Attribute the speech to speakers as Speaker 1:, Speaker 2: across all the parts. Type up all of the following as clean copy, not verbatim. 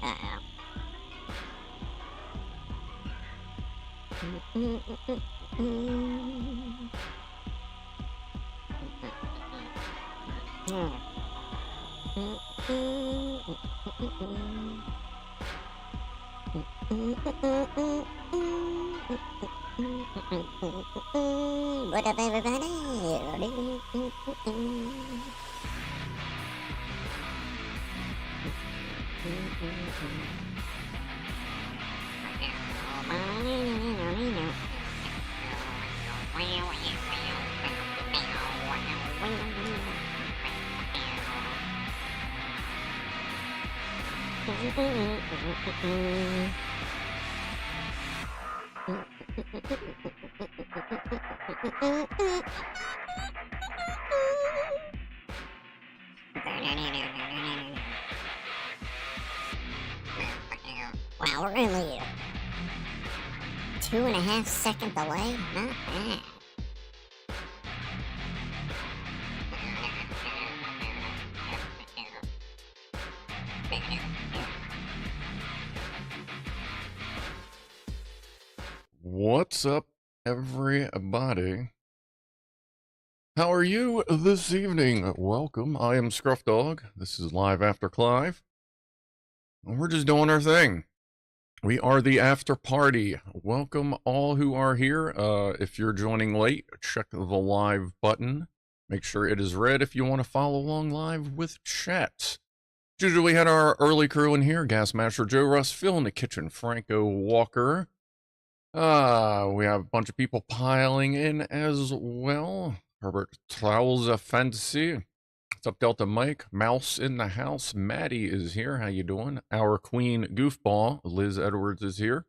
Speaker 1: What up, everybody? Wow, we're only 2.5 second delay? Not bad.
Speaker 2: What's up, everybody? How are you this evening? Welcome. I am Scrufdog. This is Live After Clive. And we're just doing our thing. We are the after party. Welcome all who are here. If you're joining late, check the live button. Make sure it is red if you want to follow along live with chat. Usually we had our early crew in here. Gasmaster Joe Russ, Phil in the kitchen, Franco Walker. We have a bunch of people piling in as well. Herbert Trowels of Fantasy. What's up, Delta Mike? Mouse in the house. Maddie is here. How you doing? Our queen Goofball, Liz Edwards, is here.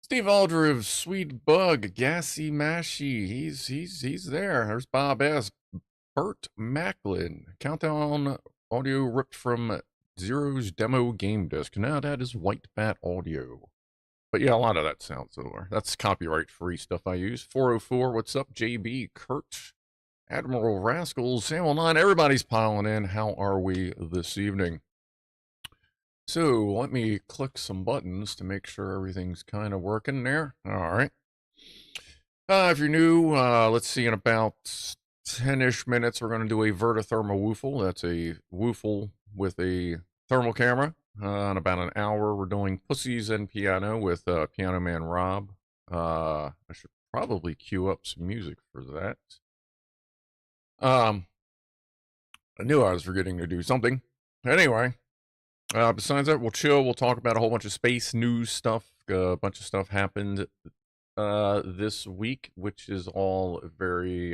Speaker 2: Steve Aldridge, Sweet Bug, Gassy Mashy. He's there. There's Bob S. Bert Macklin. Countdown audio ripped from Zero's demo game disc. Now that is White Bat audio. But yeah, a lot of that sounds over. That's copyright-free stuff I use. 404, what's up? JB, Kurt, Admiral Rascals, Samuel 9, everybody's piling in. How are we this evening? So, let me click some buttons to make sure everything's kind of working there. All right. If you're new, let's see, in about 10-ish minutes, we're going to do a VertoThermoWhoofle. That's a woofle with a thermal camera. In about an hour, we're doing Pussies and Piano with Pianoman Rob. I should probably cue up some music for that. I knew I was forgetting to do something. Anyway, besides that, we'll chill. We'll talk about a whole bunch of space news stuff. A bunch of stuff happened this week, which is all very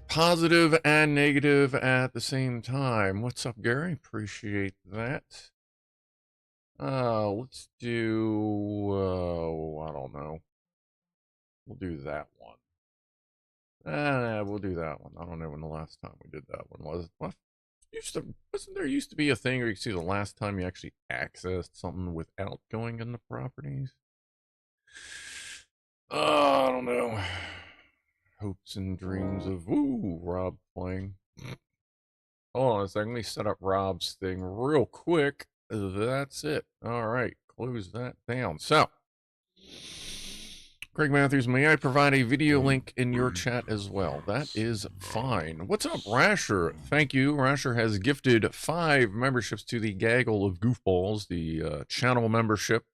Speaker 2: positive and negative at the same time. What's up, Gary? Appreciate that. Let's do, I don't know. We'll do that one. We'll do that one. I don't know when the last time we did that one was. What? Wasn't there used to be a thing where you could see the last time you actually accessed something without going in the properties? I don't know. Hopes and dreams of, woo, Rob playing. Hold on a second, let me set up Rob's thing real quick. That's it. All right, close that down. So, Craig Matthews, may I provide a video link in your chat as well? That is fine. What's up, Rasher? Thank you. Rasher has gifted 5 memberships to the Gaggle of Goofballs, the channel membership,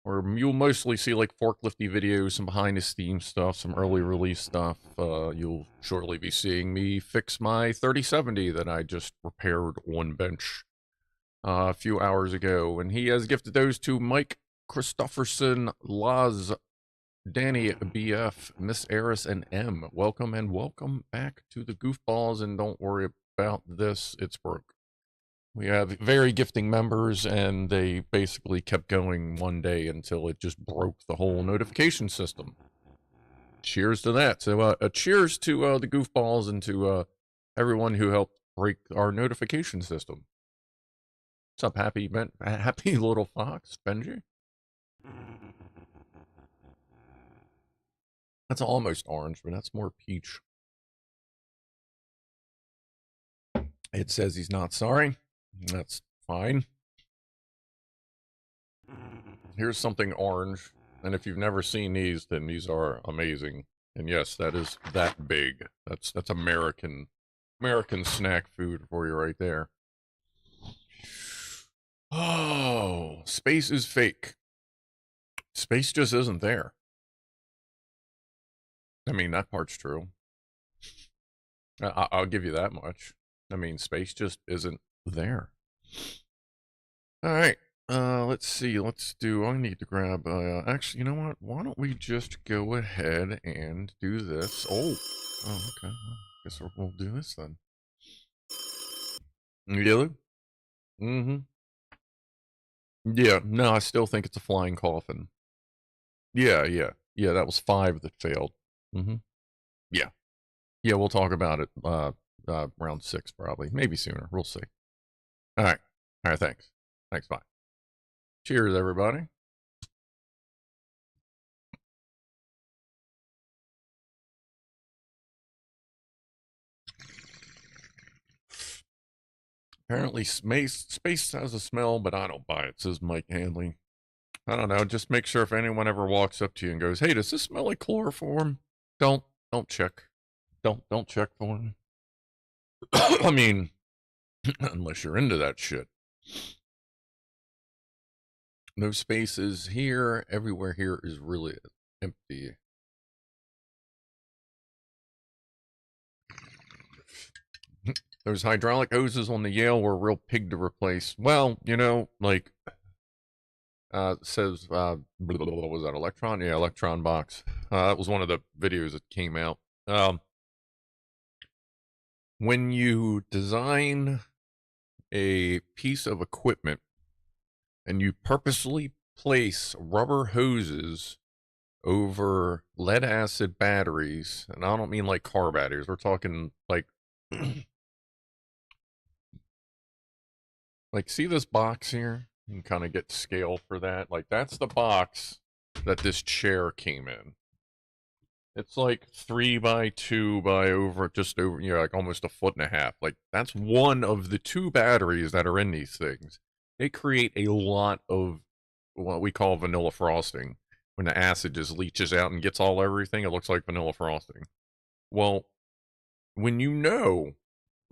Speaker 2: where you'll mostly see like forklifty videos, some behind the scenes stuff, some early release stuff. You'll shortly be seeing me fix my 3070 that I just repaired on bench a few hours ago. And he has gifted those to Mike Christofferson, Laz, Danny BF, Miss Eris, and M. Welcome and welcome back to the Goofballs, and don't worry about this, it's broke. We have very gifting members, and they basically kept going one day until it just broke the whole notification system. Cheers to that. So, cheers to the Goofballs and to everyone who helped break our notification system. What's up, happy little fox, Benji? That's almost orange, but that's more peach. It says he's not sorry. That's Fine. Here's something orange. And if you've never seen these, then these are amazing. And yes, that is that big. That's American snack food for you right there. Oh, space is fake. Space just isn't there. I mean, that part's true. I'll give you that much. I mean, space just isn't there. All right. Let's see. I need to grab, actually, you know what? Why don't we just go ahead and do this? Oh, okay. Well, guess we'll do this then. Yellow? Mm-hmm. Yeah, no, I still think it's a flying coffin. Yeah, that was 5 that failed. Mm-hmm. Yeah. Yeah, we'll talk about it, round 6 probably. Maybe sooner. We'll see. All right. All right, thanks. Thanks, bye. Cheers, everybody. Apparently, space has a smell, but I don't buy it, says Mike Hanley. I don't know. Just make sure if anyone ever walks up to you and goes, "Hey, does this smell like chloroform?" Don't check. Don't check for them. I mean, unless you're into that shit. No spaces here. Everywhere here is really empty. Those hydraulic hoses on the Yale were a real pig to replace. Well, you know, like, says, what was that, Electron? Yeah, Electron Box. That was one of the videos that came out. When you design a piece of equipment and you purposely place rubber hoses over lead acid batteries, and I don't mean like car batteries, we're talking like like, see this box here? You can kind of get scale for that. Like, that's the box that this chair came in. It's like 3 by 2 by just over, you know, like almost a 1.5 feet. Like, that's one of the 2 batteries that are in these things. They create a lot of what we call vanilla frosting. When the acid just leaches out and gets all everything, it looks like vanilla frosting. Well, when you know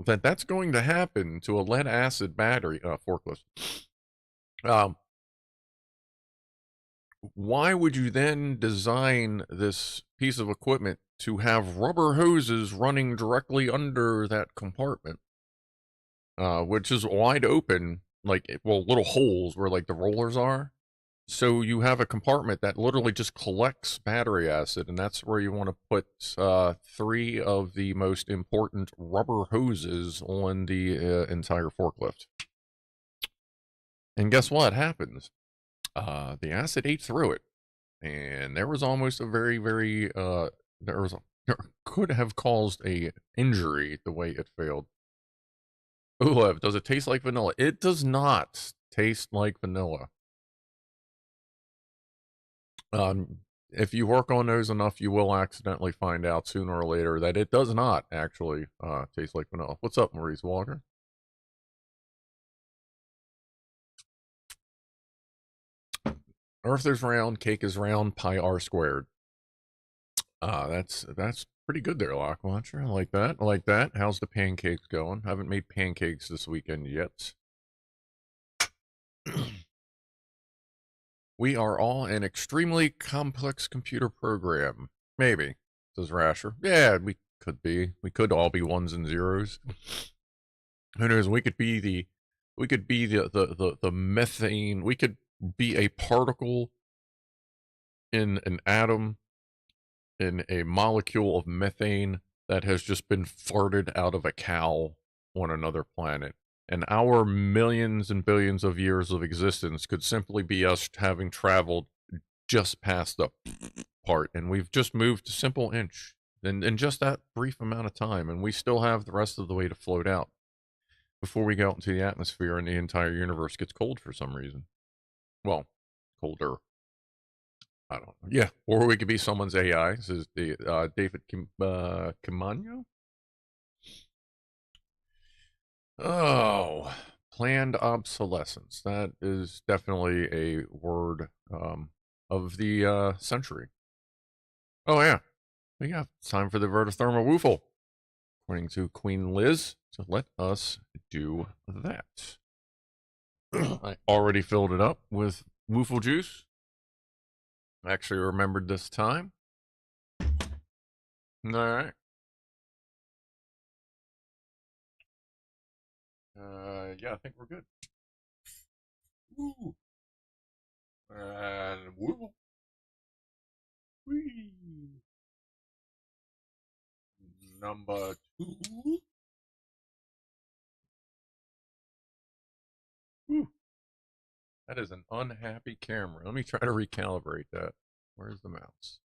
Speaker 2: that that's going to happen to a lead acid battery, forklift, why would you then design this piece of equipment to have rubber hoses running directly under that compartment, which is wide open, like, well, little holes where like the rollers are? So you have a compartment that literally just collects battery acid, and that's where you want to put 3 of the most important rubber hoses on the entire forklift. And guess what happens? The acid ate through it, and there was almost a very, very, there could have caused a injury the way it failed. Ooh, does it taste like vanilla? It does not taste like vanilla. If you work on those enough, you will accidentally find out sooner or later that it does not actually taste like vanilla. What's up, Maurice Walker? Earth is round, cake is round, pi r squared. That's pretty good there, Lock Watcher. I like that. I like that. How's the pancakes going? Haven't made pancakes this weekend yet. We are all an extremely complex computer program. Maybe, says Rasher. Yeah, we could be. We could all be ones and zeros. Who knows? We could be the methane. We could be a particle in an atom, in a molecule of methane that has just been farted out of a cow on another planet. And our millions and billions of years of existence could simply be us having traveled just past the part, and we've just moved a simple inch in just that brief amount of time, and we still have the rest of the way to float out before we go out into the atmosphere and the entire universe gets cold for some reason. Well, colder. I don't know. Yeah, or we could be someone's AI. This is the David Kimano. Oh, planned obsolescence. That is definitely a word of the century. Oh, yeah. Yeah, it's time for the VertoThermoWhoofle, according to Queen Liz. So let us do that. I already filled it up with woofle juice. I actually remembered this time. All right. Yeah, I think we're good. Woo. And woofle. Whee. Number 2. Woo. That is an unhappy camera. Let me try to recalibrate that. Where's the mouse?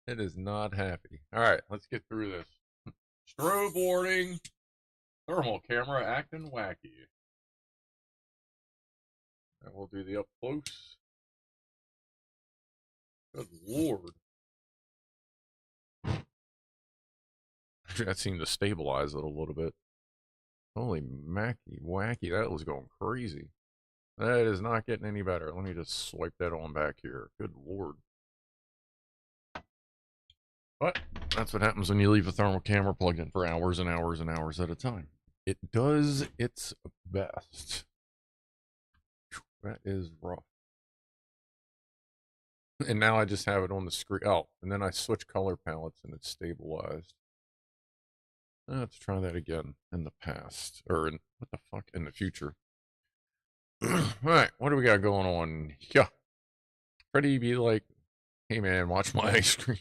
Speaker 2: It is not happy. All right, let's get through this. Strobe warning. Thermal camera acting wacky. And we'll do the up close. Good lord. Actually, that seemed to stabilize it a little bit. Holy macky wacky. That was going crazy. That is not getting any better. Let me just swipe that on back here. Good lord. But that's what happens when you leave a thermal camera plugged in for hours and hours and hours at a time. It does its best. That is rough. And now I just have it on the screen. Oh, and then I switch color palettes and it's stabilized. Let's try that again in the past. Or in, what the fuck, in the future. Alright, what do we got going on? Yeah. Freddie be like, hey man, watch my ice cream.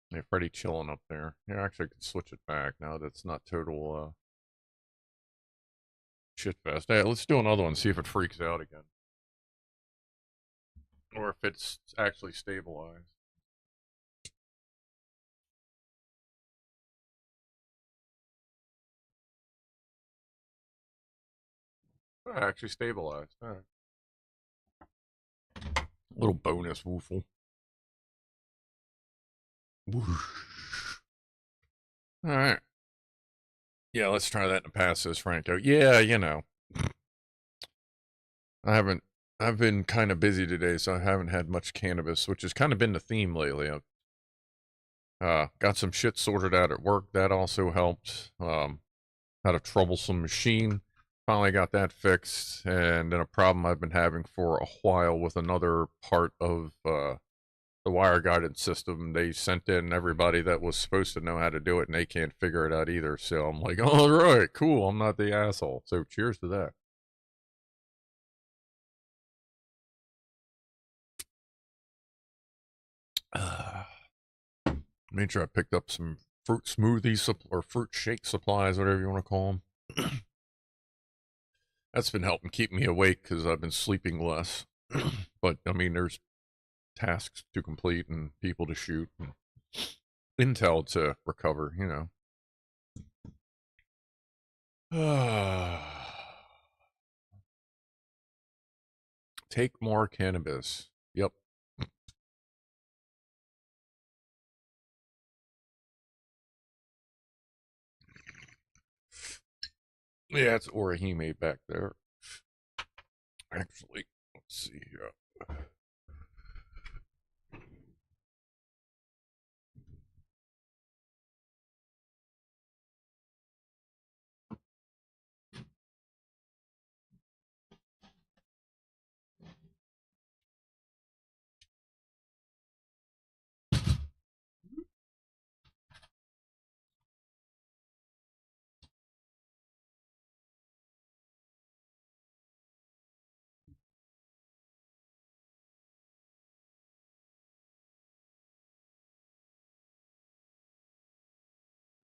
Speaker 2: Yeah, Freddie chilling up there. Yeah, actually I could switch it back now that's not total shit fest. Hey, let's do another one, see if it freaks out again. Or if it's actually stabilized. Oh, actually stabilized. Alright. Little bonus woofle. Whoosh. Alright. Yeah, let's try that in the past, says Franco. Yeah, you know. I've been kind of busy today, so I haven't had much cannabis, which has kind of been the theme lately. I've got some shit sorted out at work. That also helped. Had a troublesome machine. Finally got that fixed. And then a problem I've been having for a while with another part of the wire guidance system. They sent in everybody that was supposed to know how to do it, and they can't figure it out either. So I'm like, all right, cool. I'm not the asshole. So cheers to that. Made sure I picked up some fruit smoothies or fruit shake supplies, whatever you want to call them. That's been helping keep me awake because I've been sleeping less. But I mean, there's tasks to complete and people to shoot and intel to recover, you know. Take more cannabis. Yep. Yeah, it's Orihime back there. Actually, let's see here.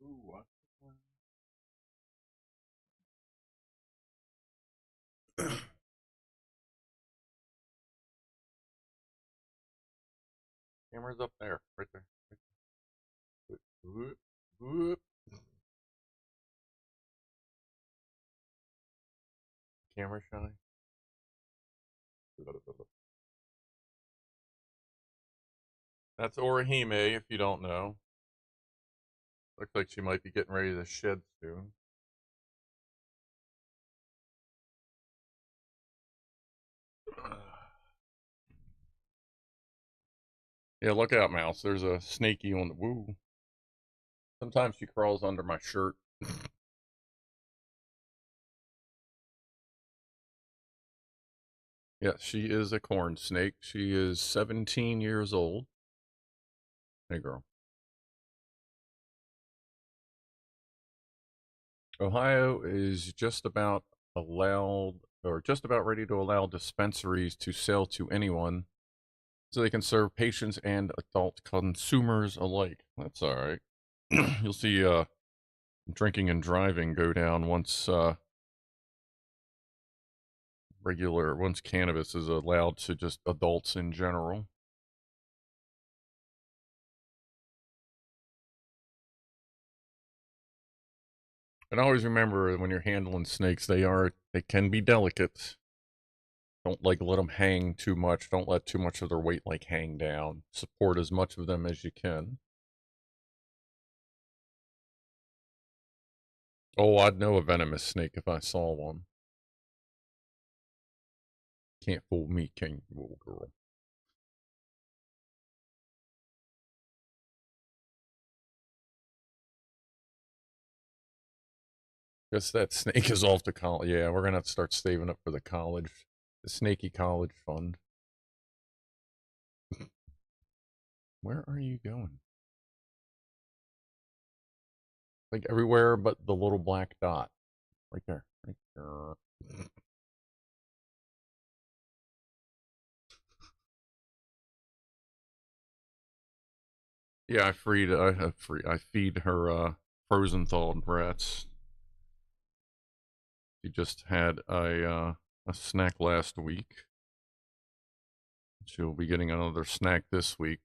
Speaker 2: Ooh, what? Camera's up there, right there. Whoop, whoop. Camera shy. That's Orihime, if you don't know. Looks like she might be getting ready to shed soon. Yeah, look out, mouse. There's a snaky on the woo. Sometimes she crawls under my shirt. Yes, she is a corn snake. She is 17 years old. Hey, girl. Ohio is just about allowed, or just about ready to allow dispensaries to sell to anyone so they can serve patients and adult consumers alike. That's all right. You'll see drinking and driving go down once once cannabis is allowed to just adults in general. And always remember when you're handling snakes, they can be delicate. Don't like let them hang too much. Don't let too much of their weight like hang down. Support as much of them as you can. Oh, I'd know a venomous snake if I saw one. Can't fool me, king, little girl. Guess that snake is off to college. Yeah, we're gonna have to start saving up for the snaky college fund. Where are you going? Like everywhere but the little black dot. Right there. Right there. Yeah, I feed her frozen thawed rats. She just had a snack last week. She'll be getting another snack this week.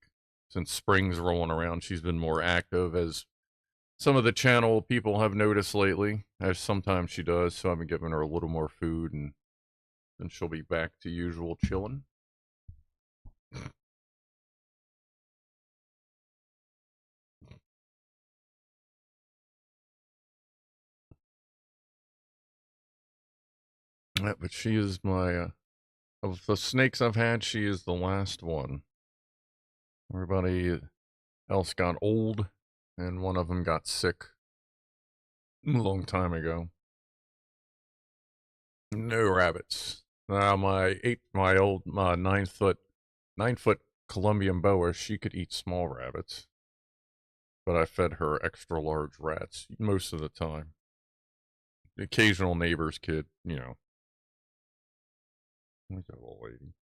Speaker 2: Since spring's rolling around, she's been more active, as some of the channel people have noticed lately, as sometimes she does. So I've been giving her a little more food, and then she'll be back to usual chilling. Yeah, but she is of the snakes I've had, she is the last one. Everybody else got old, and one of them got sick a long time ago. No rabbits. My 9 foot Colombian boa, she could eat small rabbits, but I fed her extra large rats most of the time. The occasional neighbor's kid, you know. Look at that old lady.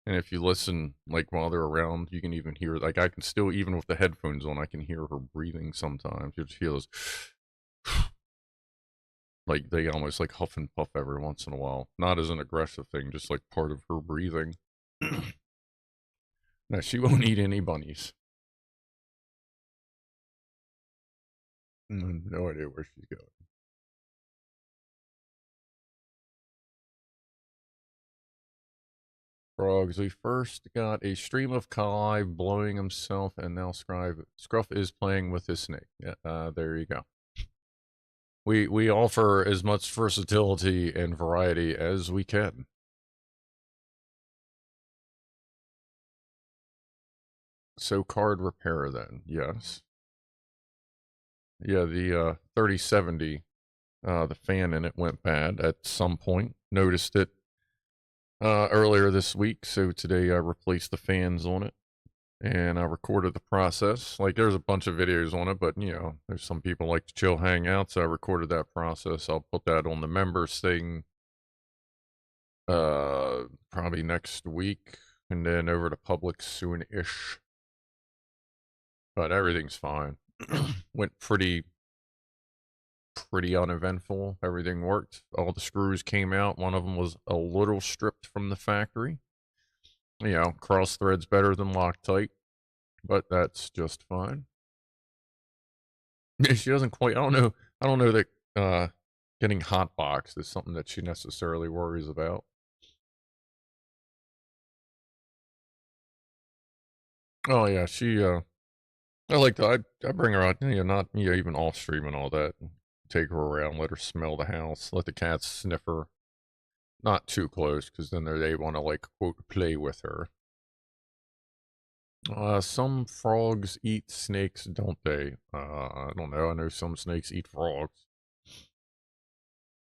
Speaker 2: And if you listen, like while they're around, you can even hear, like I can still, even with the headphones on, I can hear her breathing sometimes. You just hear those, like they almost like huff and puff every once in a while. Not as an aggressive thing, just like part of her breathing. No, she won't eat any bunnies. No idea where she's going. Frogs. We first got a stream of Clive blowing himself, and now Scruff is playing with his snake. Yeah, there you go. We offer as much versatility and variety as we can. So card repair then, yes. Yeah, the 3070, the fan in it went bad at some point. Noticed it earlier this week, so today I replaced the fans on it. And I recorded the process. Like, there's a bunch of videos on it, but, you know, there's some people like to chill, hang out, so I recorded that process. I'll put that on the members thing probably next week, and then over to public soon-ish. But everything's fine. Went pretty uneventful. Everything worked. All the screws came out. One of them was a little stripped from the factory. You know, cross thread's better than Loctite, but that's just fine. She doesn't quite. I don't know that getting hot boxed is something that she necessarily worries about. Oh yeah, she. I like to. I bring her out. You know, not even off stream and all that. Take her around, let her smell the house, let the cats sniff her. Not too close, because then they want to, like, quote, play with her. Some frogs eat snakes, don't they? I don't know. I know some snakes eat frogs.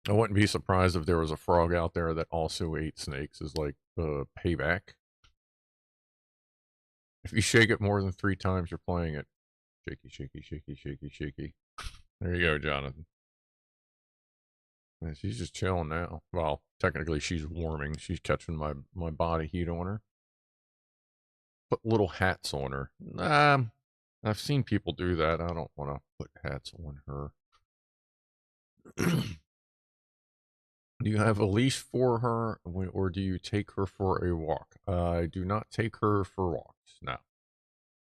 Speaker 2: I wouldn't be surprised if there was a frog out there that also ate snakes as, like, payback. If you shake it more than 3 times, you're playing it. Shaky, shaky, shaky, shaky, shaky. There you go, Jonathan. Yeah, she's just chilling now. Well, technically she's warming. She's catching my body heat on her. Put little hats on her. I've seen people do that. I don't want to put hats on her. Do you have a leash for her, or do you take her for a walk? I do not take her for walks, no.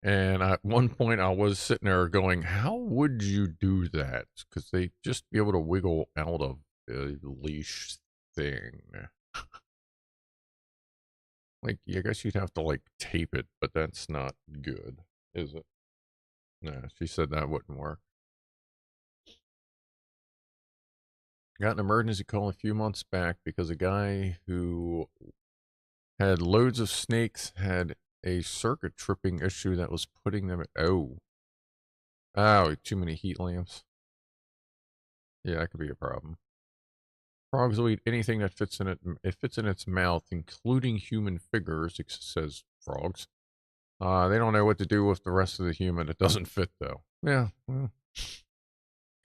Speaker 2: And at one point, I was sitting there going, how would you do that? Because they just be able to wiggle out of a leash thing. Like, I guess you'd have to, like, tape it, but that's not good, is it? No, she said that wouldn't work. Got an emergency call a few months back because a guy who had loads of snakes had a circuit tripping issue that was putting them at, oh, too many heat lamps. Yeah, that could be a problem. Frogs will eat anything that fits in it. It fits in its mouth, including human figures, it says frogs. They don't know what to do with the rest of the human. It doesn't fit, though. Yeah, well,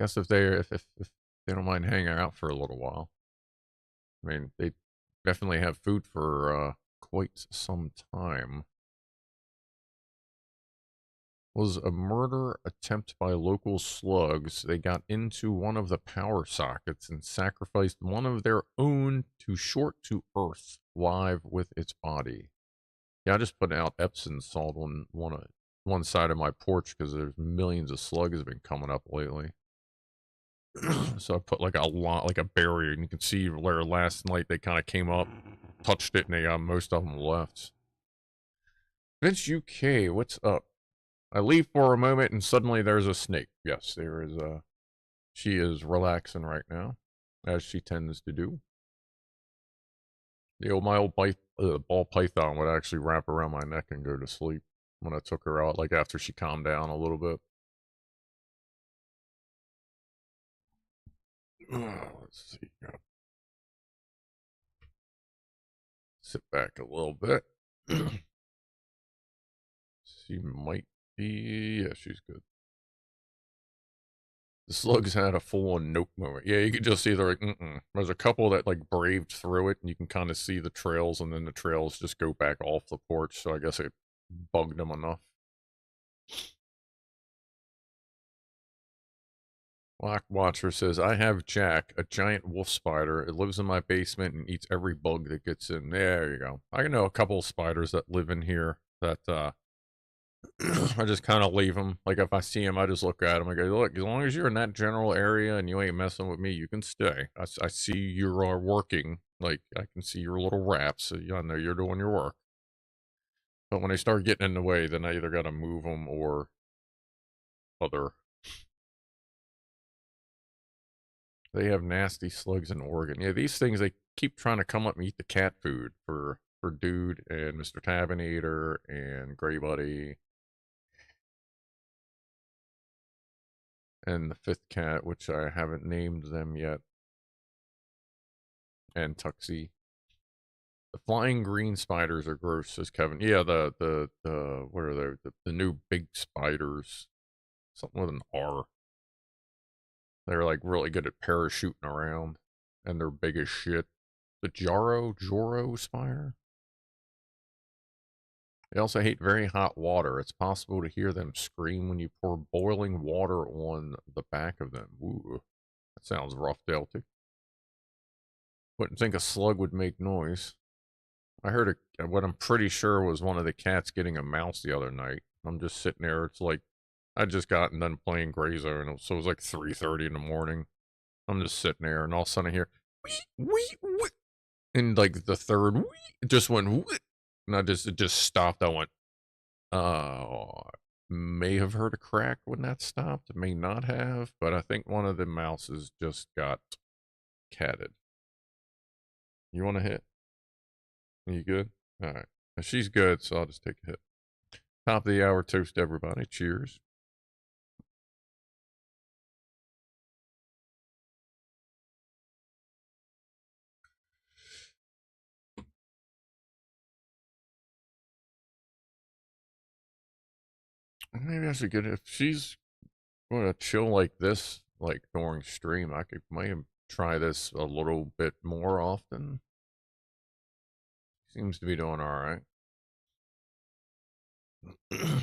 Speaker 2: guess if they don't mind hanging out for a little while. I mean, they definitely have food for quite some time. Was a murder attempt by local slugs. They got into one of the power sockets and sacrificed one of their own to short to earth live with its body. Yeah, I just put out Epsom salt on one side of my porch because there's millions of slugs have been coming up lately. So I put like a barrier, and you can see where last night they kind of came up, touched it, and they most of them left. Vince UK, what's up? I leave for a moment, and suddenly there's a snake. Yes, there is a. She is relaxing right now, as she tends to do. My old ball python would actually wrap around my neck and go to sleep when I took her out, like after she calmed down a little bit. Let's see. Sit back a little bit. She might be. Yeah, she's good. The slugs had a full-on nope moment. Yeah, you could just see they're like, There's a couple that like braved through it, and you can kind of see the trails, and then the trails just go back off the porch. So I guess it bugged them enough. Lock Watcher says, I have Jack, a giant wolf spider. It lives in my basement and eats every bug that gets in. There you go. I know a couple of spiders that live in here that I just kind of leave them. Like, if I see them, I just look at them. I go, look, as long as you're in that general area and you ain't messing with me, you can stay. I see you are working. Like, I can see your little wraps. So I know you're doing your work. But when they start getting in the way, then I either got to move them or other. They have nasty slugs in Oregon. Yeah, these things, they keep trying to come up and eat the cat food for Dude and Mr. Tabinator and Gray Buddy. And the fifth cat, which I haven't named them yet. And Tuxie. The flying green spiders are gross, says Kevin. Yeah, the what are they? The new big spiders. Something with an R. They're like really good at parachuting around. And they're big as shit. The Joro spider. They also hate very hot water. It's possible to hear them scream when you pour boiling water on the back of them. Ooh, that sounds rough, Delty. Wouldn't think a slug would make noise. I heard what I'm pretty sure was one of the cats getting a mouse the other night. I'm just sitting there. It's like, I just gotten done playing Gray Zone, so it was like 3:30 in the morning. I'm just sitting there, and all of a sudden I hear, wee, wee, wee. And like the third, wee, it just went, wee. And it just stopped. I went, may have heard a crack when that stopped. May not have, but I think one of the mouses just got catted. You want to hit? You good? All right. She's good, so I'll just take a hit. Top of the hour toast, everybody. Cheers. Maybe I should get it. If she's going to chill like this, like during stream, I could maybe try this a little bit more often. Seems to be doing all right. I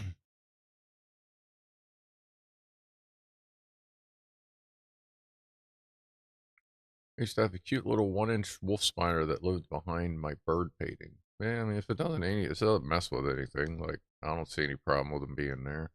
Speaker 2: used to have a cute little 1-inch wolf spider that lived behind my bird painting. Man, I mean, if it doesn't mess with anything, like, I don't see any problem with them being there.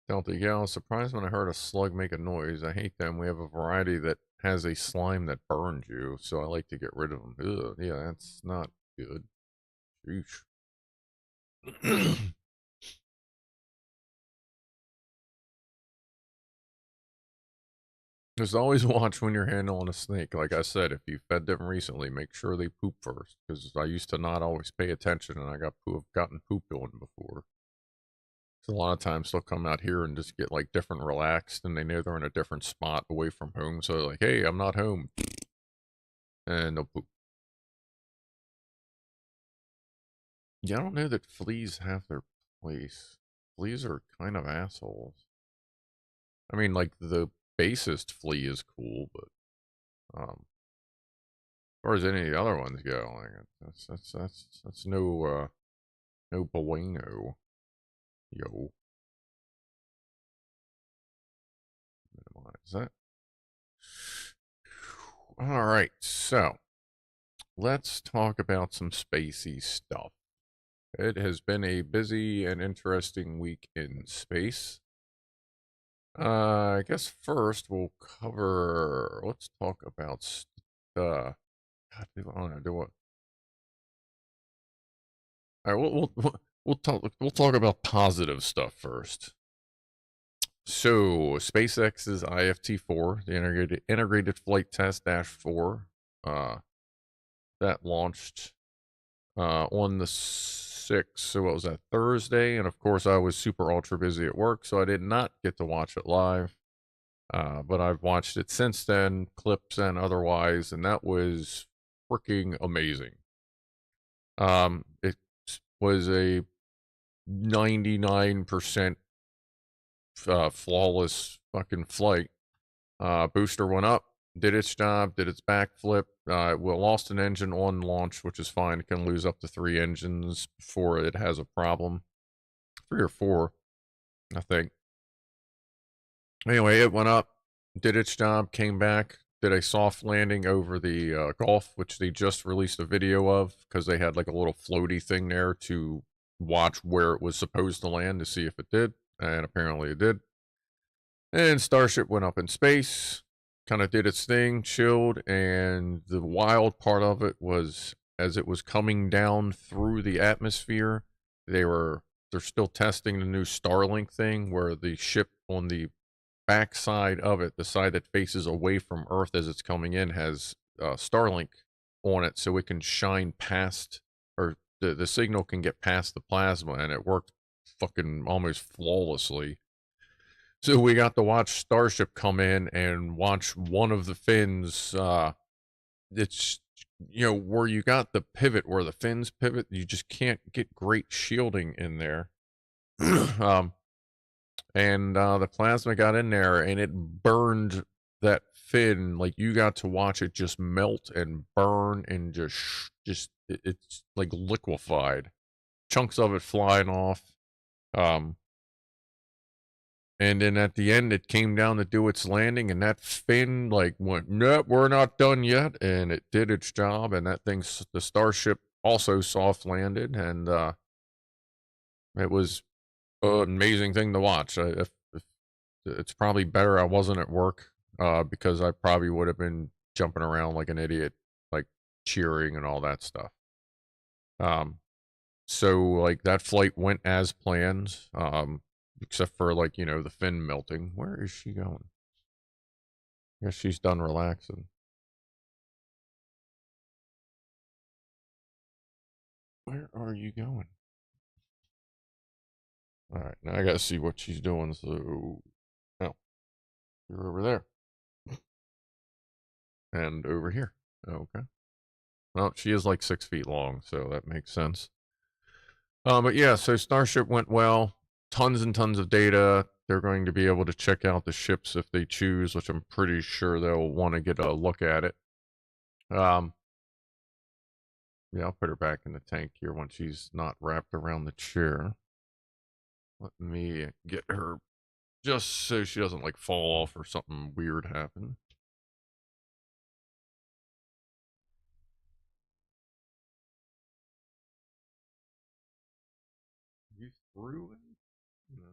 Speaker 2: Delta, yeah, I was surprised when I heard a slug make a noise. I hate them. We have a variety that has a slime that burns you, so I like to get rid of them. Ugh, yeah, that's not good. Sheesh. Just always watch when you're handling a snake. Like I said, if you fed them recently, make sure they poop first. Because I used to not always pay attention, and I gotten pooped on before. So a lot of times they'll come out here and just get like different relaxed, and they know they're in a different spot away from home. So they're like, hey, I'm not home, and they'll poop. Yeah, I don't know that fleas have their place. Fleas are kind of assholes. I mean, like the basest flea is cool, but as far as any of the other ones go, like that's no bueno. Yo, minimize that. All right, so let's talk about some spacey stuff. It has been a busy and interesting week in space. I guess first we'll cover. Let's talk about. God, I don't know. Do what? All right, we'll talk about positive stuff first. So SpaceX's IFT-4, the integrated flight test -4, that launched on the 6th. So what was that, Thursday? And of course, I was super ultra busy at work, so I did not get to watch it live. But I've watched it since then, clips and otherwise, and that was freaking amazing. It was a 99% flawless fucking flight. Booster went up, did its job, did its backflip. We lost an engine on launch, which is fine. It can lose up to 3 engines before it has a problem. 3 or 4, I think. Anyway, it went up, did its job, came back, did a soft landing over the Gulf, which they just released a video of because they had like a little floaty thing there to watch where it was supposed to land to see if it did, and apparently it did. And Starship went up in space, kind of did its thing, chilled, and the wild part of it was as it was coming down through the atmosphere, they're still testing the new Starlink thing where the ship on the backside of it, the side that faces away from Earth as it's coming in, has Starlink on it, so it can shine past, or the signal can get past the plasma, and it worked fucking almost flawlessly. So we got to watch Starship come in and watch one of the fins. It's, where you got the pivot, where the fins pivot, you just can't get great shielding in there. And the plasma got in there and it burned that fin. Like, you got to watch it just melt and burn and it's like liquefied. Chunks of it flying off. And then at the end, it came down to do its landing, and that fin like went, nope, we're not done yet, and it did its job. And that thing, the Starship, also soft landed, and it was an amazing thing to watch. If it's probably better I wasn't at work, because I probably would have been jumping around like an idiot, like cheering and all that stuff. So like that flight went as planned. Except for, like, you know, the fin melting. Where is she going? I guess she's done relaxing. Where are you going? Alright, now I gotta see what she's doing, so... Oh. You're over there. And over here. Okay. Well, she is like 6 feet long, so that makes sense. But yeah, so Starship went well. Tons and tons of data. They're going to be able to check out the ships if they choose, which I'm pretty sure they'll want to get a look at it. Yeah, I'll put her back in the tank here when she's not wrapped around the chair. Let me get her just so she doesn't, like, fall off or something weird happen. You threw it? No.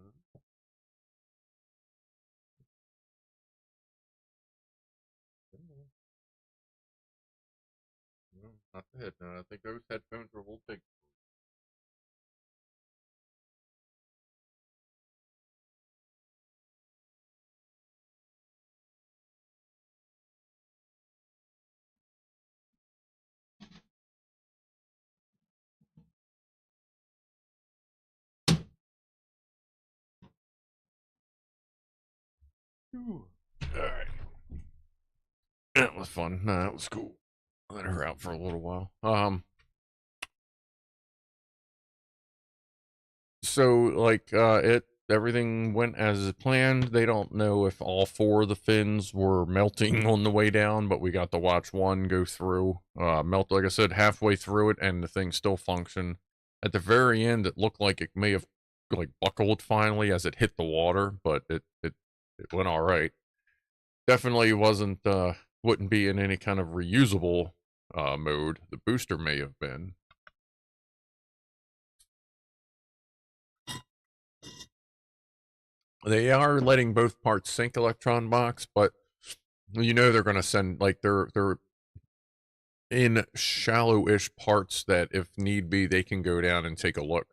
Speaker 2: No, not the head. No, I think those headphones are a little big. Alright. That was fun. No, that was cool. Let her out for a little while. So, like, everything went as planned. They don't know if all 4 of the fins were melting on the way down, but we got to watch one go through, melt, like I said, halfway through it, and the thing still functioned. At the very end, it looked like it may have, like, buckled finally as it hit the water, but it went all right. Definitely wouldn't be in any kind of reusable mode. The booster may have been. They are letting both parts sync electron box, but you know they're going to send, like, they're in shallow-ish parts that if need be they can go down and take a look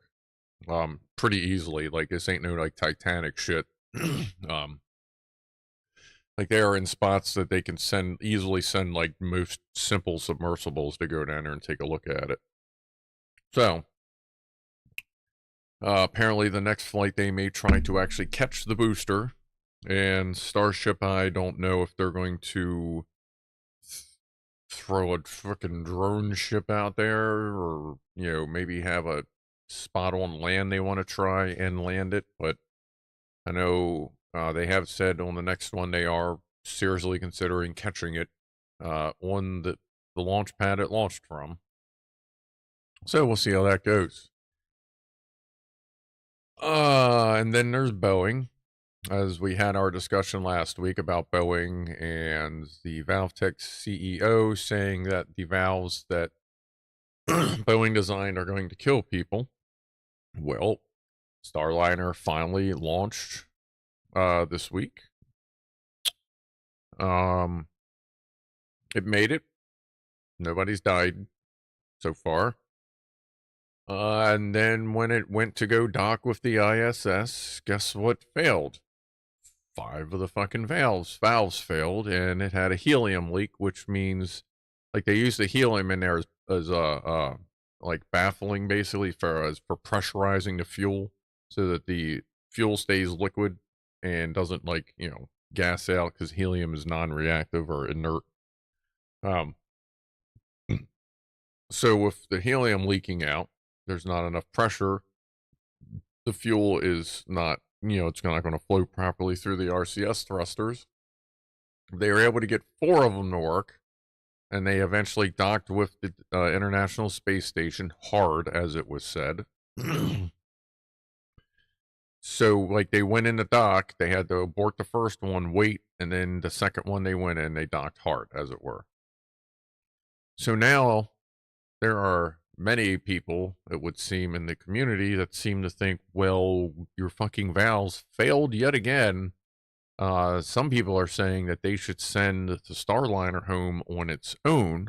Speaker 2: pretty easily. Like, this ain't no, like, Titanic shit. Like, they are in spots that they can easily send, like, most simple submersibles to go down there and take a look at it. So apparently the next flight they may try to actually catch the booster. And Starship, I don't know if they're going to throw a freaking drone ship out there, or, you know, maybe have a spot on land they want to try and land it. But I know they have said on the next one they are seriously considering catching it on the launch pad it launched from. So we'll see how that goes. And then there's Boeing. As we had our discussion last week about Boeing and the ValveTech CEO saying that the valves that Boeing designed are going to kill people. Well, Starliner finally launched this week. It made it. Nobody's died so far. And then when it went to go dock with the ISS, guess what failed? 5 of the fucking valves failed, and it had a helium leak, which means, like, they use the helium in there as like, baffling, basically, for pressurizing the fuel so that the fuel stays liquid and doesn't, like, you know, gas out, because helium is non-reactive or inert. So with the helium leaking out, there's not enough pressure. The fuel is not, you know, it's not going to flow properly through the RCS thrusters. They were able to get 4 of them to work, and they eventually docked with the International Space Station, hard, as it was said. So, like, they went in the dock, they had to abort the first one, wait, and then the second one they went in, they docked hard, as it were. So now there are many people, it would seem, in the community that seem to think, well, your fucking valves failed yet again. Some people are saying that they should send the Starliner home on its own,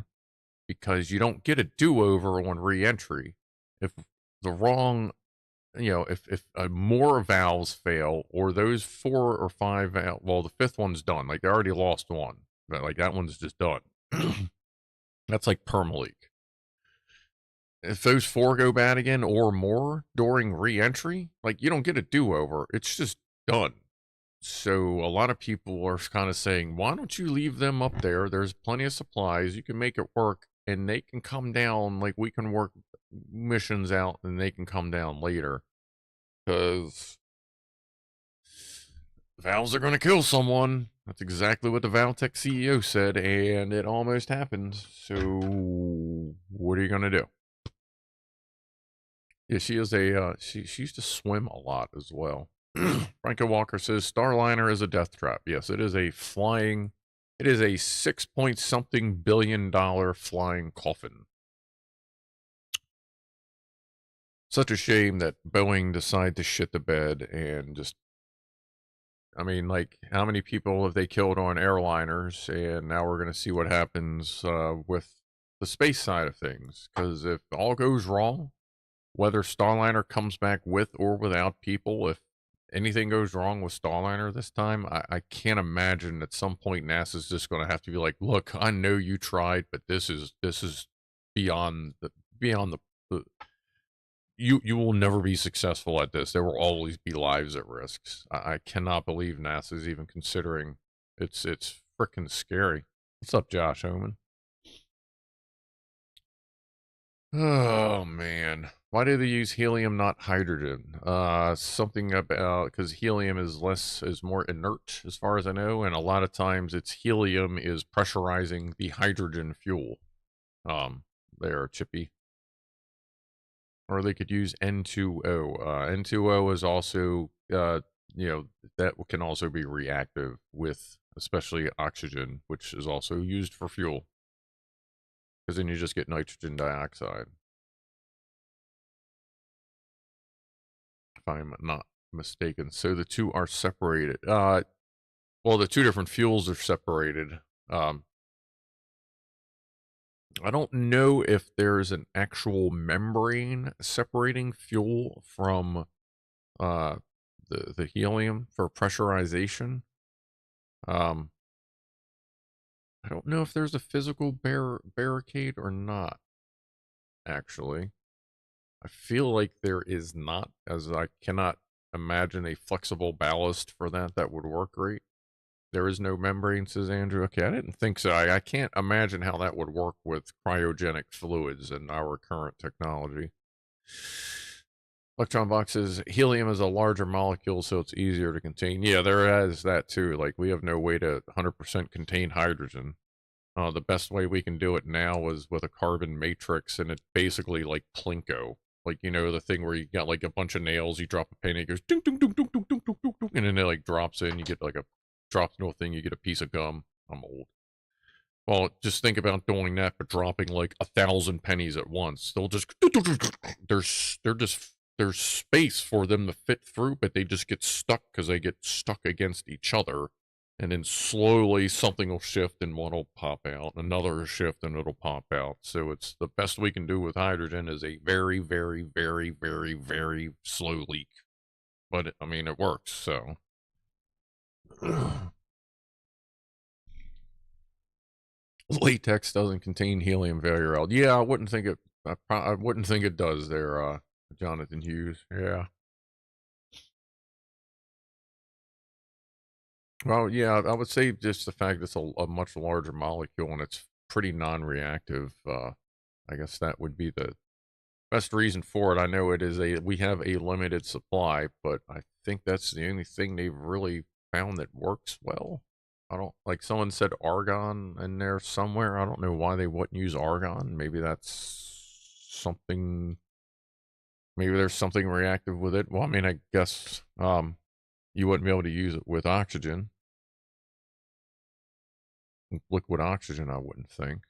Speaker 2: because you don't get a do-over on re-entry. If the wrong if more valves fail, or those 4 or 5 well, the 5th one's done. Like, they already lost one, but like that one's just done. That's like perma leak. If those 4 go bad again or more during re-entry, like, you don't get a do-over. It's just done. So a lot of people are kind of saying, why don't you leave them up there? There's plenty of supplies. You can make it work, and they can come down. Like, we can work missions out, and they can come down later. Because valves are going to kill someone. That's exactly what the Valtech CEO said, and it almost happened. So what are you going to do? Yeah, she is she used to swim a lot as well. Franco Walker says Starliner is a death trap. Yes, it is a 6-point-something billion flying coffin. Such a shame that Boeing decided to shit the bed and just, I mean, like, how many people have they killed on airliners? And now we're going to see what happens with the space side of things. Because if all goes wrong, whether Starliner comes back with or without people, if anything goes wrong with Starliner this time, I can't imagine at some point NASA's just going to have to be like, look, I know you tried, but this is beyond the you will never be successful at this. There will always be lives at risk. I cannot believe NASA's even considering. It's freaking scary. What's up, Josh Oman? Oh man, why do they use helium, not hydrogen? Something about, because helium is more inert, as far as I know, and a lot of times it's helium is pressurizing the hydrogen fuel. There, Chippy. Or they could use N2O. N2O is also, that can also be reactive with, especially oxygen, which is also used for fuel. Because then you just get nitrogen dioxide. If I'm not mistaken. So the two are separated. Well, the two different fuels are separated. I don't know if there's an actual membrane separating fuel from the helium for pressurization. I don't know if there's a physical barricade or not, actually. I feel like there is not, as I cannot imagine a flexible ballast for that would work great. There is no membrane, says Andrew. Okay, I didn't think so. I can't imagine how that would work with cryogenic fluids and our current technology. Electron box says helium is a larger molecule, so it's easier to contain. Yeah, there is that too. Like, we have no way to 100% contain hydrogen. The best way we can do it now is with a carbon matrix, and it's basically like Plinko. Like, the thing where you got like a bunch of nails, you drop a penny, it goes ding, ding, ding, ding, ding, ding, ding, ding, ding, and then it like drops in, you get like a drops into a thing, you get a piece of gum. I'm old. Well, just think about doing that, but dropping like 1,000 pennies at once. They'll just there's space for them to fit through, but they just get stuck because they get stuck against each other. And then slowly something will shift and one will pop out, another will shift and it'll pop out. So it's the best we can do with hydrogen is a very, very, very, very, very slow leak. But I mean, it works, so. Latex doesn't contain helium very well. Yeah, I wouldn't think it. I wouldn't think it does. There, Jonathan Hughes. Yeah. Well, yeah, I would say just the fact it's a much larger molecule and it's pretty non-reactive. I guess that would be the best reason for it. I know we have a limited supply, but I think that's the only thing they've really found that works well. I don't, like someone said argon in there somewhere. I don't know why they wouldn't use argon. Maybe that's something, maybe there's something reactive with it. Well, I mean, I guess you wouldn't be able to use it with oxygen. Liquid oxygen, I wouldn't think.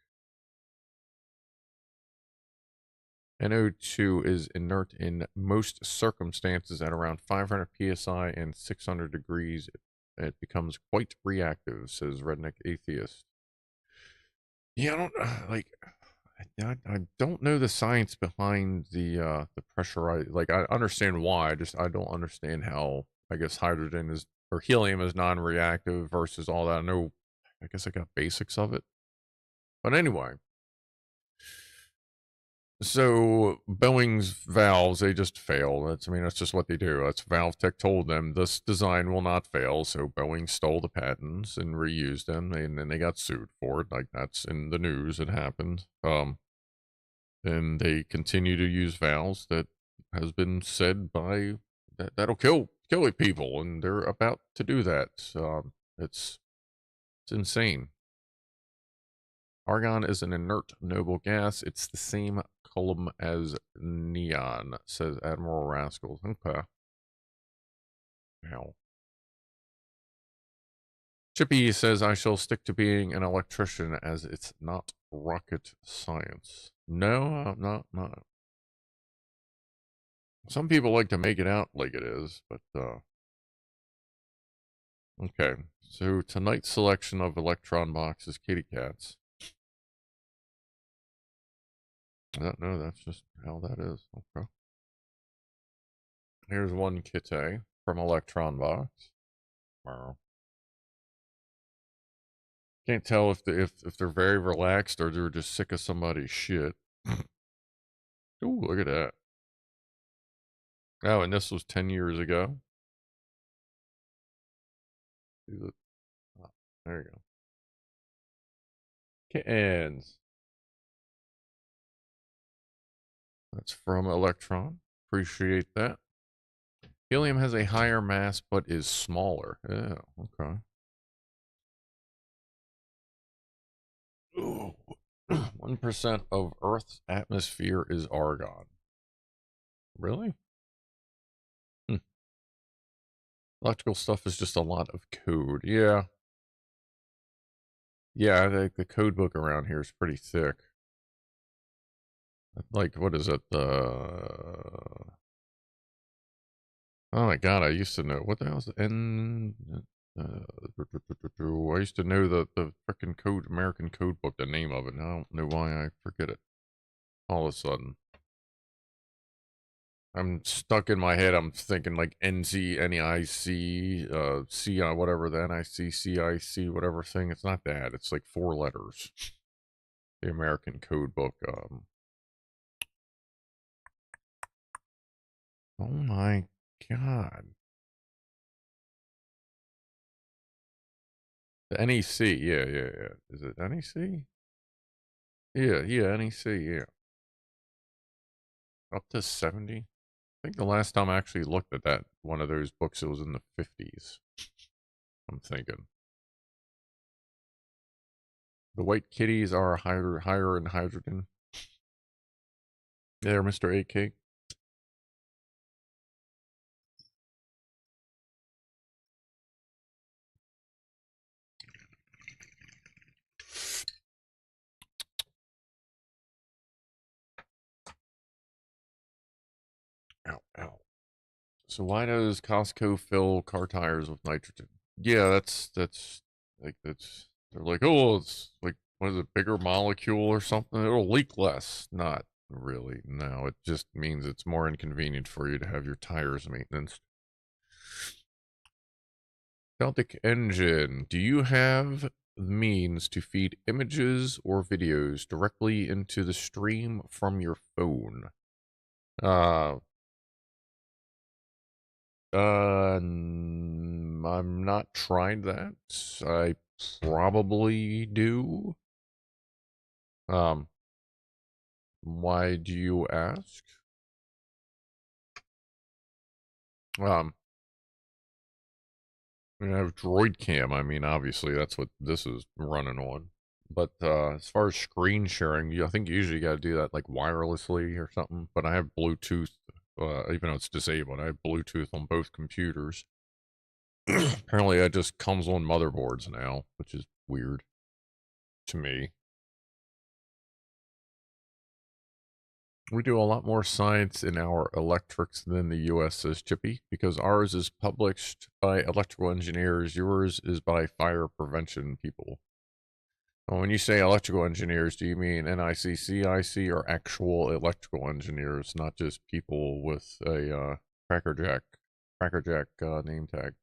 Speaker 2: NO2 is inert in most circumstances at around 500 psi and 600 degrees. It becomes quite reactive, says Redneck Atheist. Yeah, I don't, like, I don't know the science behind the pressurized. Like I understand why, I don't understand how. I guess hydrogen is or helium is non-reactive versus all that. I know. I guess I got basics of it, but anyway. So Boeing's valves, they just fail. That's just what they do. That's Valve Tech told them this design will not fail. So Boeing stole the patents and reused them, and then they got sued for it. Like that's in the news. It happened. And they continue to use valves that has been said by that'll kill people, and they're about to do that. It's insane. Argon is an inert noble gas. It's the same column as neon, says Admiral Rascal. Okay. Hell. Chippy says, I shall stick to being an electrician as it's not rocket science. No, not. Some people like to make it out like it is, but, okay. So tonight's selection of Electron Box is kitty cats. I don't know, that's just how that is. Okay. Here's one kitty from Electron Box. Wow. Can't tell if they're very relaxed or they're just sick of somebody's shit. Ooh, look at that. Oh, and this was 10 years ago. Oh, there you go. Kittens. That's from Electron. Appreciate that. Helium has a higher mass but is smaller. Yeah, okay. Ooh. 1% of Earth's atmosphere is argon. Really? Hmm. Electrical stuff is just a lot of code. Yeah. Yeah, the code book around here is pretty thick. Like, what is it? Oh my god, I used to know. What the hell is the N? I used to know the frickin' code, American code book, the name of it. And I don't know why I forget it. All of a sudden. I'm stuck in my head. I'm thinking like NC, NEIC, CI, whatever, the NIC, CIC, whatever thing. It's not that. It's like 4 letters. The American code book. Oh my god. The NEC, yeah. Is it NEC? Yeah, NEC, yeah. Up to 70? I think the last time I actually looked at that, one of those books, it was in the 50s. I'm thinking. The white kitties are higher in hydrogen. There, Mr. AK. Ow. So why does Costco fill car tires with nitrogen? Yeah, they're like, oh, it's like, what is it, bigger molecule or something? It'll leak less. Not really. No, it just means it's more inconvenient for you to have your tires maintenance. Celtic engine. Do you have the means to feed images or videos directly into the stream from your phone? Uh, I'm not tried that. I probably do. Um, why do you ask? Um, I have Droid Cam. I mean, obviously that's what this is running on. But as far as screen sharing, I think you usually got to do that like wirelessly or something. But I have Bluetooth, even though it's disabled. I have Bluetooth on both computers. Apparently, that just comes on motherboards now, which is weird to me. We do a lot more science in our electrics than the US, says Chippy, because ours is published by electrical engineers, yours is by fire prevention people. Well, when you say electrical engineers, do you mean NICCIC or actual electrical engineers, not just people with a crackerjack name tag?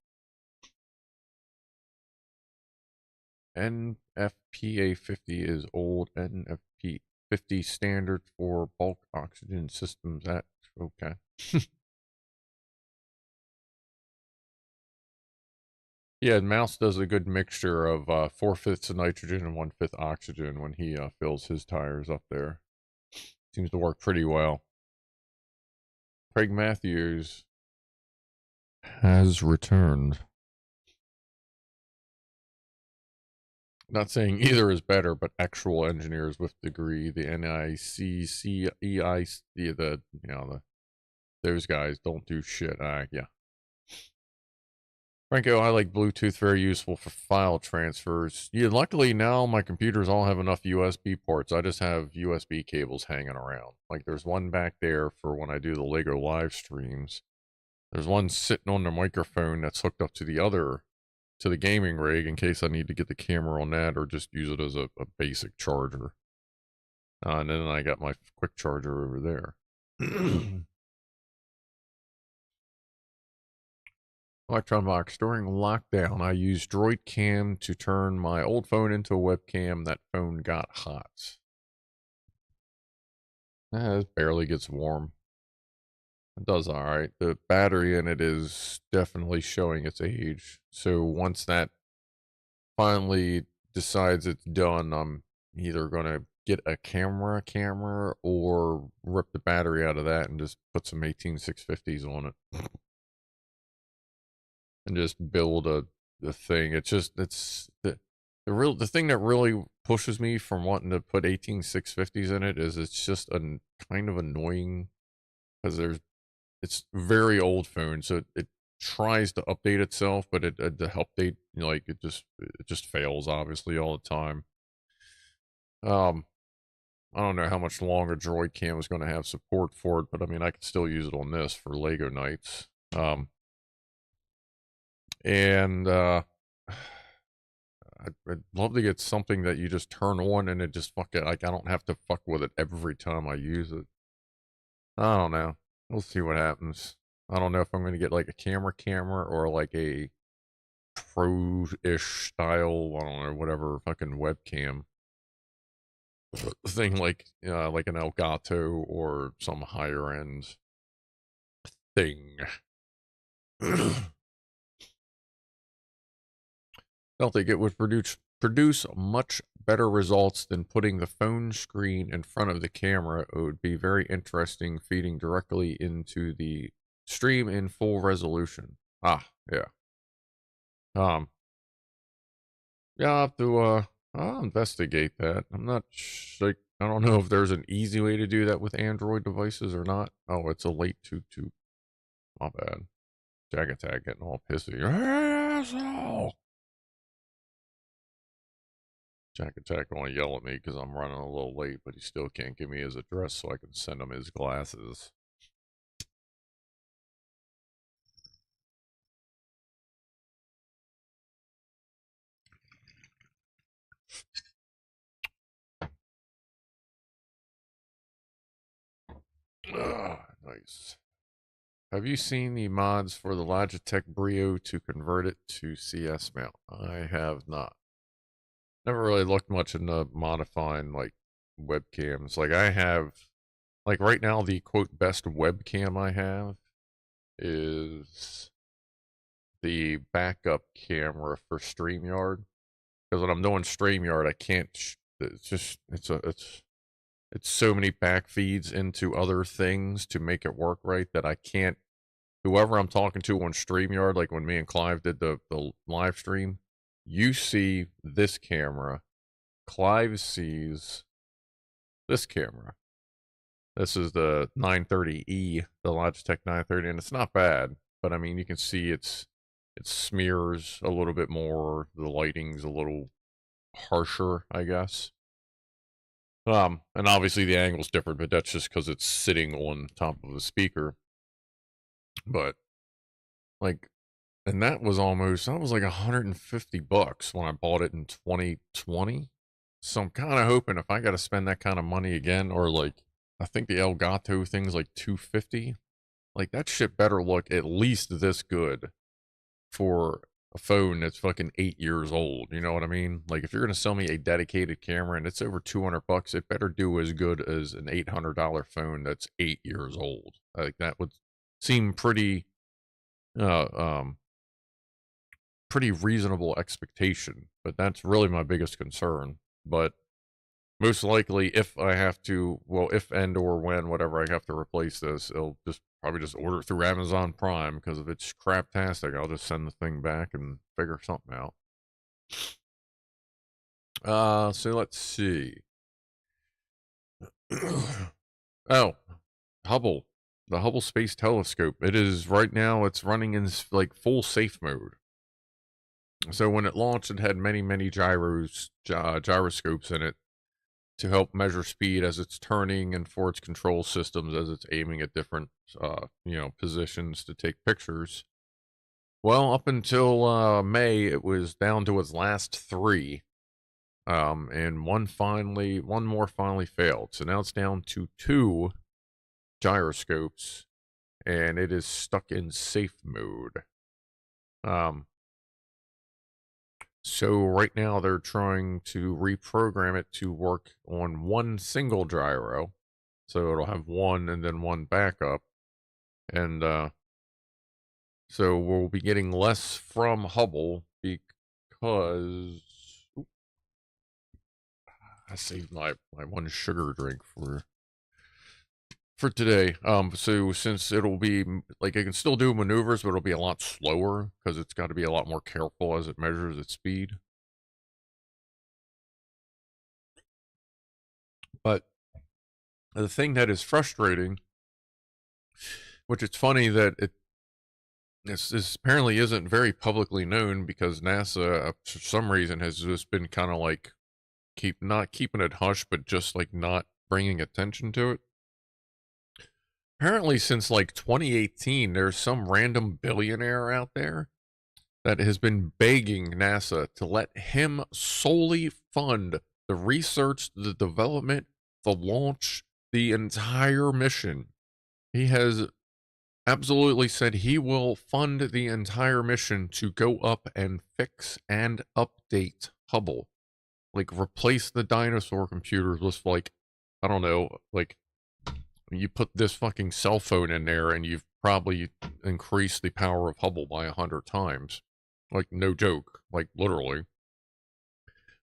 Speaker 2: NFPA 50 is old NFP 50 standard for bulk oxygen systems. That okay. Yeah, Mouse does a good mixture of 4/5 of nitrogen and 1/5 oxygen when he fills his tires up there. Seems to work pretty well. Craig Matthews has returned. Not saying either is better, but actual engineers with degree, the NICCEI, those guys don't do shit. Yeah. Franco, I like Bluetooth, very useful for file transfers. Yeah, luckily now my computers all have enough USB ports. I just have USB cables hanging around. Like there's one back there for when I do the Lego live streams. There's one sitting on the microphone that's hooked up to the gaming rig in case I need to get the camera on that or just use it as a basic charger. And then I got my quick charger over there. Electron Box. During lockdown, I used Droid Cam to turn my old phone into a webcam. That phone got hot. It barely gets warm. It does all right. The battery in it is definitely showing its age. So once that finally decides it's done, I'm either going to get a camera or rip the battery out of that and just put some 18650s on it and just build the thing. It's the thing that really pushes me from wanting to put 18650s in it is it's just a kind of annoying because it's very old phone, so it tries to update itself, but the update, like it just fails obviously all the time. I don't know how much longer Droid Cam is going to have support for it, but I mean I can still use it on this for Lego nights. And I'd love to get something that you just turn on and it just fuck it. Like I don't have to fuck with it every time I use it. I don't know. We'll see what happens. I don't know if I'm going to get like a camera or like a pro-ish style, I don't know, whatever fucking webcam thing like an Elgato or some higher end thing. Don't think it would produce much better results than putting the phone screen in front of the camera. It would be very interesting feeding directly into the stream in full resolution. Yeah. Yeah, I'll have to I'll investigate that. I'm not like I don't know if there's an easy way to do that with Android devices or not. Oh, it's a late toot. My bad. Jack Attack getting all pissy. Asshole! Jack Attack gonna yell at me because I'm running a little late, but he still can't give me his address so I can send him his glasses. Nice. Have you seen the mods for the Logitech Brio to convert it to CS mount? I have not. Never really looked much into modifying like webcams. Like I have, like right now, the quote best webcam I have is the backup camera for StreamYard. Because when I'm doing StreamYard, I can't. It's so many back feeds into other things to make it work right that I can't. Whoever I'm talking to on StreamYard, like when me and Clive did the live stream, you see this camera. Clive sees this camera. This is the 930E, the Logitech 930, and it's not bad, but I mean, you can see it smears a little bit more. The lighting's a little harsher, I guess. And obviously the angle's different, but that's just because it's sitting on top of the speaker. But like, and that was like $150 when I bought it in 2020. So I'm kind of hoping if I got to spend that kind of money again, or like, I think the Elgato thing's like 250. Like that shit better look at least this good for a phone that's fucking 8 years old. You know what I mean? Like if you're gonna sell me a dedicated camera and it's over $200, it better do as good as an $800 phone that's 8 years old. Like that would seem uh, um, pretty reasonable expectation. But that's really my biggest concern. But most likely, if I have to, well, if and or when, whatever I have to replace this, it'll just probably just order it through Amazon Prime, because if it's craptastic, I'll just send the thing back and figure something out. So let's see. Oh, Hubble, the Hubble Space Telescope. It is right now. It's running in like full safe mode. So when it launched, it had many gyroscopes in it to help measure speed as it's turning, and for its control systems as it's aiming at different positions to take pictures. Well, up until May, it was down to its last three, and one more finally failed. So now it's down to two gyroscopes, and it is stuck in safe mode. So right now they're trying to reprogram it to work on one single gyro. So it'll have one and then one backup. And so we'll be getting less from Hubble because I saved my one sugar drink for today. So since it'll be like, it can still do maneuvers, but it'll be a lot slower because it's got to be a lot more careful as it measures its speed. But the thing that is frustrating, which it's funny that this apparently isn't very publicly known, because NASA, for some reason, has just been kind of like not keeping it hush, but just like not bringing attention to it. Apparently, since like 2018, there's some random billionaire out there that has been begging NASA to let him solely fund the research, the development, the launch, the entire mission. He has absolutely said he will fund the entire mission to go up and fix and update Hubble. Like, replace the dinosaur computers with, like, I don't know, like, you put this fucking cell phone in there and you've probably increased the power of Hubble by 100 times. Like, no joke. Like, literally.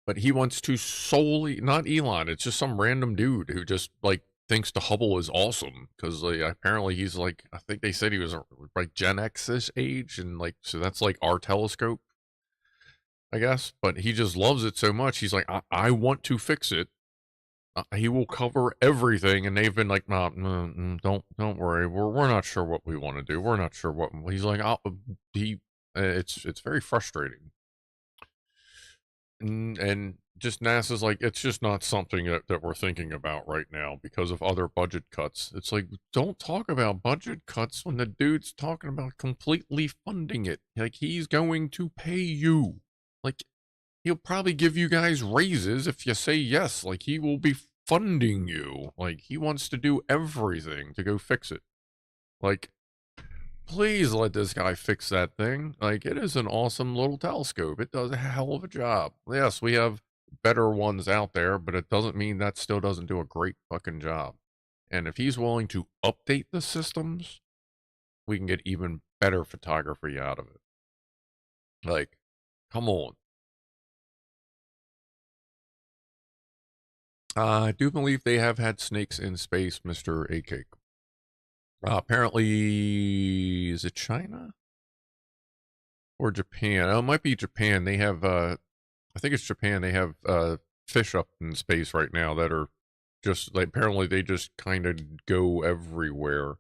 Speaker 2: But he wants to solely, not Elon, it's just some random dude who just, like, thinks the Hubble is awesome. Because, like, apparently he's, like, I think they said he was, like, Gen X's age. And, like, so that's, like, our telescope, I guess. But he just loves it so much. He's like, I want to fix it. He will cover everything, and they've been like, "No, don't worry. We're not sure what we want to do. We're not sure what." He's like, it's very frustrating, and just NASA's like, it's just not something that we're thinking about right now because of other budget cuts. It's like, don't talk about budget cuts when the dude's talking about completely funding it. Like, he's going to pay you. Like, he'll probably give you guys raises if you say yes. Like, he will be funding you. Like, he wants to do everything to go fix it. Like, please let this guy fix that thing. Like, it is an awesome little telescope. It does a hell of a job. Yes, we have better ones out there, but it doesn't mean that still doesn't do a great fucking job. And if he's willing to update the systems, we can get even better photography out of it. Like, come on. I do believe they have had snakes in space, Mr. A Cake. Apparently, is it China or Japan? Oh, it might be Japan. They have, I think it's Japan. They have fish up in space right now that are just like, apparently they just kind of go everywhere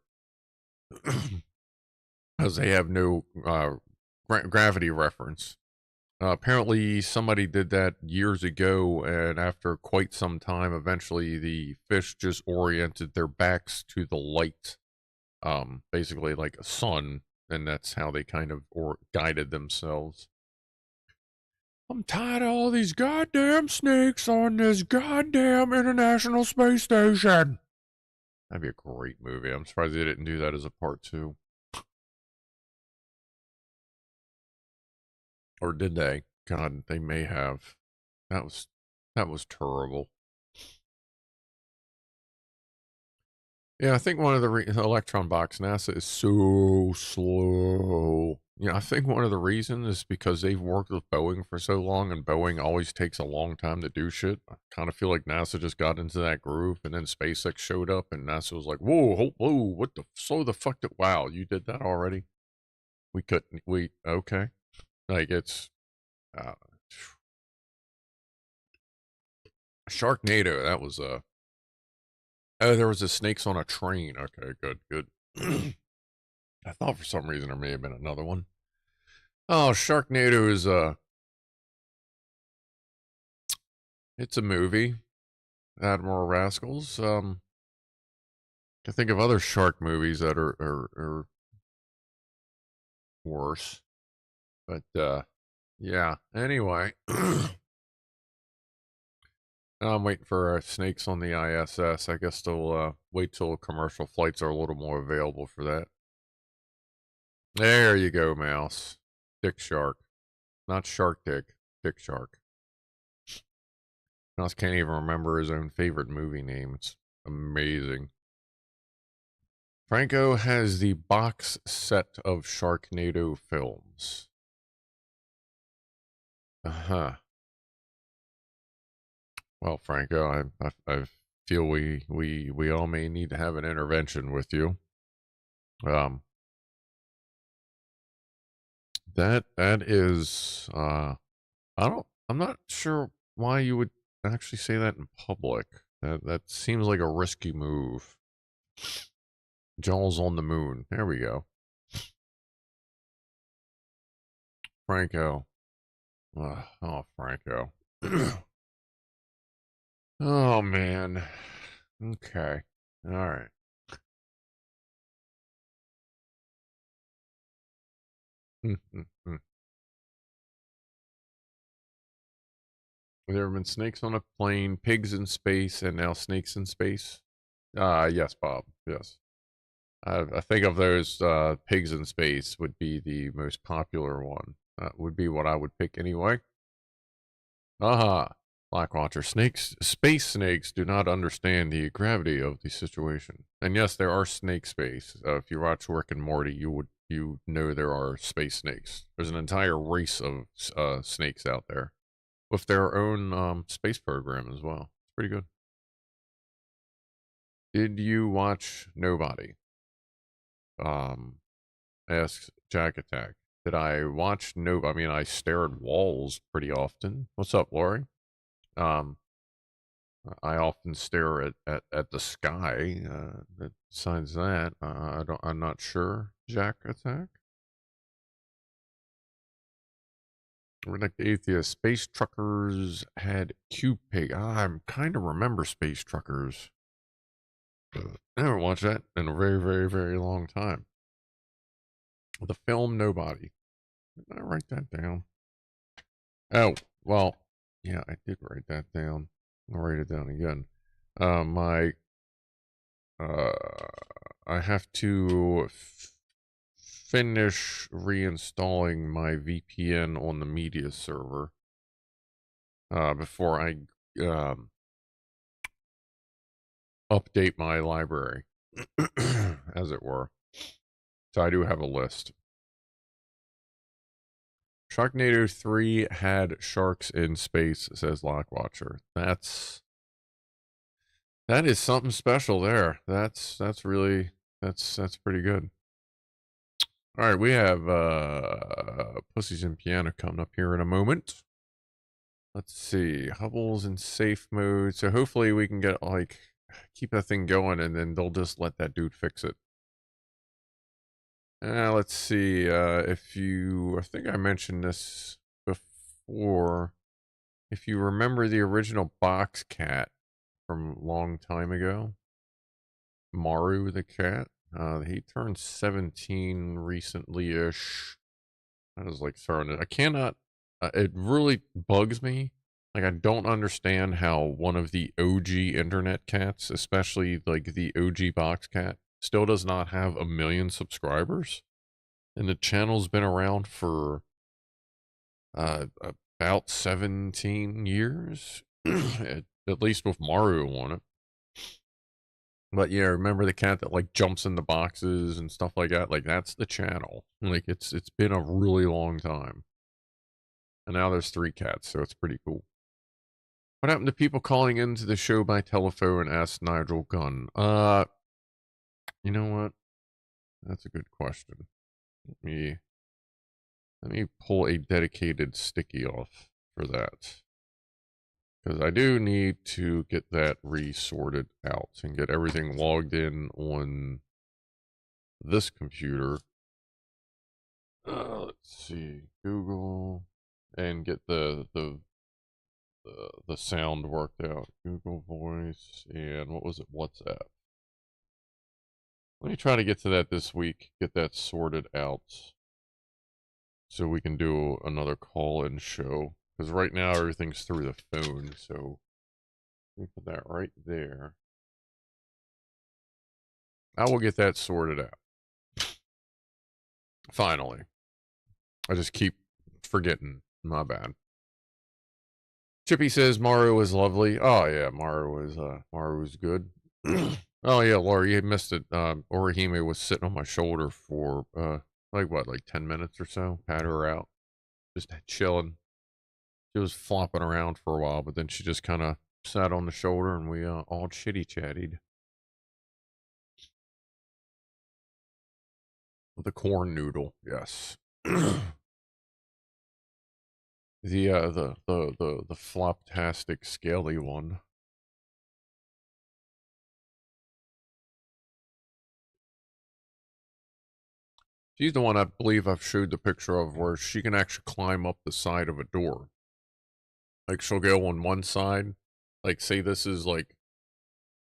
Speaker 2: because they have no gravity reference. Apparently, somebody did that years ago, and after quite some time, eventually the fish just oriented their backs to the light, basically like a sun, and that's how they kind of guided themselves. I'm tired of all these goddamn snakes on this goddamn International Space Station. That'd be a great movie. I'm surprised they didn't do that as a part 2. Or did they? God, they may have. That was terrible. Yeah, I think one of the Electron Box, NASA is so slow. Yeah, I think one of the reasons is because they've worked with Boeing for so long, and Boeing always takes a long time to do shit. I kind of feel like NASA just got into that groove, and then SpaceX showed up, and NASA was like, "Whoa, whoa, what the? So the fuck? Wow, you did that already? We couldn't. Okay. Like it's uh, Sharknado. That was Oh, there was a snakes on a train. Okay, good, good. I thought for some reason there may have been another one. Oh, Sharknado is it's a movie. Admiral Rascals. I think of other shark movies that are worse. But yeah. Anyway, I'm waiting for snakes on the ISS. I guess they'll wait till commercial flights are a little more available for that. There you go, mouse. Dick Shark. Not Shark Dick. Dick Shark. Mouse can't even remember his own favorite movie name. It's amazing. Franco has the box set of Sharknado films. Uh-huh. Well, Franco, I feel we all may need to have an intervention with you. That is I'm not sure why you would actually say that in public. That seems like a risky move. Jaws on the moon. There we go. Franco. Oh, Franco. Oh man. Okay. All right. There have been snakes on a plane, pigs in space, and now snakes in space. Yes, Bob. Yes. I think of those pigs in space would be the most popular one. Would be what I would pick anyway. Aha. Blackwatcher. Space snakes do not understand the gravity of the situation. And yes, there are snake space. If you watch Rick and Morty, you know there are space snakes. There's an entire race of snakes out there with their own space program as well. It's pretty good. Did you watch Nobody? Asks Jack Attack. Did I watch No? I mean, I stare at walls pretty often. What's up, Lori? Um, I often stare at the sky. Besides that, I'm not sure. Jack Attack. Redneck the Atheist. Space Truckers had Cube Pig. I kind of remember Space Truckers. I haven't watched that in a very, very, very long time. The film Nobody. Did I write that down? Oh, well, yeah, I did write that down. I'll write it down again. My, uh, I have to finish reinstalling my VPN on the media server, before I, update my library, as it were. So I do have a list. Sharknado 3 had sharks in space, says Lockwatcher. That is something special there. That's really that's pretty good. All right, we have Pussies and Piano coming up here in a moment. Let's see. Hubble's in safe mode. So hopefully we can get like keep that thing going and then they'll just let that dude fix it. Let's see. I think I mentioned this before. If you remember the original box cat from a long time ago, Maru the cat, he turned 17 recently-ish. I was like throwing it. I cannot it really bugs me. Like, I don't understand how one of the OG internet cats, especially like the OG box cat, still does not have 1 million subscribers. And the channel's been around for about 17 years, at least with Mario on it. But yeah, remember the cat that like jumps in the boxes and stuff like that? Like, that's the channel. Like, it's been a really long time. And now there's 3 cats, so it's pretty cool. What happened to people calling into the show by telephone? Asked Nigel Gunn. You know what? That's a good question. Let me pull a dedicated sticky off for that. Because I do need to get that resorted out and get everything logged in on this computer. Let's see, Google, and get the sound worked out. Google Voice, and what was it? WhatsApp. Let me try to get to that this week, get that sorted out, so we can do another call-in show. Because right now everything's through the phone, so let me put that right there. I will get that sorted out. Finally. I just keep forgetting. My bad. Chippy says Mario is lovely. Oh yeah, Mario is good. Oh yeah, Laura, you missed it. Orihime was sitting on my shoulder for like 10 minutes or so. Pat her out. Just chilling. She was flopping around for a while, but then she just kind of sat on the shoulder and we all chitty chatted. The corn noodle, yes. The floptastic scaly one. She's the one I believe I've showed the picture of where she can actually climb up the side of a door. Like, she'll go on one side. Like, say this is like,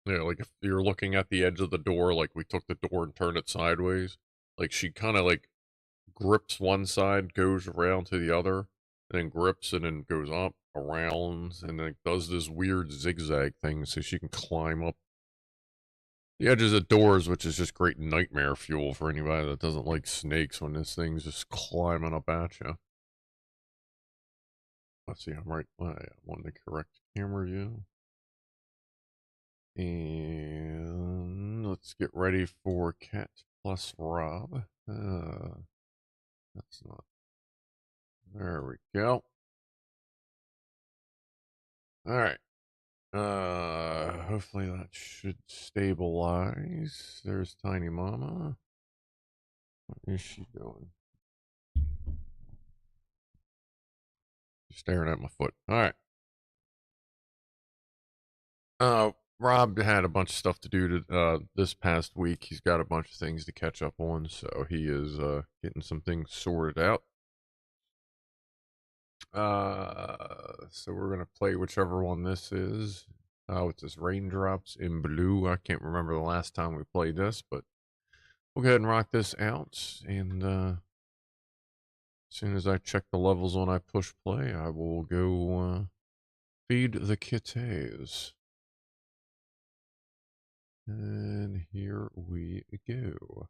Speaker 2: like if you're looking at the edge of the door, like we took the door and turned it sideways. Like, she kind of like grips one side, goes around to the other, and then grips and then goes up, around, and then does this weird zigzag thing so she can climb up the edges of doors, which is just great nightmare fuel for anybody that doesn't like snakes when this thing's just climbing up at you. Let's see, I'm right. I want the correct camera view. And let's get ready for Cat plus Rob. That's not. There we go. All right. Hopefully that should stabilize. There's Tiny Mama. What is she doing? She's staring at my foot. All right. Rob had a bunch of stuff to do this past week. He's got a bunch of things to catch up on, so he is getting some things sorted out. So we're gonna play whichever one this is. It's this Raindrops in Blue. I can't remember the last time we played this, but we'll go ahead and rock this out. And as soon as I check the levels when I push play, I will go feed the kitties. And here we go.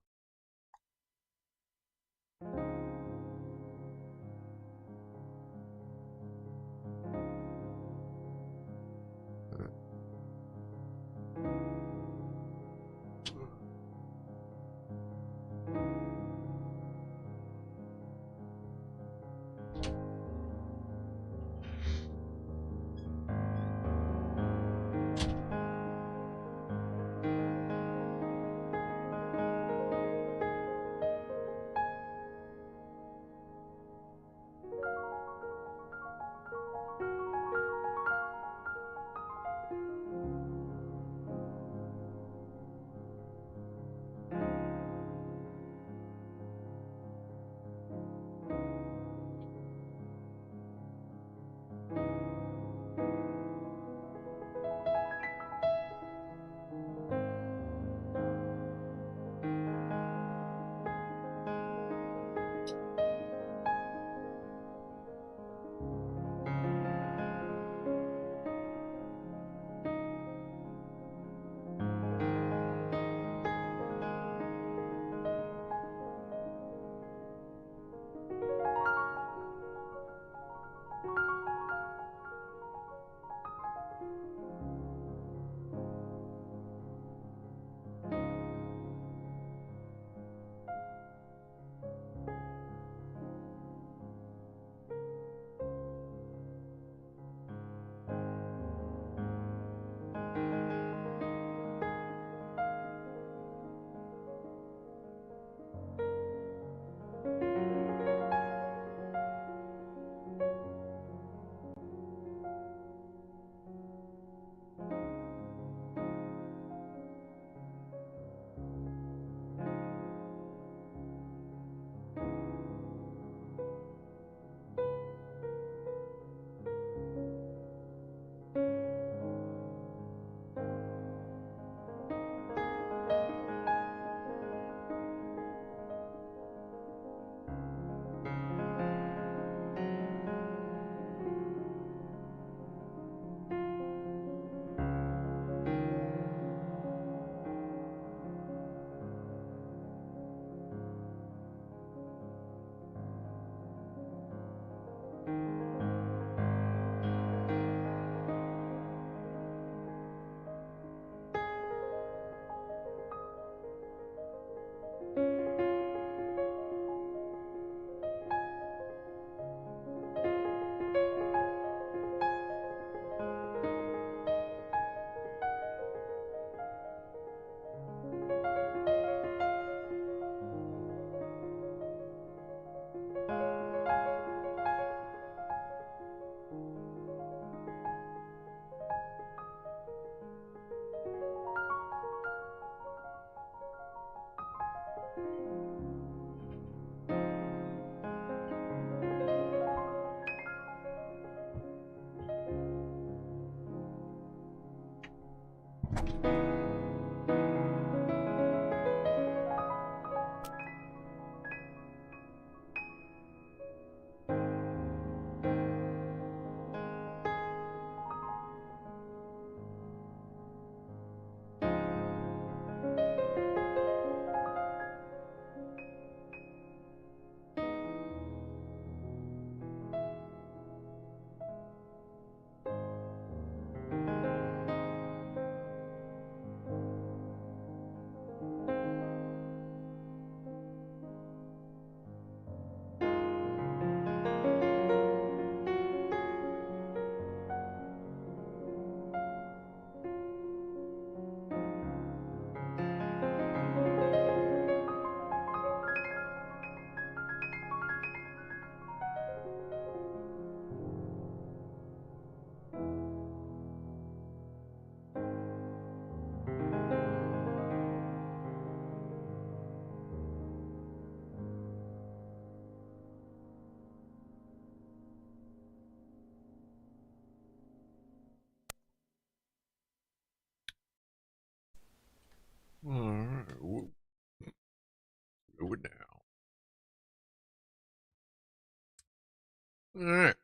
Speaker 2: All right.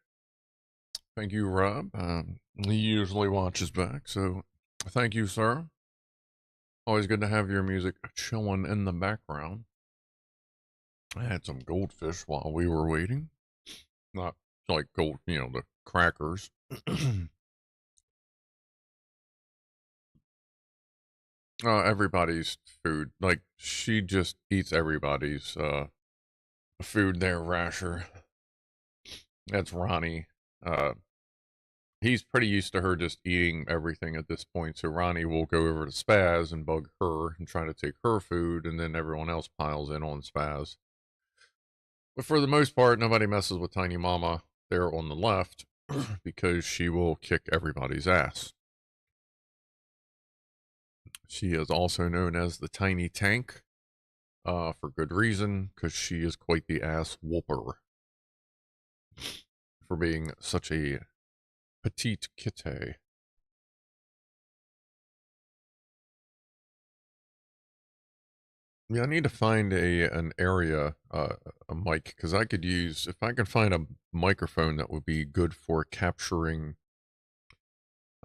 Speaker 2: Thank you, Rob. He usually watches back, so thank you, sir. Always good to have your music chilling in the background. I had some goldfish while we were waiting. Not like gold, the crackers. Everybody's food. Like, she just eats everybody's food there, Rasher. That's Ronnie. He's pretty used to her just eating everything at this point, so Ronnie will go over to Spaz and bug her and try to take her food, and then everyone else piles in on Spaz. But for the most part, nobody messes with Tiny Mama there on the left because she will kick everybody's ass. She is also known as the Tiny Tank, for good reason, because she is quite the ass whooper for being such a petite kitty. Yeah, I need to find an area, a mic, because I could use, if I can find a microphone that would be good for capturing,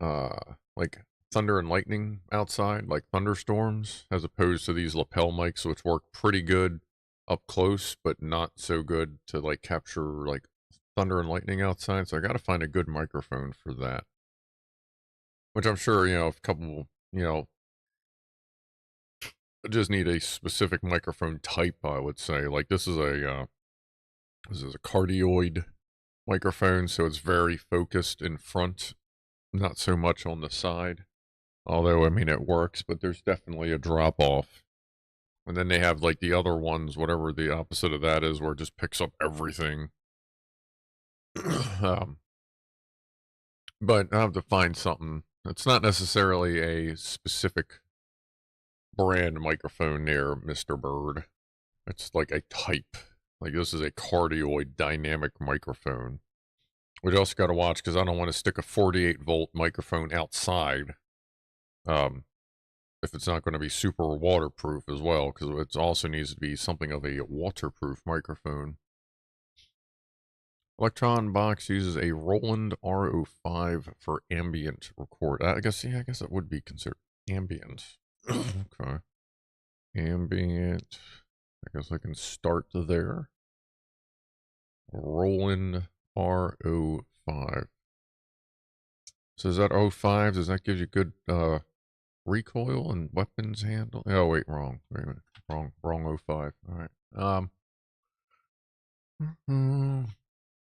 Speaker 2: like thunder and lightning outside, like thunderstorms, as opposed to these lapel mics, which work pretty good up close, but not so good to like capture like thunder and lightning outside. So I got to find a good microphone for that, which I'm sure, a couple, I just need a specific microphone type, I would say. Like this is a cardioid microphone, so it's very focused in front, not so much on the side. Although, I mean, it works, but there's definitely a drop off. And then they have like the other ones, whatever the opposite of that is, where it just picks up everything. But I have to find something. It's not necessarily a specific brand microphone there, Mr. Bird. It's like a type. Like this is a cardioid dynamic microphone. We also got to watch because I don't want to stick a 48-volt microphone outside. If it's not going to be super waterproof as well, because it also needs to be something of a waterproof microphone. Electron Box uses a Roland R05 for ambient record. I guess it would be considered ambient. Okay. Ambient. I guess I can start there. Roland R05. So is that 05? Does that give you good recoil and weapons handle? Oh wait, wrong. Wait a minute. Wrong 05. All right.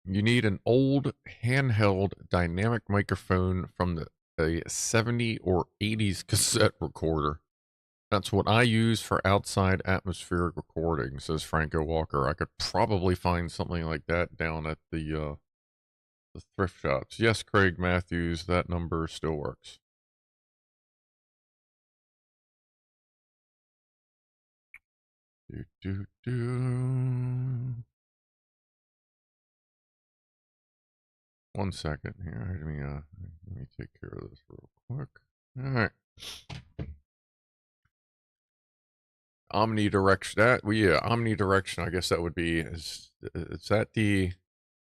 Speaker 2: You need an old handheld dynamic microphone from a 70 or 80s cassette recorder. That's what I use for outside atmospheric recording, says Franco Walker. I could probably find something like that down at the thrift shops. Yes, Craig Matthews, that number still works. One second here. Let me take care of this real quick. All right. Omnidirection. Omnidirection. I guess that would be is that the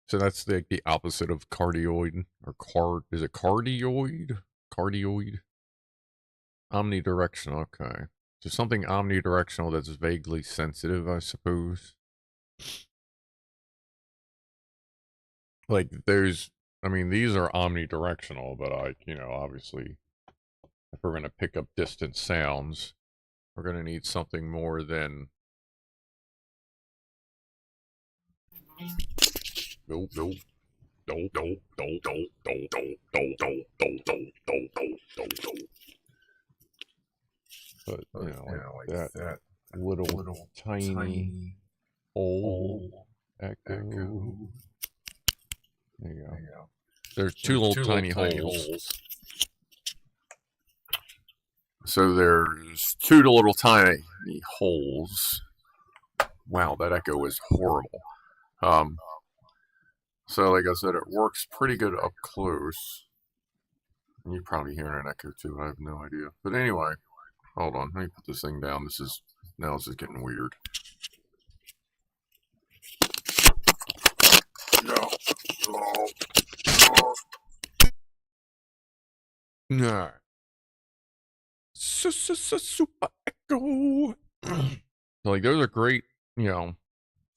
Speaker 2: so that's the opposite of cardioid or is it cardioid? Cardioid. Omnidirectional. Okay. So something omnidirectional that's vaguely sensitive, I suppose. Like these are omnidirectional, but obviously if we're going to pick up distant sounds, we're going to need something more than but that little tiny hole echo. There you go. There's two little tiny holes. So there's two little tiny holes. Wow, that echo is horrible. So like I said, it works pretty good up close. You're probably hearing an echo too. I have no idea. But anyway, hold on. Let me put this thing down. This is getting weird. No. Nah. Super Echo. So, like, those are great, you know,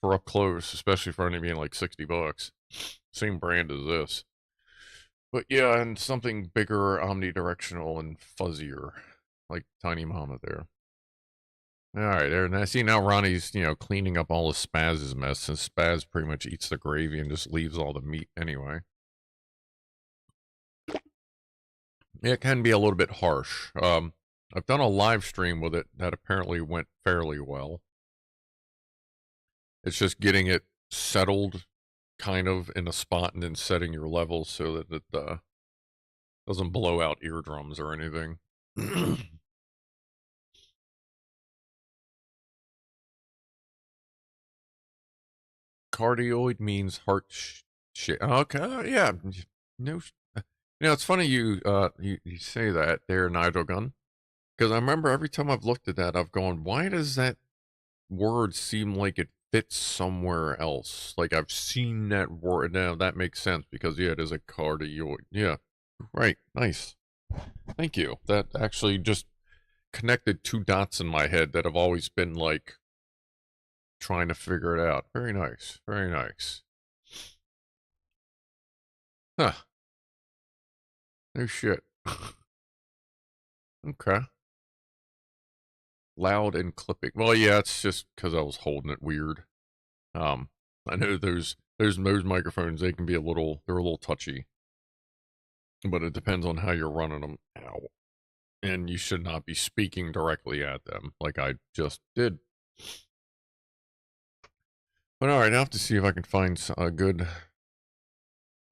Speaker 2: for up close, especially for only being like $60. Same brand as this. But yeah, and something bigger, omnidirectional, and fuzzier, like Tiny Mama there. All right, there. And I see now Ronnie's, cleaning up all of Spaz's mess, since Spaz pretty much eats the gravy and just leaves all the meat anyway. It can be a little bit harsh. I've done a live stream with it that apparently went fairly well. It's just getting it settled kind of in a spot and then setting your levels so that it doesn't blow out eardrums or anything. Cardioid means heart shit. Okay, yeah. No, it's funny you say that there, Nigel Gunn, because I remember every time I've looked at that, I've gone, why does that word seem like it fits somewhere else? Like I've seen that word. Now that makes sense because yeah, it is a cardioid. Yeah, right. Nice. Thank you. That actually just connected two dots in my head that have always been like trying to figure it out. Very nice. Very nice. Huh. No shit. Okay. Loud and clipping. Well, yeah, it's just because I was holding it weird. Um, I know those microphones, they can be they're a little touchy, but it depends on how you're running them. Ow. And you should not be speaking directly at them like I just did. But all right, I have to see if I can find a good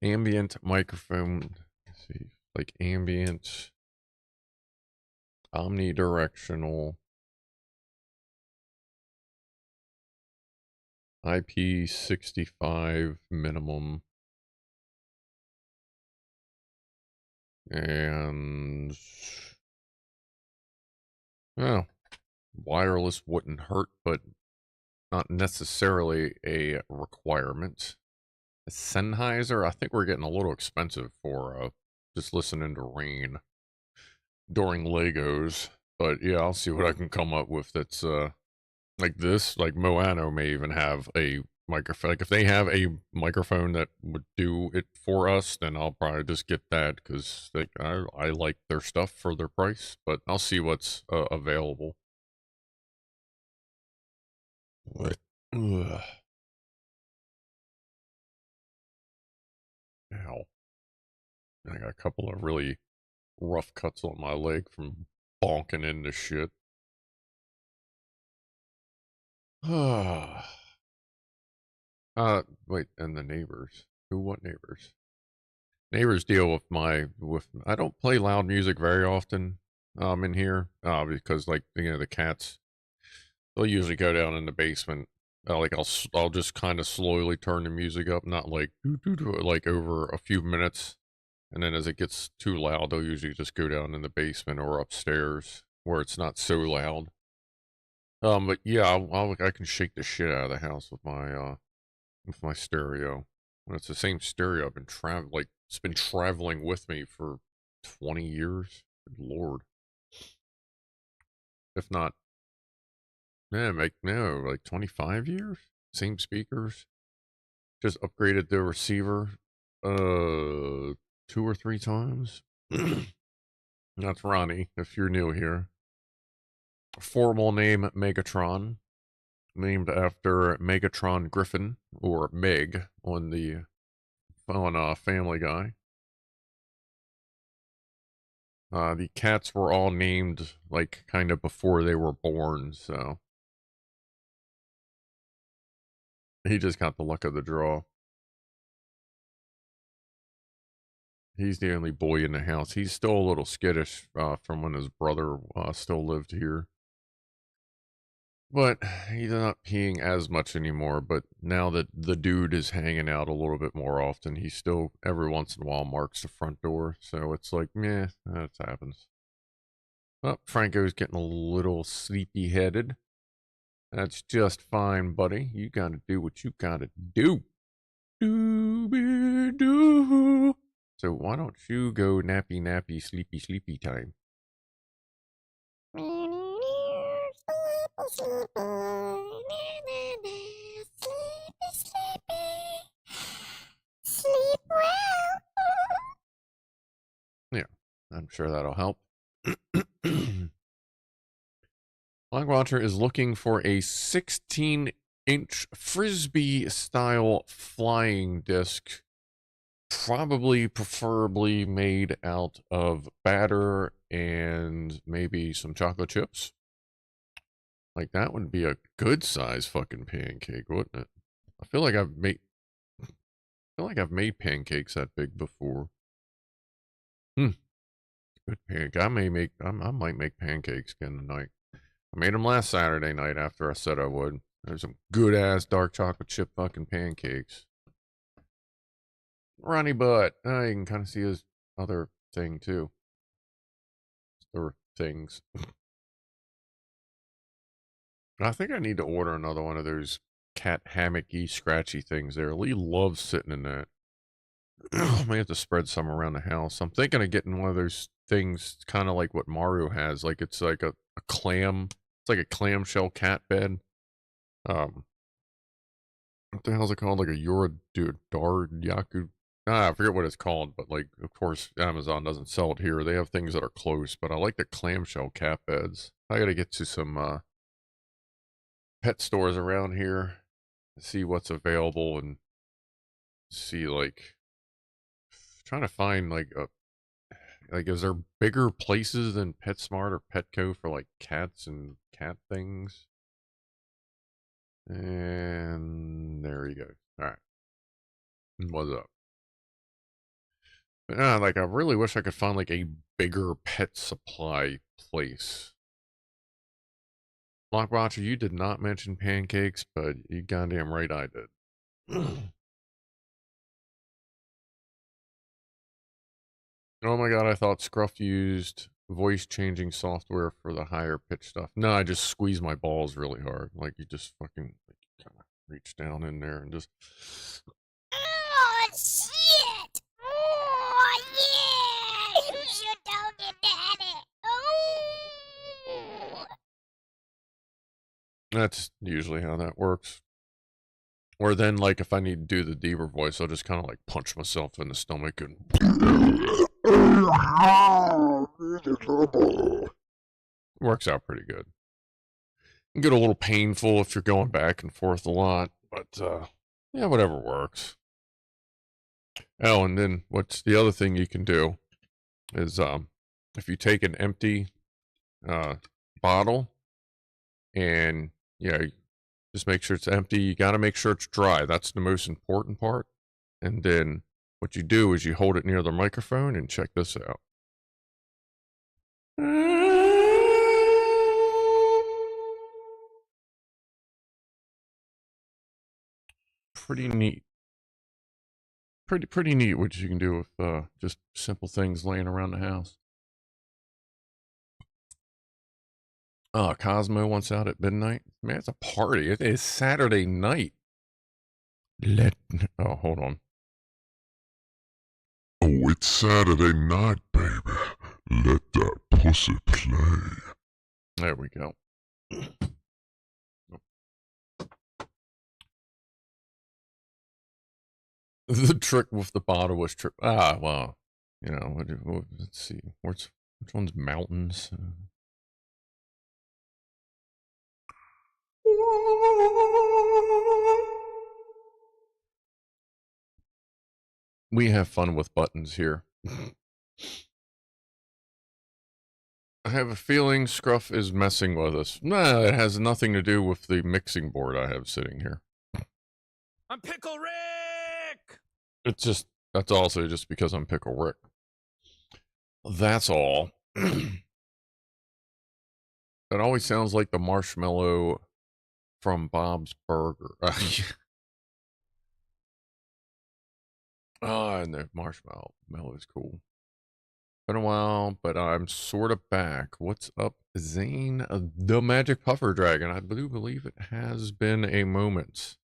Speaker 2: ambient microphone. Let's see, like ambient, omnidirectional, IP65 minimum, and oh, wireless wouldn't hurt, but not necessarily a requirement. A Sennheiser, I think we're getting a little expensive for just listening to rain during Legos. But yeah, I'll see what I can come up with that's like this. Like Moano may even have a microphone. Like if they have a microphone that would do it for us, then I'll probably just get that because I like their stuff for their price. But I'll see what's available. What? Ugh. Ow. I got a couple of really rough cuts on my leg from bonking into shit. Wait, and the neighbors. What neighbors? Neighbors deal with I don't play loud music very often in here because like the cats, they'll usually go down in the basement. Like I'll just kind of slowly turn the music up, not like like over a few minutes, and then as it gets too loud, they'll usually just go down in the basement or upstairs where it's not so loud. But yeah, I can shake the shit out of the house with my stereo. And it's the same stereo I've been like it's been traveling with me for 20 years. Good Lord. If not, yeah, like 25 years. Same speakers. Just upgraded the receiver two or three times. That's Ronnie, if you're new here. Formal name Megatron, named after Megatron Griffin, or Meg on Family Guy. The cats were all named like kind of before they were born, so he just got the luck of the draw. He's the only boy in the house. He's still a little skittish from when his brother still lived here. But he's not peeing as much anymore. But now that the dude is hanging out a little bit more often, he still every once in a while marks the front door. So it's like, meh, that happens. Oh, Franco's getting a little sleepy headed. That's just fine, buddy. You gotta do what you gotta do. Do. So why don't you go nappy, nappy, sleepy, sleepy time?
Speaker 1: Sleep well.
Speaker 2: Yeah, I'm sure that'll help. Black Watcher is looking for a 16-inch frisbee-style flying disc, preferably made out of batter and maybe some chocolate chips. Like, that would be a good size fucking pancake, wouldn't it? I feel like I've made pancakes that big before. Good pancake. I might make pancakes again tonight. I made them last Saturday night after I said I would. There's some good ass dark chocolate chip fucking pancakes. Ronnie Butt. You can kind of see his other thing too. Or things. I think I need to order another one of those cat hammocky, scratchy things there. Lee loves sitting in that. I may have to spread some around the house. I'm thinking of getting one of those things kind of like what Mario has. Like it's like a clam. It's like a clamshell cat bed. What the hell is it called? Like a Yaku. I forget what it's called, but like, of course, Amazon doesn't sell it here. They have things that are close, but I like the clamshell cat beds. I gotta get to some pet stores around here to see what's available and see like trying to find like is there bigger places than PetSmart or Petco for like cats and cat things? And there you go. All right. What's up? Like I really wish I could find like a bigger pet supply place. Lockwatcher, you did not mention pancakes, but you goddamn right I did. Oh my god, I thought Scruff used voice changing software for the higher pitch stuff. No, I just squeeze my balls really hard. Like you just fucking like, kind of reach down in there and just.
Speaker 1: Oh, shit! Oh, yeah! You should tell me, Daddy! Oh!
Speaker 2: That's usually how that works. Or then, like, if I need to do the deeper voice, I'll just kind of like punch myself in the stomach and. Works out pretty good. Can get a little painful if you're going back and forth a lot, but yeah, whatever works. Oh, and then what's the other thing you can do is if you take an empty bottle and just make sure it's empty. You got to make sure it's dry. That's the most important part. And then what you do is you hold it near the microphone and check this out. Pretty neat. Pretty neat what you can do with just simple things laying around the house. Cosmo wants out at midnight. Man, it's a party. It is Saturday night. Hold on.
Speaker 3: Oh, it's Saturday night, baby. Let that pussy play.
Speaker 2: There we go. The trick with the bottle was well, let's see. Which one's mountains? We have fun with buttons here. I have a feeling Scruff is messing with us. Nah, it has nothing to do with the mixing board I have sitting here.
Speaker 4: I'm Pickle Rick!
Speaker 2: That's also just because I'm Pickle Rick. That's all. That always sounds like the marshmallow from Bob's Burger. And the marshmallow is cool. Been a while, but I'm sort of back. What's up, Zane? The Magic Puffer Dragon. I do believe it has been a moment.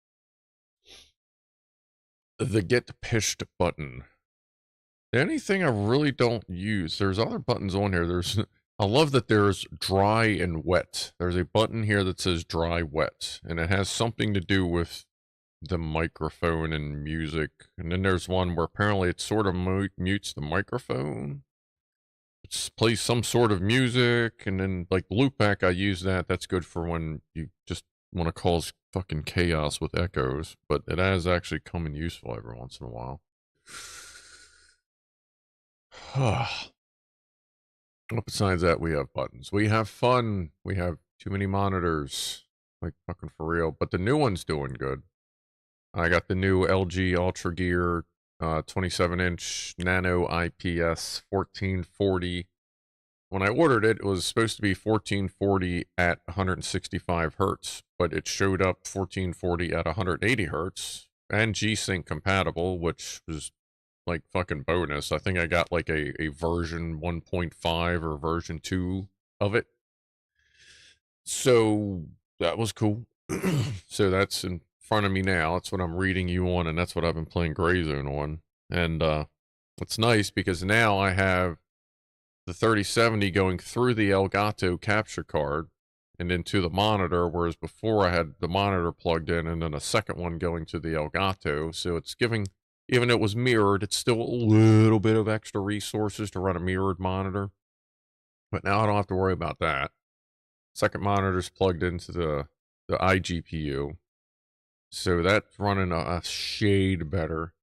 Speaker 2: The Get Pished button. The only thing I really don't use, there's other buttons on here. I love that there's dry and wet. There's a button here that says dry wet, and it has something to do with the microphone and music. And then there's one where apparently it sort of mutes the microphone. It plays some sort of music, and then like loopback, I use that. That's good for when you just want to cause fucking chaos with echoes, but it has actually come in useful every once in a while. Well, besides that, we have buttons. We have fun. We have too many monitors. Like, fucking for real. But the new one's doing good. I got the new LG Ultra Gear 27-inch Nano IPS 1440. When I ordered it, it was supposed to be 1440 at 165 hertz, but it showed up 1440 at 180 hertz and G-Sync compatible, which was like fucking bonus. I think I got like a version 1.5 or version 2 of it. So that was cool. So that's in front of me now. That's what I'm reading you on, and that's what I've been playing Grayzone on. And it's nice because now I have the 3070 going through the Elgato capture card and into the monitor, whereas before I had the monitor plugged in and then a second one going to the Elgato. So it's giving, even though it was mirrored, it's still a little bit of extra resources to run a mirrored monitor. But now I don't have to worry about that. Second monitor's plugged into the iGPU. So that's running a shade better.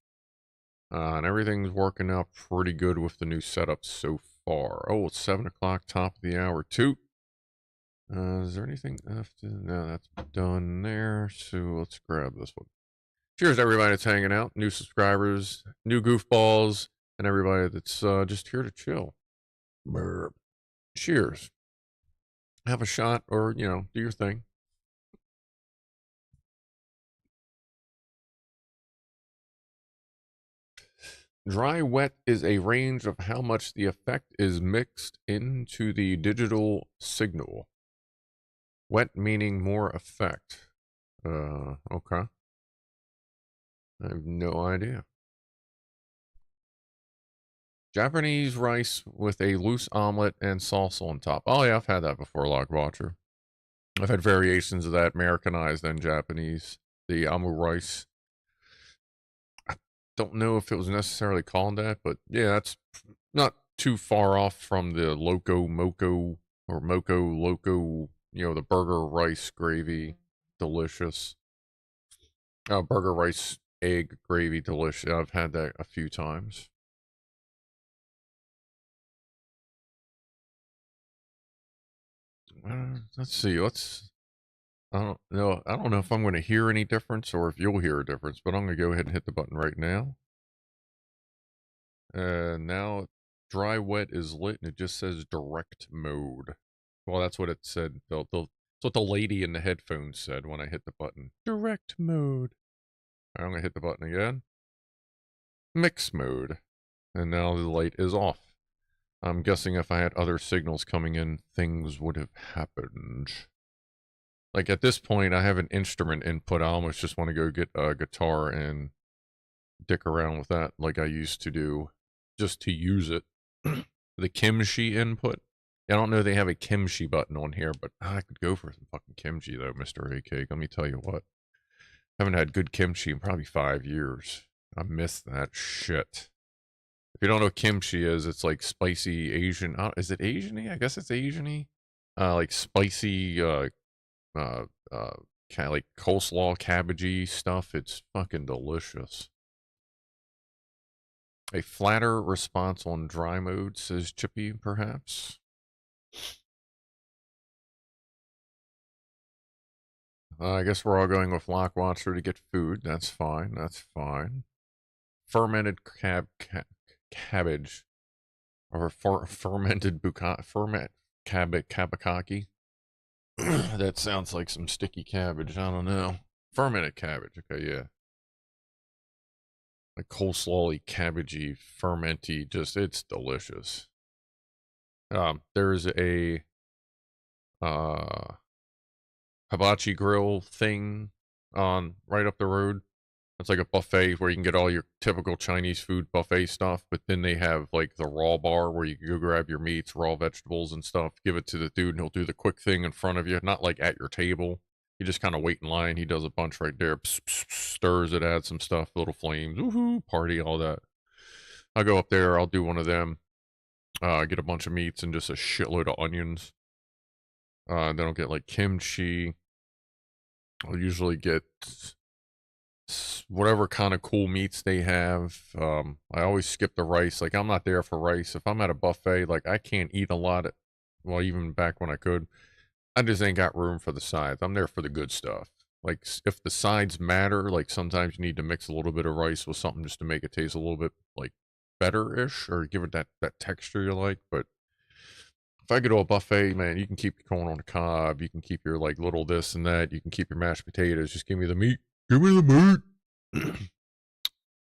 Speaker 2: And everything's working out pretty good with the new setup so far. Oh, it's 7 o'clock, top of the hour, too. Is there anything after? No, that's done there. So let's grab this one. Cheers to everybody that's hanging out, new subscribers, new goofballs, and everybody that's just here to chill. Burp. Cheers. Have a shot or, you know, do your thing. Dry wet is a range of how much the effect is mixed into the digital signal. Wet meaning more effect. Okay. I have no idea. Japanese rice with a loose omelet and salsa on top. Oh yeah, I've had that before, Log Watcher. I've had variations of that, Americanized and Japanese. The amu rice. I don't know if it was necessarily called that, but yeah, that's not too far off from the Loco Moco or Moco Loco, you know, the burger rice gravy. Delicious. Burger rice egg gravy, delicious. I've had that a few times. Let's see. I don't know. I don't know if I'm going to hear any difference or if you'll hear a difference, but I'm going to go ahead and hit the button right now. Now dry wet is lit and it just says direct mode. Well, that's what it said. That's what the lady in the headphones said when I hit the button. Direct mode. I'm going to hit the button again. Mix mode. And now the light is off. I'm guessing if I had other signals coming in, things would have happened. Like at this point, I have an instrument input. I almost just want to go get a guitar and dick around with that like I used to do, just to use it. The kimchi input. I don't know if they have a kimchi button on here, but I could go for some fucking kimchi though, Mr. A Cake. Let me tell you what. I haven't had good kimchi in probably 5 years. I miss that shit. If you don't know what kimchi is, it's like spicy Asian. Is it Asian-y? I guess it's Asian-y. Like spicy, kind of like coleslaw, cabbagey stuff. It's fucking delicious. A flatter response on dry mode, says Chippy, perhaps. I guess we're all going with Lock Watcher to get food. That's fine. That's fine. Fermented cabbage. Or fermented kabakaki. That sounds like some sticky cabbage. I don't know. Fermented cabbage. Okay, yeah. Like coleslaw-y, cabbagey, fermenty. Just, it's delicious. There's a hibachi grill thing on right up the road It's like a buffet where you can get all your typical Chinese food buffet stuff, but then they have like the raw bar where you can go grab your meats, raw vegetables and stuff, give it to the dude and he'll do the quick thing in front of you, not like at your table. You just kind of wait in line. He does a bunch right there, pss, pss, pss, stirs it, adds some stuff, little flames, woohoo, party, all that. I'll go up there, I'll do one of them, get a bunch of meats and just a shitload of onions. Then I'll get like kimchi. I'll usually get whatever kind of cool meats they have. I always skip the rice. Like, I'm not there for rice. If I'm at a buffet, like, I can't eat a lot of, well, even back when I could, I just ain't got room for the sides. I'm there for the good stuff. Like, if the sides matter, like, sometimes you need to mix a little bit of rice with something just to make it taste a little bit, like, better-ish, or give it that texture you like. But if I go to a buffet, man, you can keep your corn on the cob. You can keep your, like, little this and that. You can keep your mashed potatoes. Just give me the meat. Give me the meat.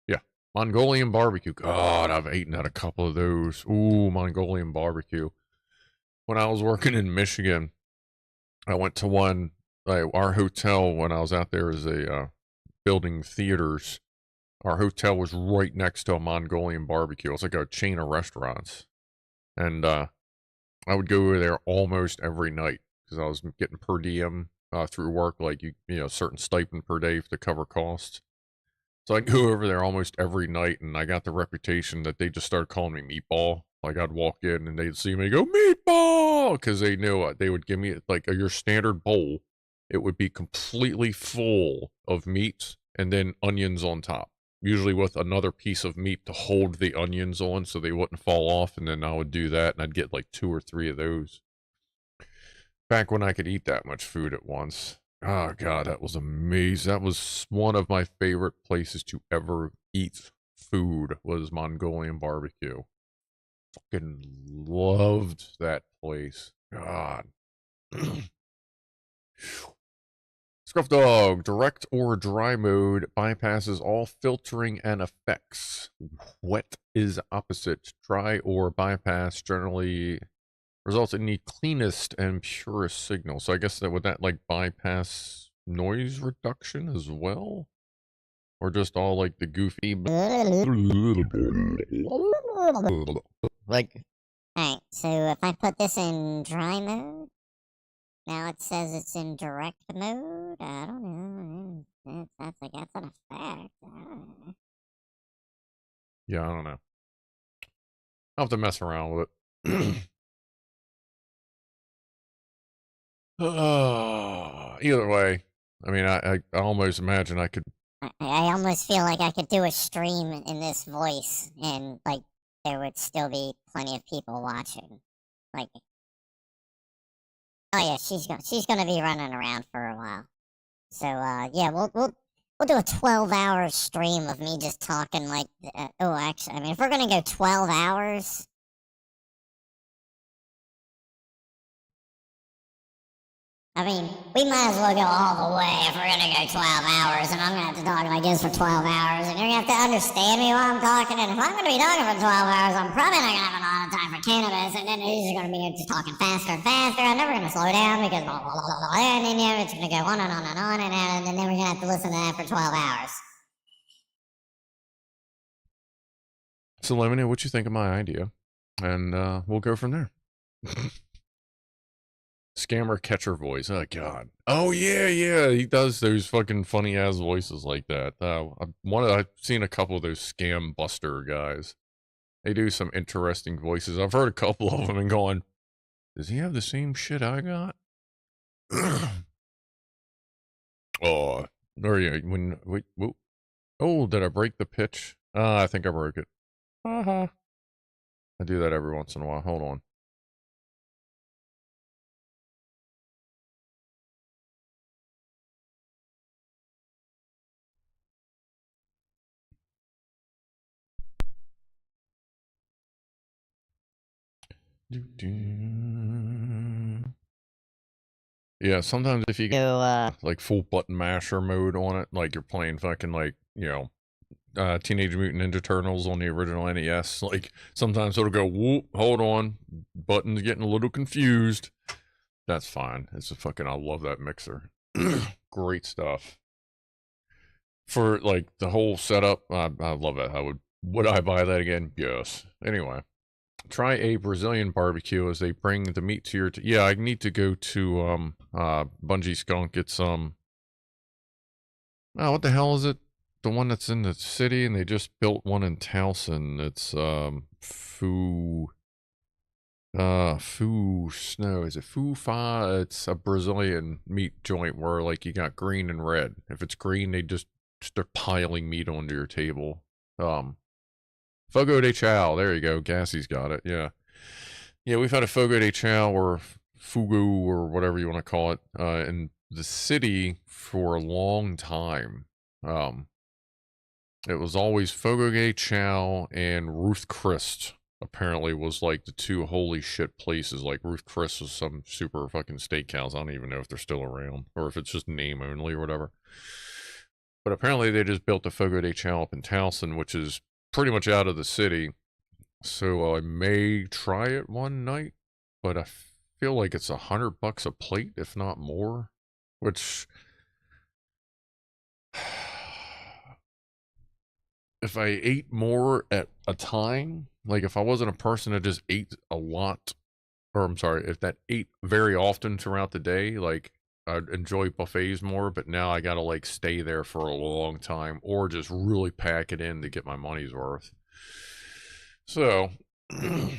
Speaker 2: Yeah. Mongolian barbecue. God, I've eaten at a couple of those. Ooh, Mongolian barbecue. When I was working in Michigan, I went to one, our hotel when I was out there as a building theaters. Our hotel was right next to a Mongolian barbecue. It was like a chain of restaurants. And I would go over there almost every night because I was getting per diem through work, like you know, certain stipend per day to cover costs. So I'd go over there almost every night, and I got the reputation that they just started calling me Meatball. Like, I'd walk in and they'd see me go, Meatball! Because they knew they would give me, like, your standard bowl. It would be completely full of meat and then onions on top. Usually with another piece of meat to hold the onions on so they wouldn't fall off. And then I would do that, and I'd get like 2 or 3 of those. Back when I could eat that much food at once. Oh, God, that was amazing. That was one of my favorite places to ever eat food, was Mongolian barbecue. Fucking loved that place. God. Scrufdog, direct or dry mode bypasses all filtering and effects. Wet is opposite. Dry or bypass generally results in the cleanest and purest signal. So I guess that would that like bypass noise reduction as well? Or just all like the goofy
Speaker 1: Like, alright, so if I put this in dry mode, now it says it's in direct mode. I don't know. That's an effect. I don't know.
Speaker 2: Yeah, I don't know. I'll have to mess around with it. Either way, I mean, I almost imagine I could.
Speaker 1: I almost feel like I could do a stream in this voice, and like there would still be plenty of people watching. Like, oh yeah, she's gonna be running around for a while. So yeah, we'll do a 12-hour stream of me just talking like. Oh, actually, I mean, if we're gonna go 12 hours. I mean, we might as well go all the way if we're gonna go 12 hours, and I'm gonna have to talk like this for 12 hours, and you're gonna have to understand me while I'm talking, and if I'm gonna be talking for 12 hours, I'm probably not gonna have a lot of time for cannabis, and then he's gonna be just talking faster and faster. I'm never gonna slow down because blah, blah, blah, blah, and then it's gonna go on and on and on, and then we're gonna have to listen to that for 12 hours.
Speaker 2: So let me know what you think of my idea, and we'll go from there. Scammer catcher voice. Oh, God. Oh, yeah. He does those fucking funny ass voices like that. I've seen a couple of those scam buster guys. They do some interesting voices. I've heard a couple of them and going, does he have the same shit I got? Oh, or yeah, wait, oh, did I break the pitch? I think I broke it. I do that every once in a while. Hold on. Yeah, sometimes if you go like full button masher mode on it, like you're playing fucking like, you know, Teenage Mutant Ninja Turtles on the original NES, like sometimes it'll go, whoop, hold on, button's getting a little confused. That's fine. It's a fucking, I love that mixer. Great stuff. for like the whole setup. I love it. Would I buy that again? Yes. Anyway, try a Brazilian barbecue as they bring the meat to your. Yeah, I need to go to Bungee Skunk. It's oh, what the hell is it? The one that's in the city, and they just built one in Towson. It's Snow. Is it Foo Fa? It's a Brazilian meat joint where like you got green and red. If it's green, they just start piling meat onto your table. Fogo de Chao. There you go. Gassy's got it. Yeah. Yeah, we've had a Fogo de Chao or Fugu or whatever you want to call it in the city for a long time. It was always Fogo de Chao and Ruth Chris. Apparently was like the two holy shit places. Like Ruth Chris was some super fucking steakhouse. I don't even know if they're still around or if it's just name only or whatever. But apparently they just built the Fogo de Chao up in Towson, which is pretty much out of the city. So I may try it one night, but I feel like it's $100 a plate, if not more, which if I ate more at a time, like if I wasn't a person that just ate a lot, or I'm sorry, if that ate very often throughout the day, like I'd enjoy buffets more, but now I gotta like stay there for a long time or just really pack it in to get my money's worth. So I'll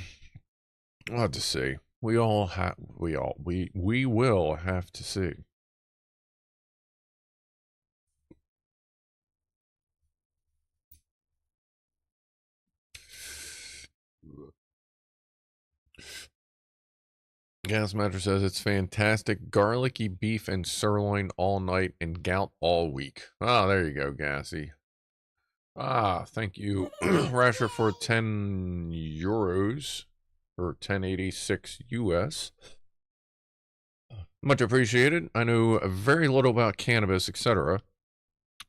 Speaker 2: have to see. We will have to see. Gas Matter says it's fantastic. Garlicky beef and sirloin all night and gout all week. Ah, there you go, Gassy. Ah, thank you, Rasher, for 10 euros or 1086 US. Much appreciated. I know very little about cannabis, etc.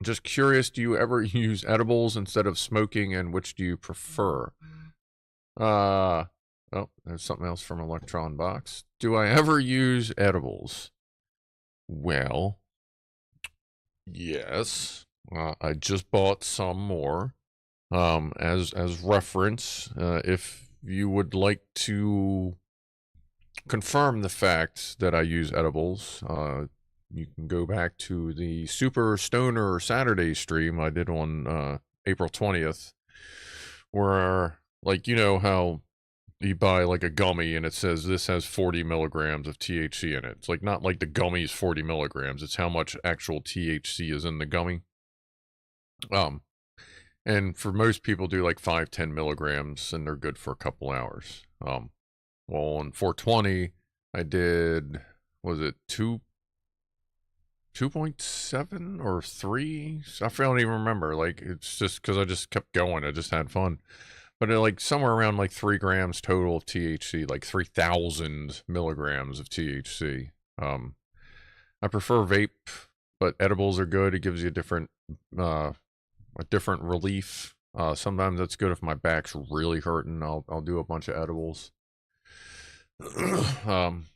Speaker 2: Just curious, do you ever use edibles instead of smoking, and which do you prefer? Oh, there's something else from Electron Box. Do I ever use edibles? Well, yes. I just bought some more. As reference, if you would like to confirm the fact that I use edibles, you can go back to the Super Stoner Saturday stream I did on April 20th, where, like, you know how you buy like a gummy and it says this has 40 milligrams of THC in it. It's like not like the gummy's 40 milligrams. It's how much actual THC is in the gummy. And for most people do like 5-10 milligrams and they're good for a couple hours. Well, on 420, I did, was it 2.7 or 3? I don't even remember. Like, it's just because I just kept going. I just had fun. But like somewhere around like 3 grams total of THC, like 3,000 milligrams of THC. I prefer vape, but edibles are good. It gives you a different relief. Sometimes that's good if my back's really hurting. I'll do a bunch of edibles. And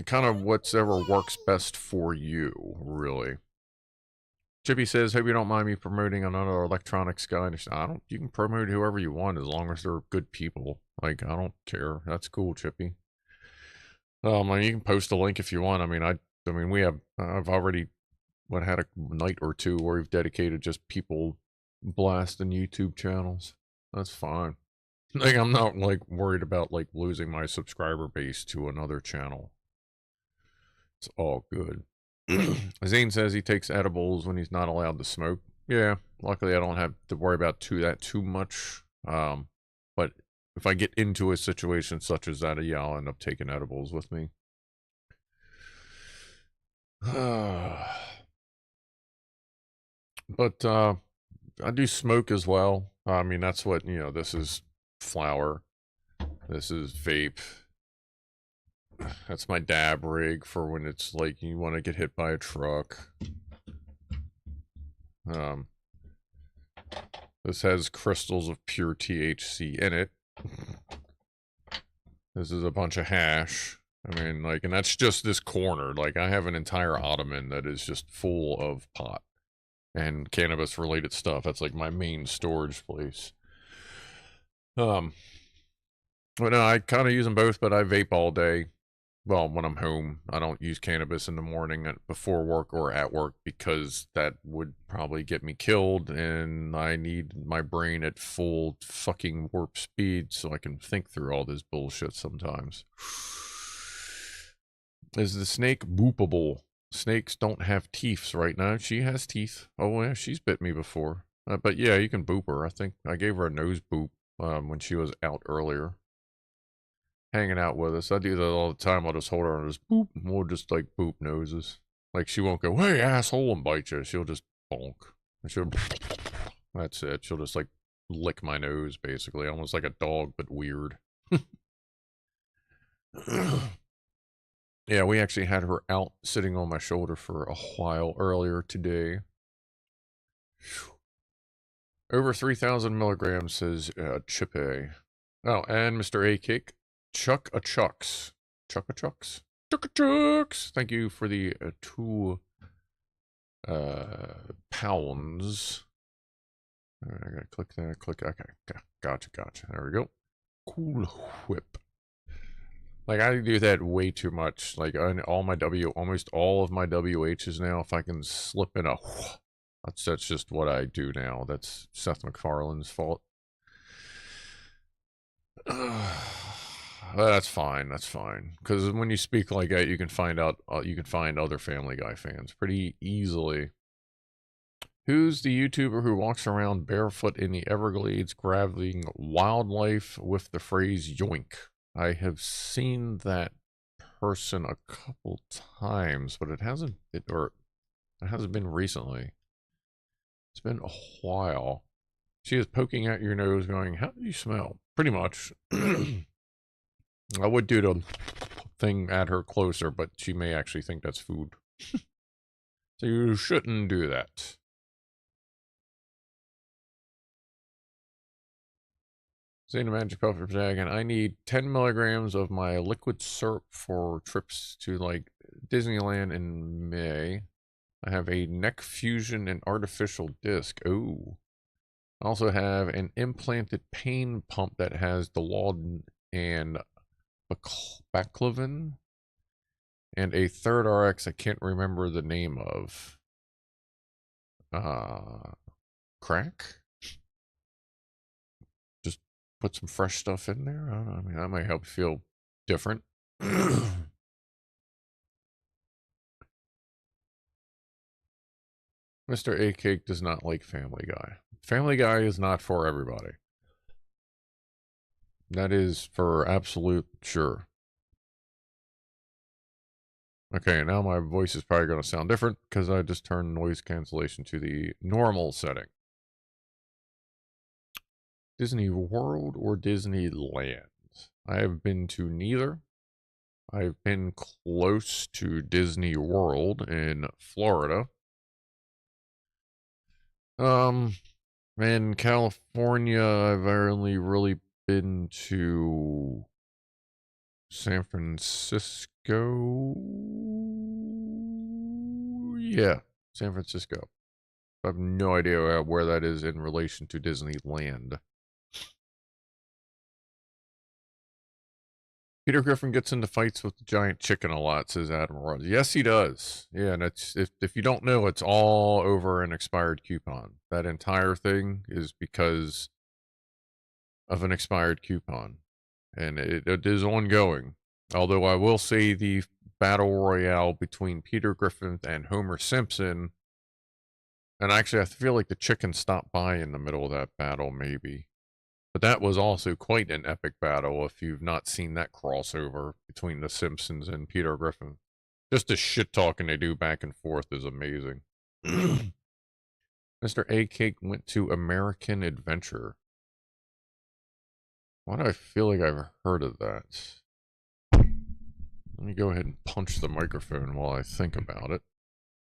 Speaker 2: kind of whatever works best for you, really. Chippy says, hope you don't mind me promoting another electronics guy. I don't, you can promote whoever you want as long as they're good people. Like, I don't care. That's cool, Chippy. I mean, you can post a link if you want. I mean, I've already had a night or two where we've dedicated just people blasting YouTube channels. That's fine. Like, I'm not like worried about like losing my subscriber base to another channel. It's all good. Zane says he takes edibles when he's not allowed to smoke. Yeah, luckily I don't have to worry about that too much. But if I get into a situation such as that, yeah, I'll end up taking edibles with me. But I do smoke as well. I mean, that's what, you know, this is flower. This is vape. That's my dab rig for when it's like you want to get hit by a truck. This has crystals of pure THC in it. This is a bunch of hash. I mean, like, and that's just this corner. Like, I have an entire ottoman that is just full of pot. and cannabis related stuff. That's like my main storage place. Well, no, I kind of use them both, but I vape all day. Well, when I'm home, I don't use cannabis in the morning before work or at work because that would probably get me killed, and I need my brain at full fucking warp speed so I can think through all this bullshit sometimes. Is the snake boopable? Snakes don't have teeth right now. She has teeth. Oh, yeah, she's bit me before. But yeah, you can boop her. I think I gave her a nose boop when she was out earlier. Hanging out with us. I do that all the time. I'll just hold her and just boop. And we'll just like boop noses. Like she won't go, hey, asshole, and bite you. She'll just bonk. And she'll, that's it. She'll just like lick my nose, basically. Almost like a dog, but weird. Yeah, we actually had her out sitting on my shoulder for a while earlier today. Over 3,000 milligrams, says Chippy. Oh, and Mr. A Cake. Chuck-a-chucks. Chuck-a-chucks? Chuck-a-chucks! Thank you for the 2 pounds. I gotta click that, okay. Gotcha. There we go. Cool Whip. Like, I do that way too much. Like, almost all of my WHs now, if I can slip in a that's just what I do now. That's Seth MacFarlane's fault. That's fine. Because when you speak like that, you can find out. You can find other Family Guy fans pretty easily. Who's the YouTuber who walks around barefoot in the Everglades, grabbing wildlife with the phrase "yoink"? I have seen that person a couple times, but it hasn't been recently. It's been a while. She is poking at your nose, going, "How do you smell?" Pretty much. I would do the thing at her closer, but she may actually think that's food. So you shouldn't do that. Saying the Magic Puppet Dragon, I need 10 milligrams of my liquid syrup for trips to like Disneyland in May. I have a neck fusion and artificial disc. Ooh. I also have an implanted pain pump that has Dilaudid and Baclofen, and a third RX I can't remember the name of. Crack? Just put some fresh stuff in there. I don't know. I mean, that might help you feel different. Mr. A Cake does not like Family Guy. Family Guy is not for everybody. That is for absolute sure. Okay, now my voice is probably going to sound different because I just turned noise cancellation to the normal setting. Disney World or Disneyland? I have been to neither. I've been close to Disney World in Florida. In California, I've only really been to San Francisco. Yeah, San Francisco. I have no idea where that is in relation to Disneyland. Peter Griffin gets into fights with the giant chicken a lot, says Adam Rudd. Yes, he does. Yeah, and it's if you don't know, it's all over an expired coupon. That entire thing is because of an expired coupon. And it is ongoing. Although I will say the battle royale between Peter Griffin and Homer Simpson, and actually I feel like the chicken stopped by in the middle of that battle, maybe. But that was also quite an epic battle if you've not seen that crossover between the Simpsons and Peter Griffin. Just the shit talking they do back and forth is amazing. Mr. A Cake went to American Adventure. Why do I feel like I've heard of that? Let me go ahead and punch the microphone while I think about it.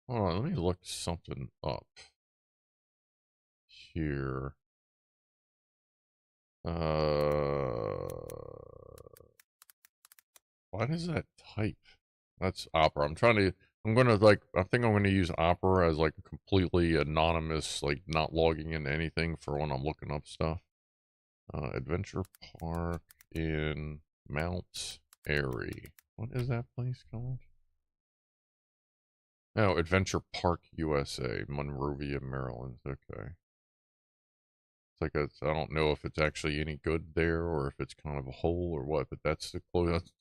Speaker 2: Hold on, let me look something up here. Why does that type? That's Opera. I'm trying to I'm gonna I think I'm gonna use Opera as like a completely anonymous, like not logging into anything for when I'm looking up stuff. Adventure Park in Mount Airy. What is that place called? Oh, Adventure Park, USA, Monrovia, Maryland. Okay. It's like I don't know if it's actually any good there or if it's kind of a hole or what, but that's the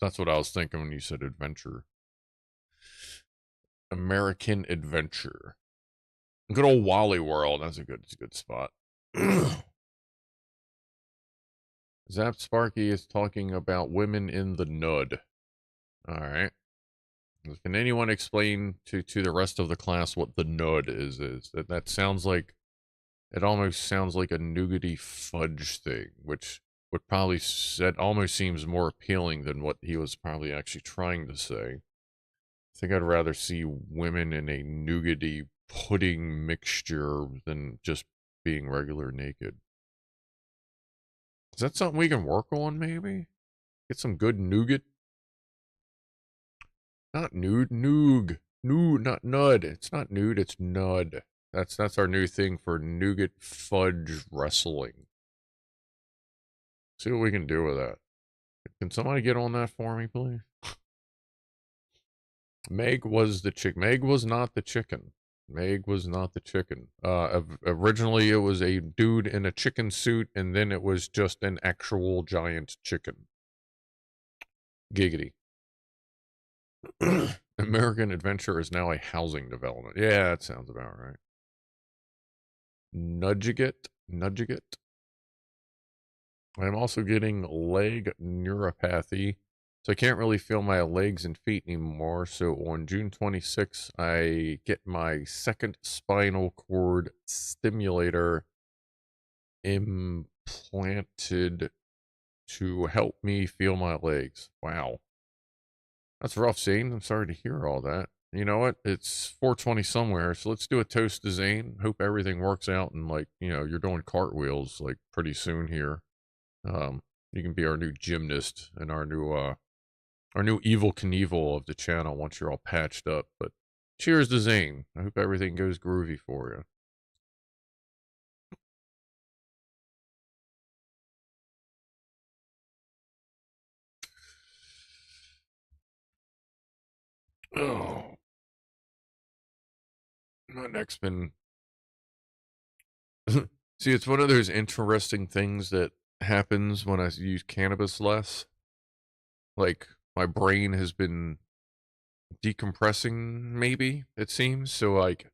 Speaker 2: that's what I was thinking when you said adventure. American Adventure. Good old Wally World. That's it's a good spot. Zap Sparky is talking about women in the nud. All right. Can anyone explain to the rest of the class what the nud is? That sounds like it almost sounds like a nougaty fudge thing, which would probably that almost seems more appealing than what he was probably actually trying to say. I think I'd rather see women in a nougaty pudding mixture than just being regular naked. Is that something we can work on, maybe? Get some good nougat? Not nude, noog. Nude, not nud. It's not nude, it's nud. That's our new thing for nougat fudge wrestling. See what we can do with that. Can somebody get on that for me, please? Meg was the chick. Meg was not the chicken. Meg was not the chicken. Originally, it was a dude in a chicken suit, and then it was just an actual giant chicken. Giggity. American Adventure is now a housing development. Yeah, that sounds about right. Nudgigit. I'm also getting leg neuropathy, so I can't really feel my legs and feet anymore. So on June 26th, I get my second spinal cord stimulator implanted to help me feel my legs. Wow. That's rough, Zane. I'm sorry to hear all that. You know what? It's 420 somewhere, so let's do a toast to Zane. Hope everything works out and, like, you know, you're doing cartwheels, like, pretty soon here. You can be our new gymnast and our new Evil Knievel of the channel once you're all patched up. But cheers to Zane. I hope everything goes groovy for you. Oh, my neck's been. See, it's one of those interesting things that happens when I use cannabis less. Like, my brain has been decompressing, maybe, it seems. So, like,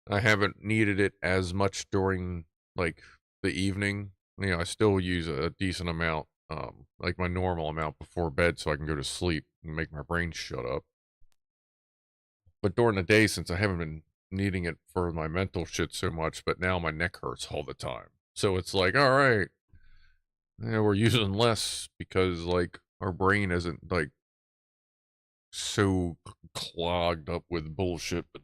Speaker 2: I haven't needed it as much during, like, the evening. You know, I still use a decent amount, like my normal amount before bed so I can go to sleep and make my brain shut up. But during the day, since I haven't been needing it for my mental shit so much, but now my neck hurts all the time. So it's like, all right, yeah, we're using less because, like, our brain isn't, like, so clogged up with bullshit, but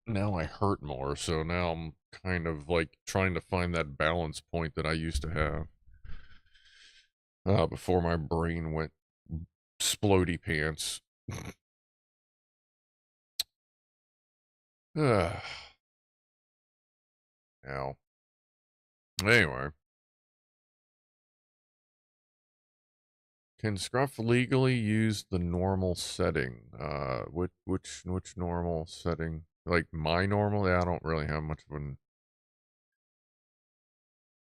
Speaker 2: now I hurt more, so now I'm kind of, like, trying to find that balance point that I used to have before my brain went splody pants. Now, anyway. Can Scruff legally use the normal setting? Which normal setting? Like my normal? Yeah, I don't really have much of an.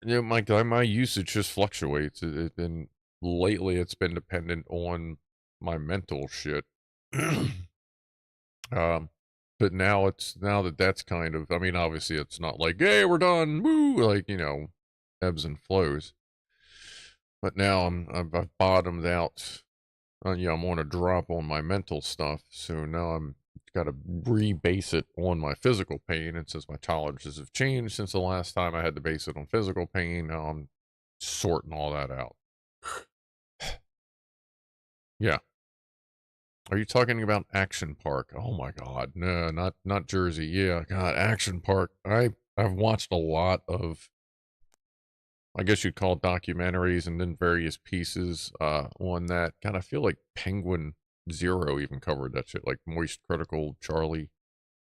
Speaker 2: Yeah, my usage just fluctuates. It's been lately. It's been dependent on my mental shit. But now that's kind of. I mean, obviously, it's not like, hey, we're done. Woo! Like, you know, ebbs and flows. But now I've bottomed out. You know, I'm on a drop on my mental stuff, so now I'm got to rebase it on my physical pain. And since my tolerances have changed since the last time I had to base it on physical pain, now I'm sorting all that out. Yeah. Are you talking about Action Park? Oh my God, no, not Jersey. Yeah, God, Action Park. I've watched a lot of, I guess you'd call it documentaries and then various pieces on that. God, I feel like Penguin Zero even covered that shit. Like Moist Critical Charlie,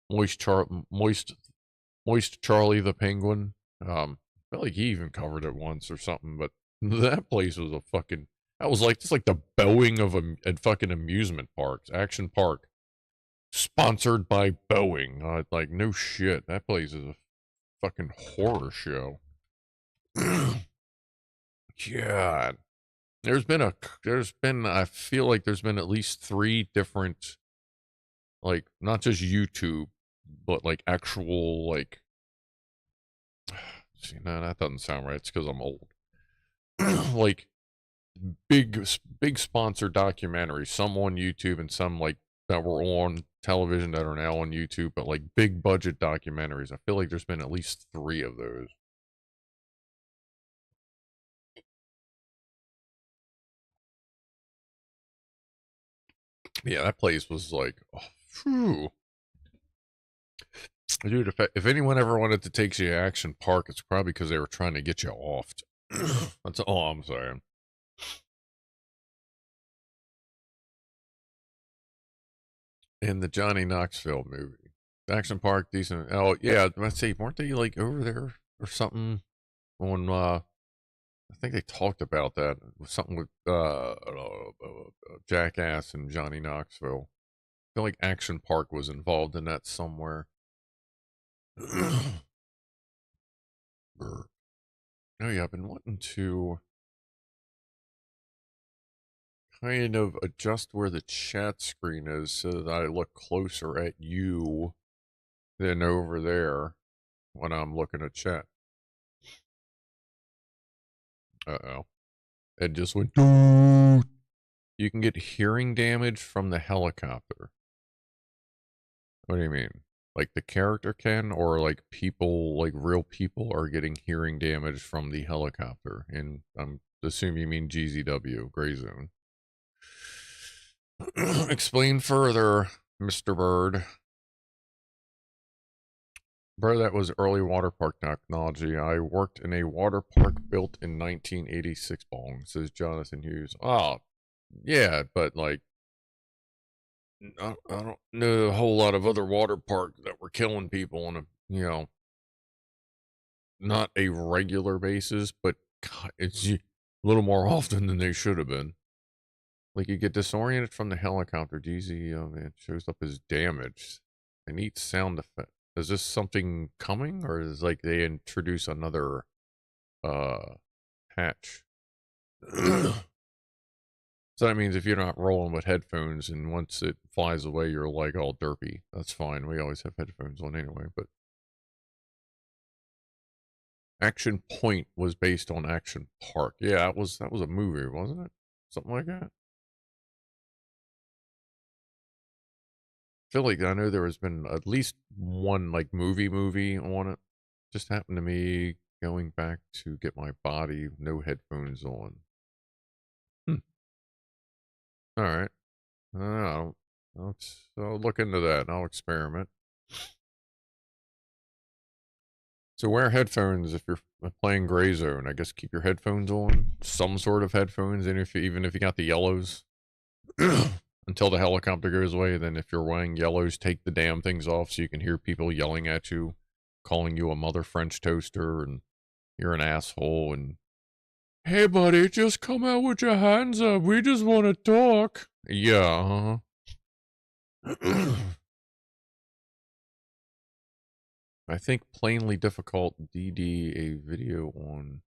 Speaker 2: Moist Charlie the Penguin. I feel like he even covered it once or something. But that place was a fucking. That was like just like the Boeing of a fucking amusement parks, Action Park, sponsored by Boeing. Like no shit. That place is a fucking horror show. God. I feel like there's been at least 3 different, like, not just YouTube, but like actual, like, see, no, that doesn't sound right. It's because I'm old. Like, big sponsored documentaries, some on YouTube and some like that were on television that are now on YouTube, but like big budget documentaries. I feel like there's been at least 3 of those. Yeah, that place was like, oh, phew. Dude, if anyone ever wanted to take you to Action Park, it's probably because they were trying to get you off. That's all I'm saying. In the Johnny Knoxville movie, Action Park, decent. Oh yeah, let's see, weren't they like over there or something on? I think they talked about that. Something with Jackass and Johnny Knoxville. I feel like Action Park was involved in that somewhere. Oh yeah, I've been wanting to kind of adjust where the chat screen is so that I look closer at you than over there when I'm looking at chat. Uh-oh. It just went. You can get hearing damage from the helicopter. What do you mean? Like the character can, or like people, like real people are getting hearing damage from the helicopter? And I'm assuming you mean GZW, Gray Zone. Explain further, Mr. Bird. Bro, that was early water park technology. I worked in a water park built in 1986, bong, says Jonathan Hughes. Oh, yeah, but like, I don't know a whole lot of other water parks that were killing people on a, not a regular basis, but God, it's a little more often than they should have been. Like, you get disoriented from the helicopter. DZ, oh man, shows up as damaged. A neat sound effect. Is this something coming, or is like they introduce another patch? So that means if you're not rolling with headphones and once it flies away, you're like all derpy. That's fine. We always have headphones on anyway, but Action Point was based on Action Park. Yeah, that was a movie, wasn't it? Something like that. I feel like I know there has been at least one like movie on it. Just happened to me going back to get my body, no headphones on. All right. I'll look into that and I'll experiment. So wear headphones if you're playing Gray Zone. I guess keep your headphones on, some sort of headphones, and even if you got the yellows, until the helicopter goes away. Then if you're wearing yellows, take the damn things off so you can hear people yelling at you, calling you a mother French toaster, and you're an asshole. And hey, buddy, just come out with your hands up. We just want to talk. Yeah. I think plainly difficult DD a video on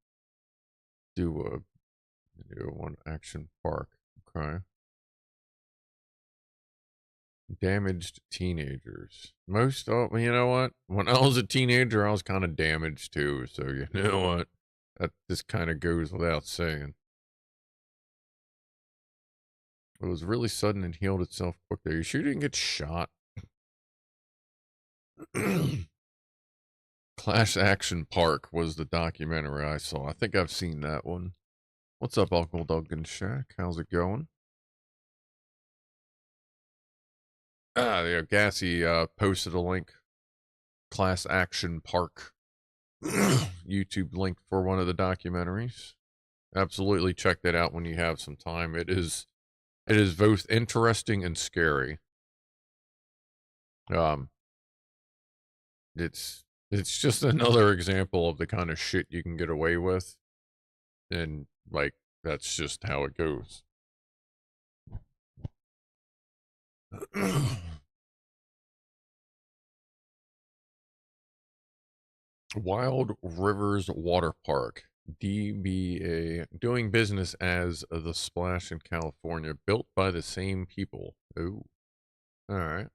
Speaker 2: Action Park. Okay. Damaged teenagers. Most, oh, you know what? When I was a teenager, I was kind of damaged too. So you know what? That just kind of goes without saying. It was really sudden and healed itself quickly. Are you sure you didn't get shot? Clash Action Park was the documentary I saw. I think I've seen that one. What's up, Uncle Duncan Shack? How's it going? Yeah, Gassy posted a link. Class Action Park. YouTube link for one of the documentaries. Absolutely check that out when you have some time. It is It is both interesting and scary. It's just another example of the kind of shit you can get away with, and like that's just how it goes. Wild Rivers Water Park, DBA, doing business as the Splash in California, built by the same people. Oh, all right.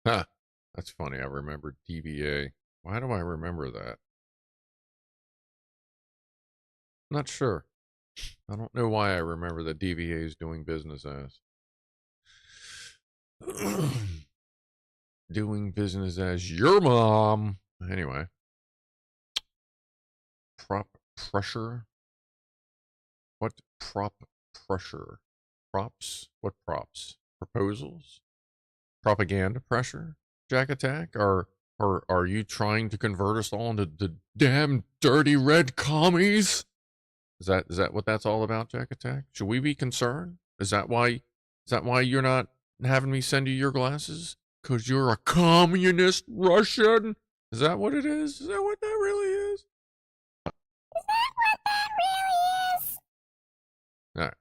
Speaker 2: Huh. That's funny. I remember DBA. Why do I remember that? Not sure. I don't know why I remember that DBA is doing business as. Doing business as your mom. Anyway. Prop pressure? What prop pressure? Props? What props? Proposals? Propaganda pressure? Jack Attack? Are you trying to convert us all into the damn dirty red commies? Is that what that's all about, Jack Attack? Should we be concerned? Is that why you're not having me send you your glasses? 'Cause you're a communist Russian? Is that what it is? Is that what that really is?
Speaker 1: Is that what that really is?
Speaker 2: Alright.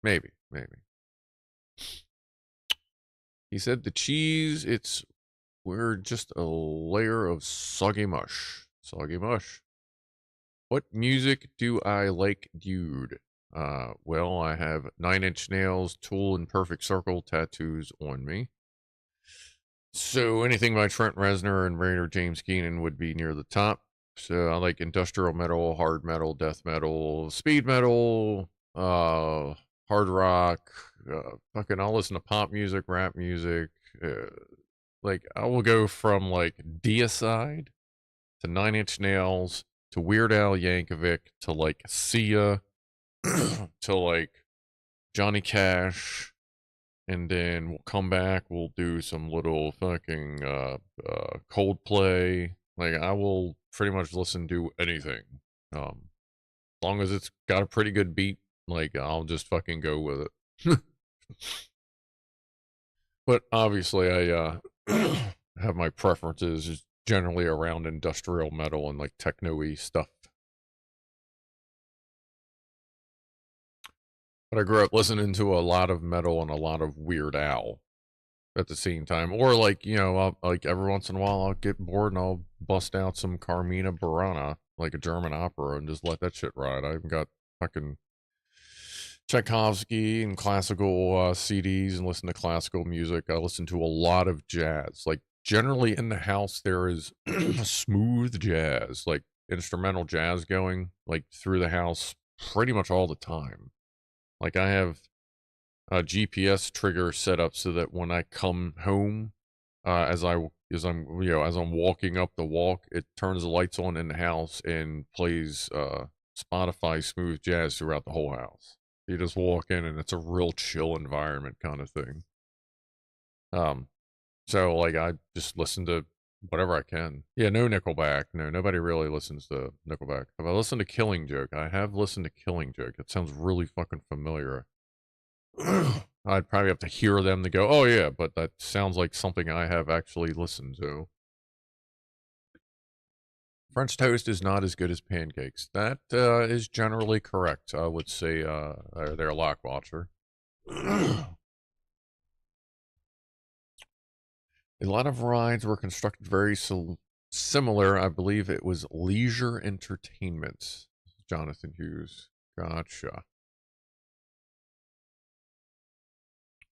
Speaker 2: Maybe. He said the cheese, we're just a layer of soggy mush. Soggy mush. What music do I like, dude? Well, I have 9 Inch Nails, Tool, and Perfect Circle tattoos on me. So anything by Trent Reznor and Raider James Keenan would be near the top. So I like industrial metal, hard metal, death metal, speed metal, hard rock, I'll listen to pop music, rap music. Like I will go from like Deicide to 9 Inch Nails to Weird Al Yankovic to like Sia to like Johnny Cash, and then we'll come back, we'll do some little fucking Coldplay. Like I will pretty much listen to anything. As long as it's got a pretty good beat, like I'll just fucking go with it. But obviously I have my preferences generally around industrial metal and like techno-y stuff. But I grew up listening to a lot of metal and a lot of Weird Al at the same time. Or like, like every once in a while I'll get bored and I'll bust out some Carmina Burana, like a German opera, and just let that shit ride. I've got fucking Tchaikovsky and classical CDs and listen to classical music. I listen to a lot of jazz. Like generally in the house there is smooth jazz, like instrumental jazz going like through the house pretty much all the time. Like I have a GPS trigger set up so that when I come home, as I'm walking up the walk, it turns the lights on in the house and plays Spotify smooth jazz throughout the whole house. You just walk in and it's a real chill environment kind of thing. So like I just listen to whatever I can. Yeah, no Nickelback. No, nobody really listens to Nickelback. Have I listened to Killing Joke? I have listened to Killing Joke. It sounds really fucking familiar. I'd probably have to hear them to go, oh yeah, but that sounds like something I have actually listened to. French toast is not as good as pancakes. That is generally correct. I would say they're Lockwatcher. A lot of rides were constructed very similar. I believe it was Leisure Entertainment. Jonathan Hughes. Gotcha.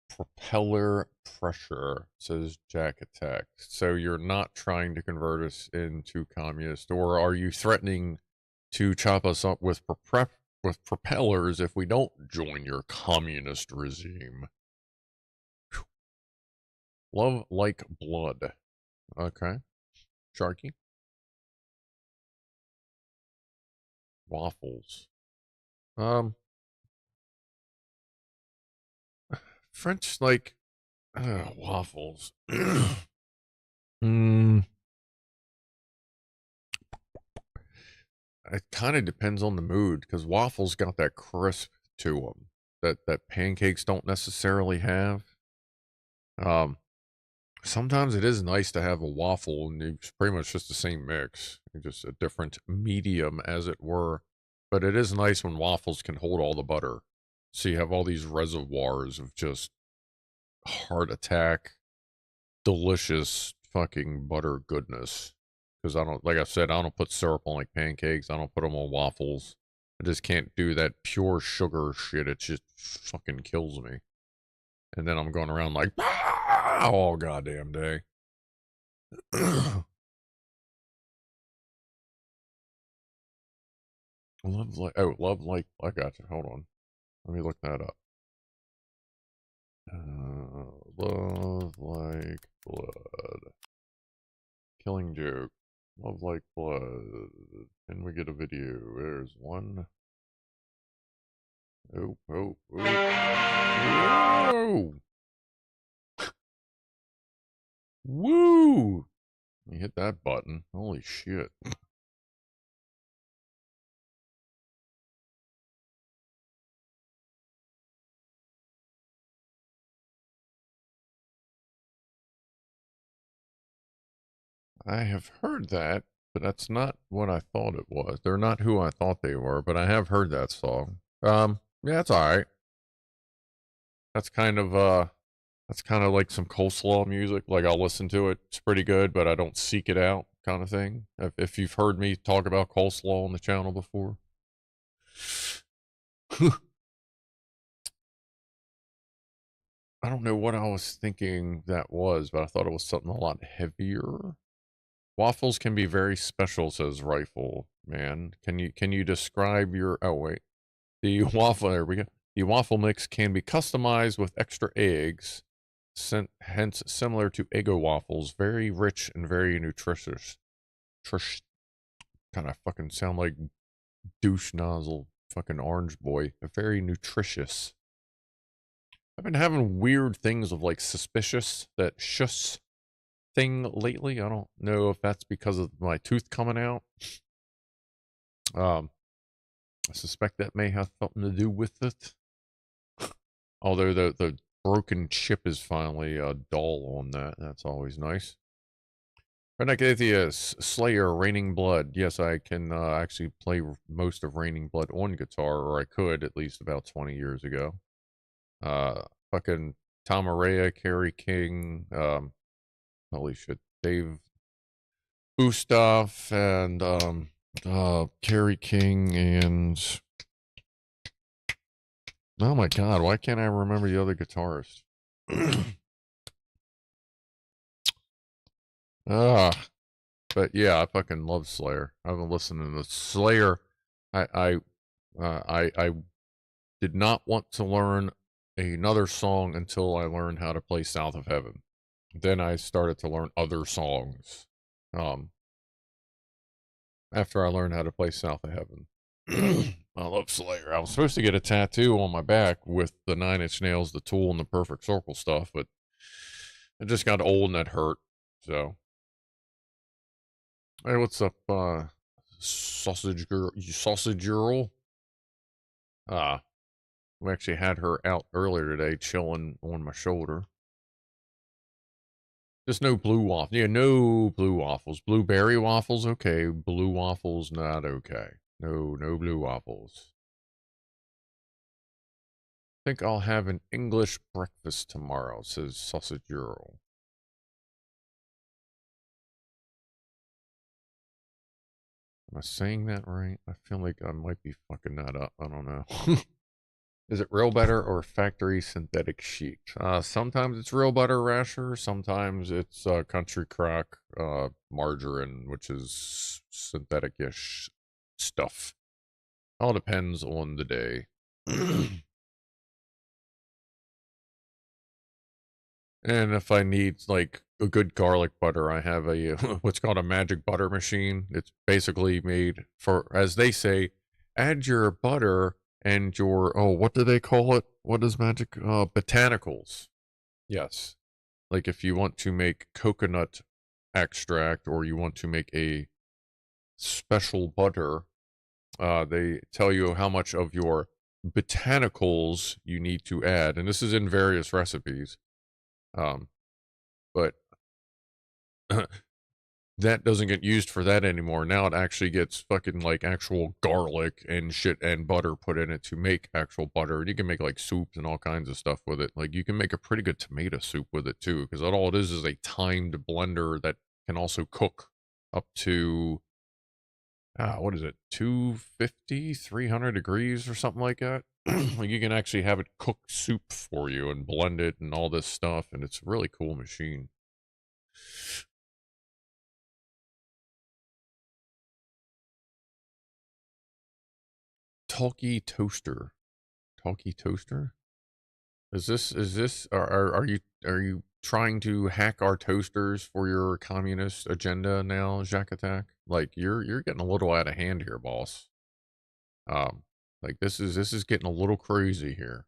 Speaker 2: Propeller pressure, says Jack Attack. So you're not trying to convert us into communist, or are you threatening to chop us up with propellers if we don't join your communist regime? Whew. Love like blood. Okay. Sharky. Waffles. French, like, waffles. It kind of depends on the mood, because waffles got that crisp to them that pancakes don't necessarily have. Sometimes it is nice to have a waffle and it's pretty much just the same mix, just a different medium, as it were. But it is nice when waffles can hold all the butter. So you have all these reservoirs of just heart attack, delicious fucking butter goodness. Because I don't, like I said, I don't put syrup on like pancakes. I don't put them on waffles. I just can't do that pure sugar shit. It just fucking kills me. And then I'm going around like, ah, all goddamn day. Love like, oh, love like, I got you. Hold on. Let me look that up. Love like blood. Killing joke. Love like blood. Can we get a video? There's one. Oh, oh, oh. Whoa! Woo! You hit that button. Holy shit. I have heard that, but that's not what I thought it was. They're not who I thought they were, but I have heard that song. Yeah, it's alright. That's kind of like some coleslaw music. Like, I'll listen to it. It's pretty good, but I don't seek it out, kind of thing. If you've heard me talk about coleslaw on the channel before. I don't know what I was thinking that was, but I thought it was something a lot heavier. Waffles can be very special, says Rifle Man. Can you describe your? Oh wait, the waffle. There we go. The waffle mix can be customized with extra eggs, hence similar to Eggo waffles. Very rich and very nutritious. Kind of fucking sound like douche nozzle, fucking orange boy. Very nutritious. I've been having weird things of like suspicious that shush thing lately. I don't know if that's because of my tooth coming out. I suspect that may have something to do with it. Although the broken chip is finally dull on that. That's always nice. Redneck Atheist, Slayer, Raining Blood. Yes, I can actually play most of Raining Blood on guitar, or I could at least about 20 years ago. Fucking Tom Araya, Kerry King, holy shit, Dave Bustoff, and Kerry King, and oh my god, why can't I remember the other guitarist? But yeah, I fucking love Slayer. I've been listening to Slayer. I did not want to learn another song until I learned how to play South of Heaven. Then I started to learn other songs. After I learned how to play South of Heaven. I love Slayer. I was supposed to get a tattoo on my back with the Nine Inch Nails, the Tool, and the Perfect Circle stuff, but it just got old and it hurt. So, hey, what's up, Sausage Girl? We actually had her out earlier today, chilling on my shoulder. Just no blue waffles. Yeah, no blue waffles. Blueberry waffles, okay. Blue waffles, not okay. No blue waffles. Think I'll have an English breakfast tomorrow, says Sausage Girl. Am I saying that right? I feel like I might be fucking that up. I don't know. Is it real butter or factory synthetic sheet? Sometimes it's real butter rasher. Sometimes it's country crock margarine, which is synthetic-ish stuff. All depends on the day. And if I need like a good garlic butter, I have a what's called a magic butter machine. It's basically made for, as they say, add your butter and your, oh, what do they call it? What is magic? Botanicals. Yes. Like if you want to make coconut extract or you want to make a special butter, they tell you how much of your botanicals you need to add, and this is in various recipes. But that doesn't get used for that anymore. Now it actually gets fucking like actual garlic and shit and butter put in it to make actual butter. And you can make like soups and all kinds of stuff with it. Like you can make a pretty good tomato soup with it too, because all it is a timed blender that can also cook up to what is it, 250, 300 degrees or something like that. Like you can actually have it cook soup for you and blend it and all this stuff, and it's a really cool machine. Talkie toaster. Talkie toaster? Is this are you trying to hack our toasters for your communist agenda now, Jack Attack? Like you're getting a little out of hand here, boss. Like this is getting a little crazy here.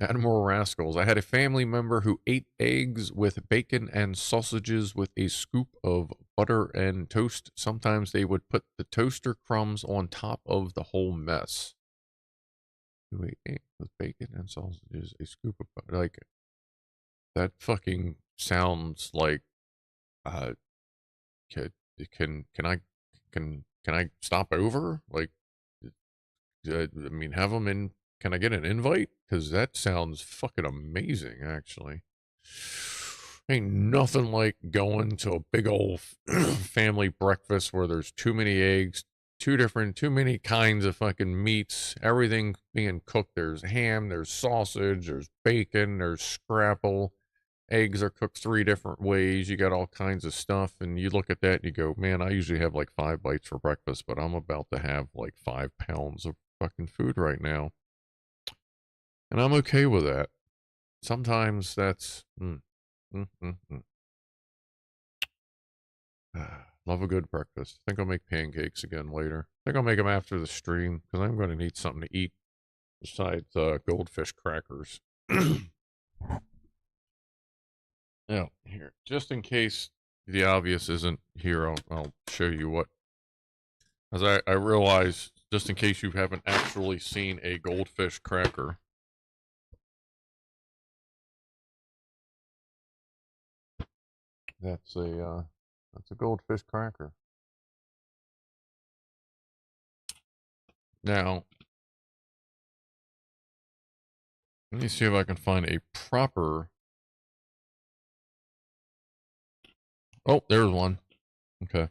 Speaker 2: Animal rascals. I had a family member who ate eggs with bacon and sausages with a scoop of butter and toast. Sometimes they would put the toaster crumbs on top of the whole mess. Who ate eggs with bacon and sausages, a scoop of butter. Like, that fucking sounds like, can I stop over? Like, I mean, have them in. Can I get an invite? Because that sounds fucking amazing, actually. Ain't nothing like going to a big old family breakfast where there's too many eggs, too many kinds of fucking meats, everything being cooked. There's ham, there's sausage, there's bacon, there's scrapple. Eggs are cooked 3 different ways. You got all kinds of stuff, and you look at that and you go, man, I usually have like 5 bites for breakfast, but I'm about to have like 5 pounds of fucking food right now. And I'm okay with that. Sometimes that's... Love a good breakfast. I think I'll make pancakes again later. I think I'll make them after the stream, because I'm going to need something to eat besides goldfish crackers. Now, here, just in case the obvious isn't here, I'll show you what... As I realize, just in case you haven't actually seen a goldfish cracker... That's a goldfish cracker. Now, let me see if I can find a proper... Oh, there's one. Okay.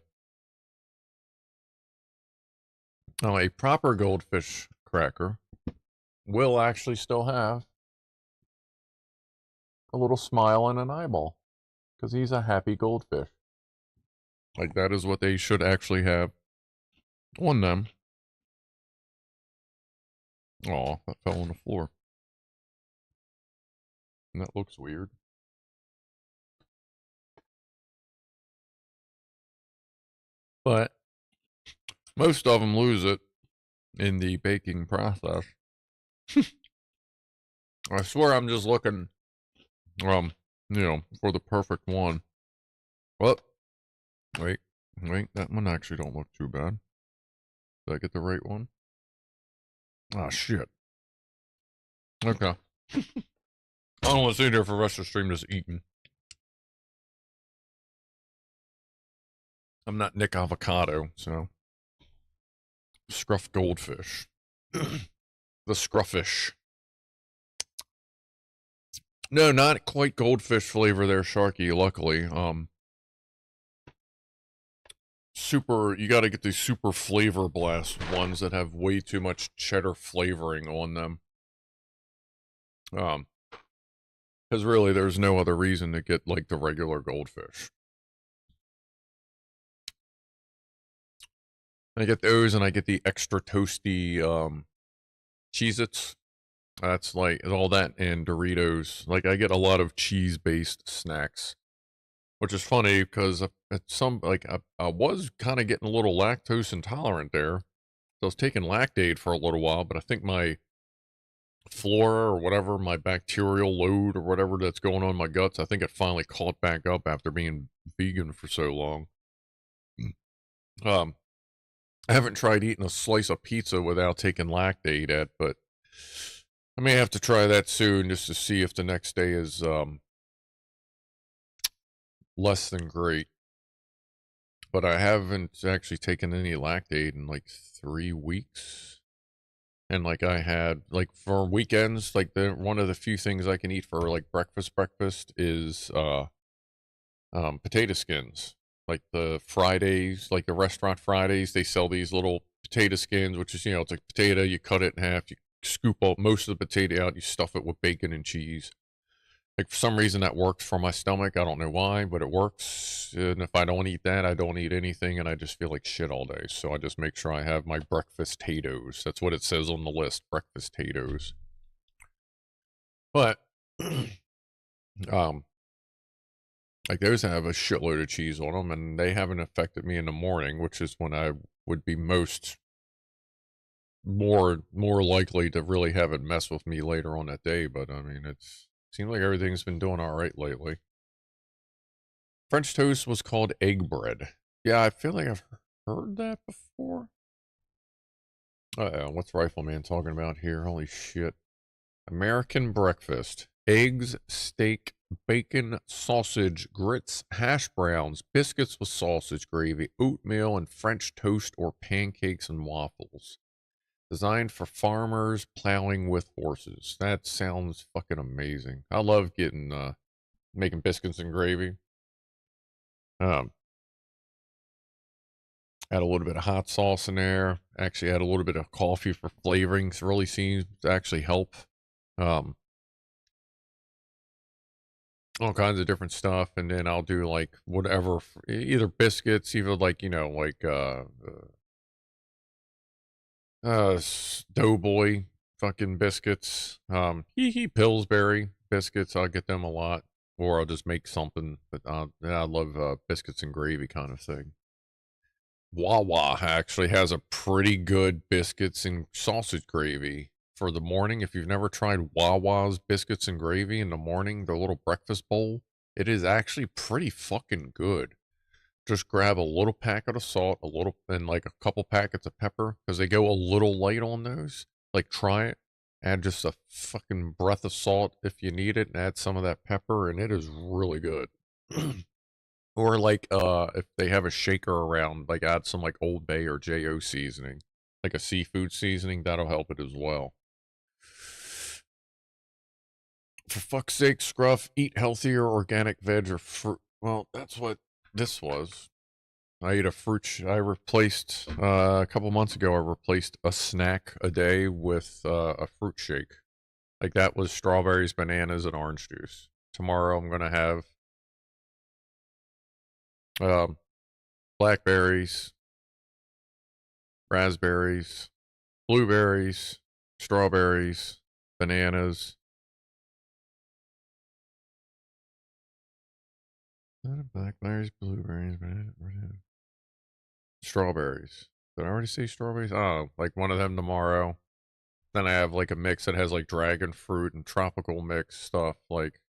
Speaker 2: Now, a proper goldfish cracker will actually still have a little smile and an eyeball, because he's a happy goldfish. Like, that is what they should actually have on them. Aw, that fell on the floor. And that looks weird. But most of them lose it in the baking process. I swear I'm just looking, you know, for the perfect one. Well, wait, that one actually don't look too bad. Did I get the right one? Ah, shit. Okay. I don't want to sit here for the rest of the stream just eating. I'm not Nick Avocado, so. Scruff goldfish. The scruffish. No, not quite goldfish flavor there, Sharky, luckily. You gotta get these super flavor blast ones that have way too much cheddar flavoring on them. Because really, there's no other reason to get, like, the regular goldfish. I get those, and I get the extra toasty, Cheez-Its. That's like all that and Doritos. Like, I get a lot of cheese-based snacks, which is funny because at some, like, I was kind of getting a little lactose intolerant there. So I was taking Lactaid for a little while, but I think my flora or whatever, my bacterial load or whatever that's going on in my guts, I think it finally caught back up after being vegan for so long. I haven't tried eating a slice of pizza without taking lactate yet, but I may have to try that soon just to see if the next day is less than great. But I haven't actually taken any lactate in like 3 weeks. And like I had, like for weekends, like one of the few things I can eat for like breakfast is potato skins. Like the Fridays, like the restaurant Fridays, they sell these little potato skins, which is, it's like potato, you cut it in half, you scoop out most of the potato out, you stuff it with bacon and cheese. Like for some reason that works for my stomach. I don't know why, but it works. And if I don't eat that, I don't eat anything, and I just feel like shit all day. So I just make sure I have my breakfast potatoes. That's what it says on the list, breakfast potatoes. But like those have a shitload of cheese on them, and they haven't affected me in the morning, which is when I would be more likely to really have it mess with me later on that day. But I mean, seems like everything's been doing all right lately. French toast was called egg bread. Yeah, I feel like I've heard that before. What's Rifleman talking about here? Holy shit. American breakfast. Eggs, steak, bacon, sausage, grits, hash browns, biscuits with sausage gravy, oatmeal, and French toast or pancakes and waffles. Designed for farmers plowing with horses. That sounds fucking amazing. I love making biscuits and gravy. Add a little bit of hot sauce in there. Actually add a little bit of coffee for flavorings. Really seems to actually help. All kinds of different stuff. And then I'll do like whatever, either biscuits, either like, Doughboy fucking biscuits. Pillsbury biscuits. I'll get them a lot. Or I'll just make something. But I love biscuits and gravy kind of thing. Wawa actually has a pretty good biscuits and sausage gravy for the morning. If you've never tried Wawa's biscuits and gravy in the morning, their little breakfast bowl, it is actually pretty fucking good. Just grab a little packet of salt, and like a couple packets of pepper, because they go a little light on those. Like try it. Add just a fucking breath of salt if you need it, and add some of that pepper, and it is really good. Or like if they have a shaker around, like add some like Old Bay or JO seasoning, like a seafood seasoning, that'll help it as well. For fuck's sake, Scruff, eat healthier organic veg or fruit. Well, that's what this was. I ate I replaced, a couple months ago, I replaced a snack a day with a fruit shake. Like that was strawberries, bananas, and orange juice. Tomorrow I'm going to have blackberries, raspberries, blueberries, strawberries, bananas. Blackberries, blueberries, strawberries. Did I already say strawberries? Oh, like one of them tomorrow. Then I have like a mix that has like dragon fruit and tropical mix stuff. Like,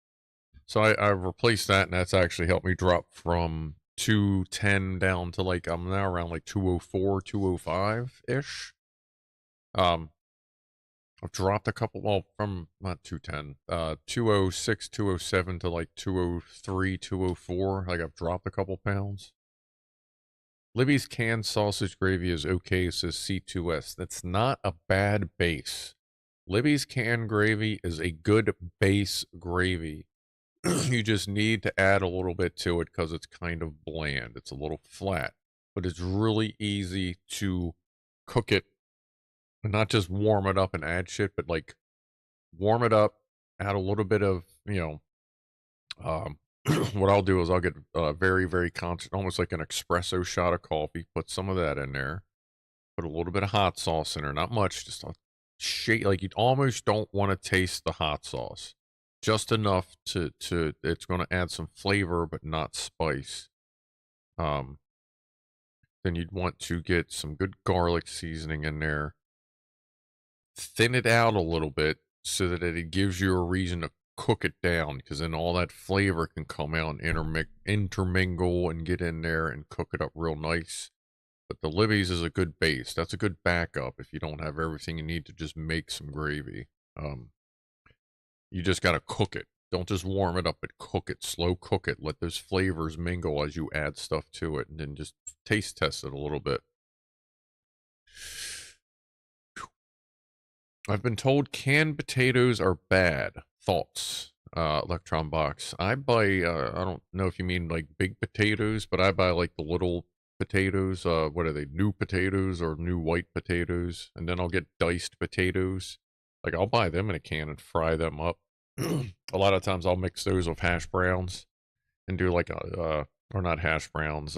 Speaker 2: so I replaced that, and that's actually helped me drop from 210 down to like, I'm now around like 204, 205 ish. I've dropped a couple, well, from not 210, 206, 207 to like 203, 204. Like I've dropped a couple pounds. Libby's canned sausage gravy is okay, says C2S. That's not a bad base. Libby's canned gravy is a good base gravy. You just need to add a little bit to it because it's kind of bland. It's a little flat, but it's really easy to cook it. And not just warm it up and add shit, but like warm it up, add a little bit of, what I'll do is I'll get very, very constant, almost like an espresso shot of coffee, put some of that in there, put a little bit of hot sauce in there, not much, just a shake, like you almost don't want to taste the hot sauce. Just enough to it's going to add some flavor, but not spice. Then you'd want to get some good garlic seasoning in there. Thin it out a little bit so that it gives you a reason to cook it down, because then all that flavor can come out and intermingle and get in there and cook it up real nice. But the Libby's is a good base. That's a good backup if you don't have everything you need to just make some gravy. You just got to cook it. Don't just warm it up, but cook it. Slow cook it. Let those flavors mingle as you add stuff to it, and then just taste test it a little bit. I've been told canned potatoes are bad. Thoughts? Electron box. I buy, I don't know if you mean like big potatoes, but I buy like the little potatoes. What are they? New potatoes or new white potatoes? And then I'll get diced potatoes. Like I'll buy them in a can and fry them up. A lot of times I'll mix those with hash browns and do like a, or not hash browns,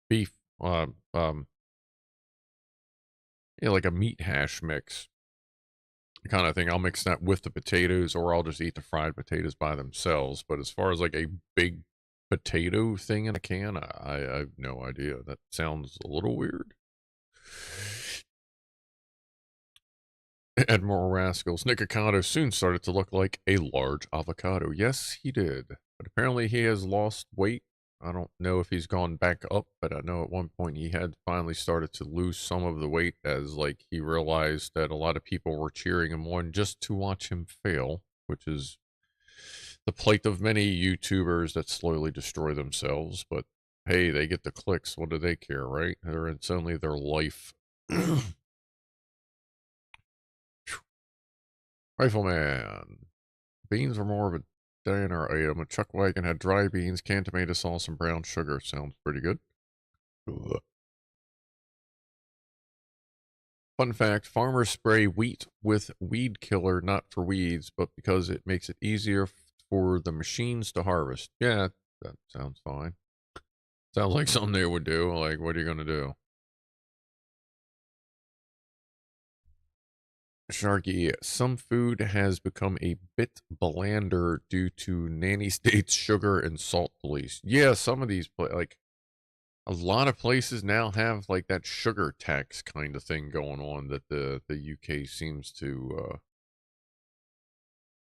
Speaker 2: beef, yeah, like a meat hash mix kind of thing. I'll mix that with the potatoes, or I'll just eat the fried potatoes by themselves. But as far as like a big potato thing in a can, I have no idea. That sounds a little weird. Admiral Rascals. Nick Ocado soon started to look like a large avocado. Yes, he did. But apparently he has lost weight. I don't know if he's gone back up, but I know at one point he had finally started to lose some of the weight as like he realized that a lot of people were cheering him on just to watch him fail, which is the plight of many YouTubers that slowly destroy themselves. But hey, they get the clicks. What do they care, right? It's only their life. Rifleman. Beans were more of a diner item. A chuck wagon had dry beans, canned tomato sauce, and brown sugar. Sounds pretty good. Ugh. Fun fact, farmers spray wheat with weed killer not for weeds, but because it makes it easier for the machines to harvest. Yeah, that sounds fine. Sounds like something they would do. Like, what are you going to do? Sharky, some food has become a bit blander due to nanny states, sugar, and salt police. Yeah, some of these, like, a lot of places now have, like, that sugar tax kind of thing going on that the UK seems to,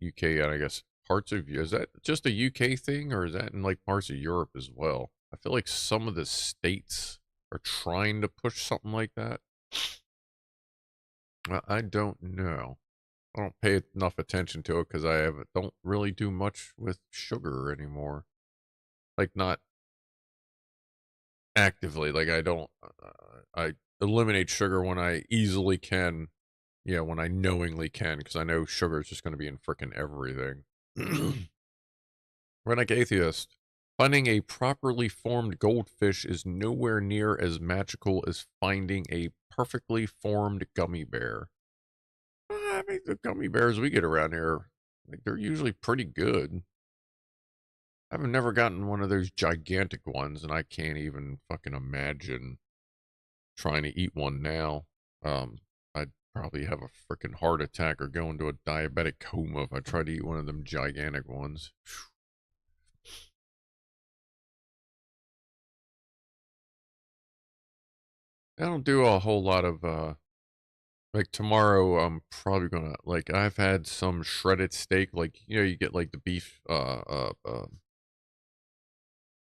Speaker 2: UK, and I guess parts of, is that just a UK thing, or is that in, like, parts of Europe as well? I feel like some of the states are trying to push something like that. I don't know. I don't pay enough attention to it because don't really do much with sugar anymore. Like, not actively. Like, I don't. I eliminate sugar when I easily can. Yeah, when I knowingly can, because I know sugar is just going to be in frickin' everything. Renegade Atheist. Finding a properly formed goldfish is nowhere near as magical as finding a perfectly formed gummy bear. I mean, the gummy bears we get around here, like, they're usually pretty good. I've never gotten one of those gigantic ones, and I can't even fucking imagine trying to eat one now. I'd probably have a freaking heart attack or go into a diabetic coma if I tried to eat one of them gigantic ones. I don't do a whole lot of, like, tomorrow I'm probably gonna, like, I've had some shredded steak, like, you get, like, the beef,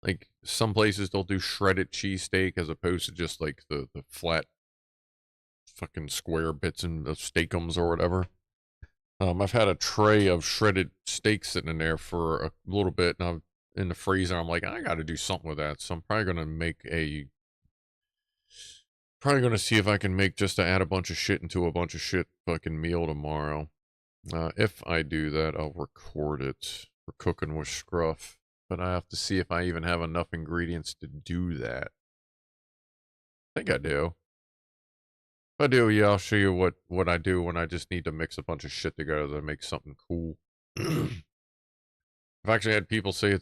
Speaker 2: like, some places they'll do shredded cheesesteak as opposed to just, like, the flat fucking square bits of steakums or whatever. I've had a tray of shredded steak sitting in there for a little bit, and I'm in the freezer. I'm like, I gotta do something with that, so I'm probably gonna see if I can make just to add a bunch of shit into a bunch of shit fucking meal tomorrow. If I do that, I'll record it for cooking with Scruff. But I have to see if I even have enough ingredients to do that. I think I do. If I do, yeah, I'll show you what I do when I just need to mix a bunch of shit together to make something cool. I've actually had people say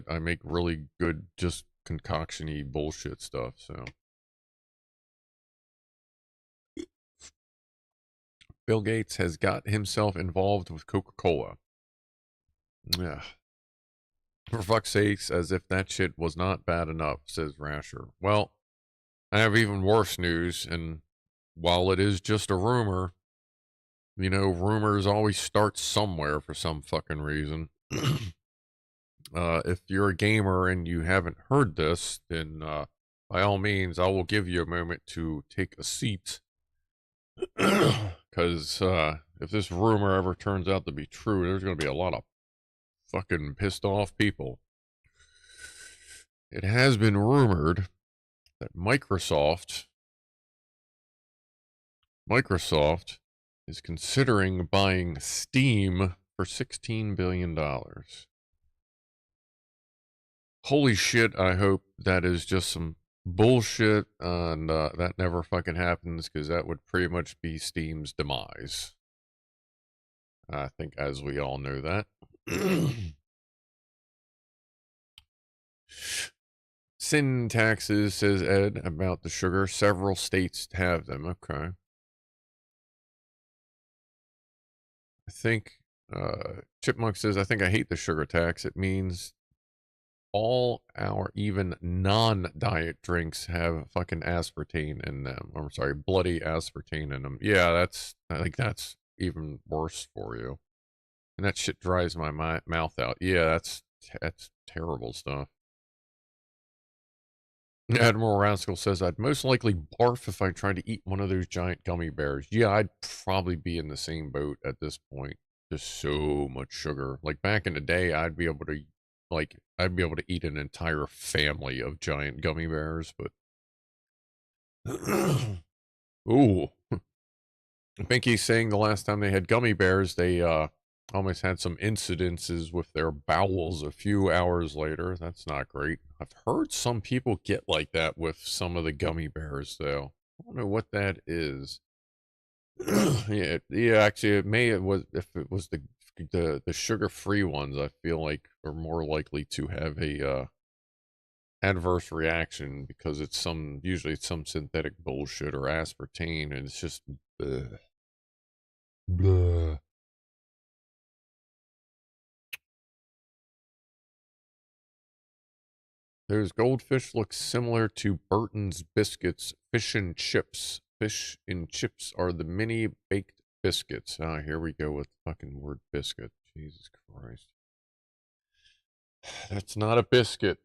Speaker 2: I make really good, just concoction-y bullshit stuff, so. Bill Gates has got himself involved with Coca-Cola. Yeah. For fuck's sakes, as if that shit was not bad enough, says Rasher. Well, I have even worse news, and while it is just a rumor, rumors always start somewhere for some fucking reason. If you're a gamer and you haven't heard this, then by all means, I will give you a moment to take a seat. Because if this rumor ever turns out to be true, there's going to be a lot of fucking pissed off people. It has been rumored that Microsoft is considering buying Steam for $16 billion. Holy shit, I hope that is just some bullshit and that never fucking happens, because that would pretty much be Steam's demise. I think, as we all know that. Sin taxes, says Ed, about the sugar. Several states have them. Okay. I think, Chipmunk says, I think I hate the sugar tax. It means all our even non-diet drinks have fucking aspartame in them. I'm sorry, bloody aspartame in them. Yeah, I think that's even worse for you. And that shit dries my mouth out. Yeah, that's terrible stuff. Admiral Rascal says, I'd most likely barf if I tried to eat one of those giant gummy bears. Yeah, I'd probably be in the same boat at this point. Just so much sugar. Like back in the day, I'd be able to eat an entire family of giant gummy bears, but ooh. Pinky's saying the last time they had gummy bears, they almost had some incidences with their bowels a few hours later. That's not great. I've heard some people get like that with some of the gummy bears, though. I don't know what that is. yeah, actually, if it was the sugar-free ones, I feel like are more likely to have a adverse reaction, because it's usually it's some synthetic bullshit or aspartame, and it's just bleh. Blah. Those goldfish look similar to Burton's biscuits, fish and chips. Fish and chips are the mini baked biscuits. Ah, here we go with the fucking word biscuit. Jesus Christ. That's not a biscuit.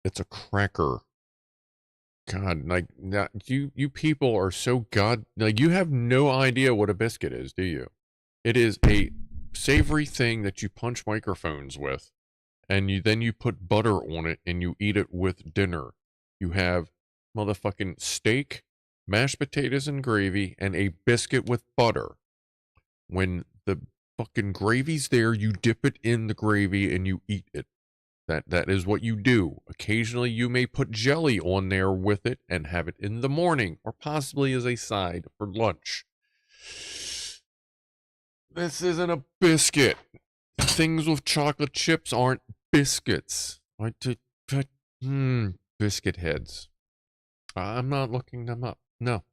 Speaker 2: It's a cracker. God, like, you people are so like, you have no idea what a biscuit is, do you? It is a savory thing that you punch microphones with, and then you put butter on it and you eat it with dinner. You have motherfucking steak, mashed potatoes and gravy, and a biscuit with butter. When the fucking gravy's there, you dip it in the gravy and you eat it. That is what you do. Occasionally you may put jelly on there with it and have it in the morning, or possibly as a side for lunch. This isn't a biscuit. Things with chocolate chips aren't biscuits. Biscuit heads. I'm not looking them up. No.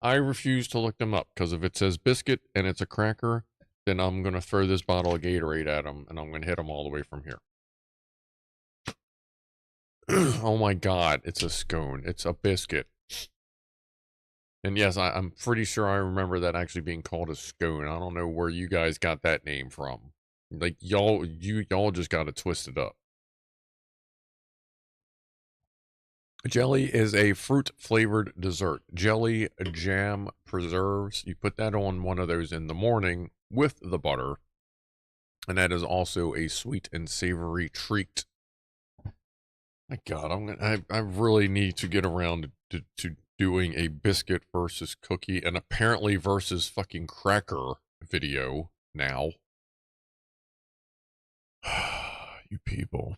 Speaker 2: I refuse to look them up, because if it says biscuit and it's a cracker, then I'm going to throw this bottle of Gatorade at them, and I'm going to hit them all the way from here. Oh my God, it's a scone. It's a biscuit. And yes, I'm pretty sure I remember that actually being called a scone. I don't know where you guys got that name from. Like, y'all just got it twisted up. Jelly is a fruit-flavored dessert. Jelly, jam, preserves. You put that on one of those in the morning with the butter. And that is also a sweet and savory treat. My God, I really need to get around to doing a biscuit versus cookie, and apparently versus fucking cracker video now. You people.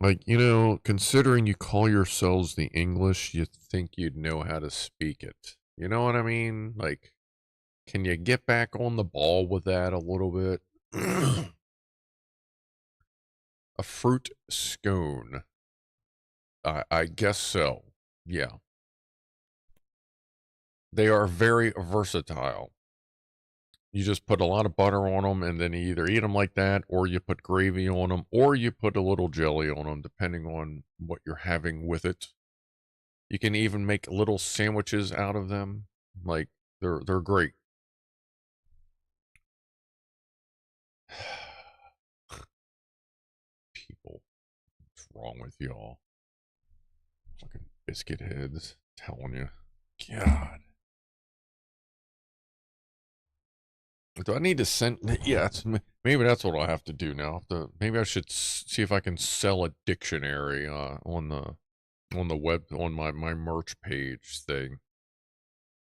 Speaker 2: Like, considering you call yourselves the English, you'd think you'd know how to speak it. You know what I mean? Like, can you get back on the ball with that a little bit? A fruit scone. I guess so. Yeah. They are very versatile. You just put a lot of butter on them, and then you either eat them like that, or you put gravy on them, or you put a little jelly on them, depending on what you're having with it. You can even make little sandwiches out of them. Like, they're great. wrong with y'all? Fucking biscuit heads. Telling you. God. Do I need to send? Yeah, maybe that's what I'll have to do now. Maybe I should see if I can sell a dictionary on the web on my merch page thing.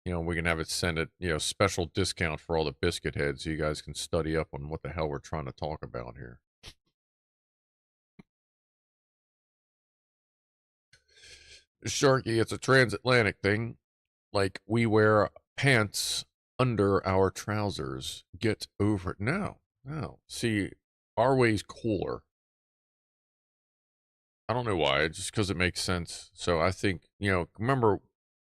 Speaker 2: You know, we can have it send it, you know, special discount for all the biscuit heads so you guys can study up on what the hell we're trying to talk about here. Sharky, it's a transatlantic thing. Like, we wear pants under our trousers. Get over it. No. See, our way's cooler. I don't know why, just because it makes sense. So I think, you know, remember,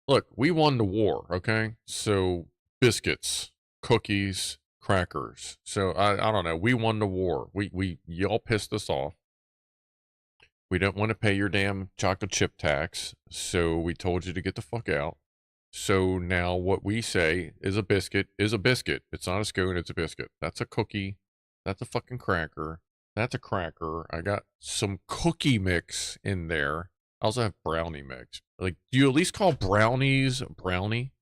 Speaker 2: look, we won the war, okay? So biscuits, cookies, crackers. So I don't know, we won the war. Y'all pissed us off. We didn't want to pay your damn chocolate chip tax, so we told you to get the fuck out. So now what we say is a biscuit is a biscuit. It's not a scone, it's a biscuit. That's a cookie. That's a fucking cracker. That's a cracker. I got some cookie mix in there. I also have brownie mix. Like, do you at least call brownies brownie?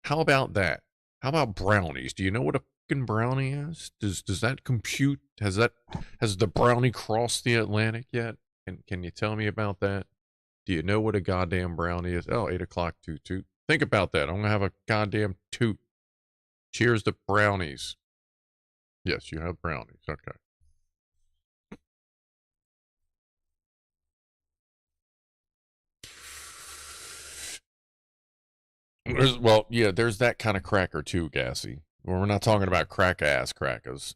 Speaker 2: How about that? How about brownies? Do you know what a fucking brownie is? Does that compute? Has the brownie crossed the Atlantic yet? Can you tell me about that? Do you know what a goddamn brownie is? Oh, 8 o'clock toot toot. Think about that. I'm gonna have a goddamn toot. Cheers to brownies. Yes, you have brownies. Okay. Well, yeah, there's that kind of cracker too, Gassy. We're not talking about crack-ass crackers.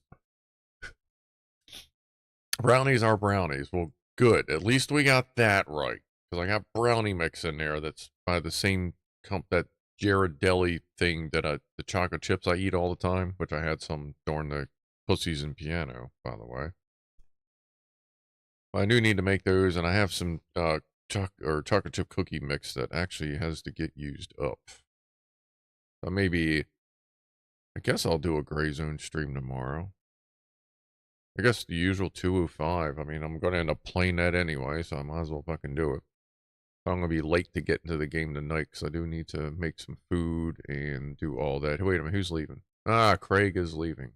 Speaker 2: Brownies are brownies. Well, good. At least we got that right. Because I got brownie mix in there that's by the same that Ghirardelli thing that the chocolate chips I eat all the time, which I had some during the Pussies and Piano, by the way. I do need to make those, and I have some chocolate chip cookie mix that actually has to get used up. So maybe, I guess I'll do a Gray Zone stream tomorrow. I guess the usual 2:05. I mean, I'm going to end up playing that anyway, so I might as well fucking do it. I'm going to be late to get into the game tonight, because I do need to make some food and do all that. Wait a minute, who's leaving? Ah, Craig is leaving.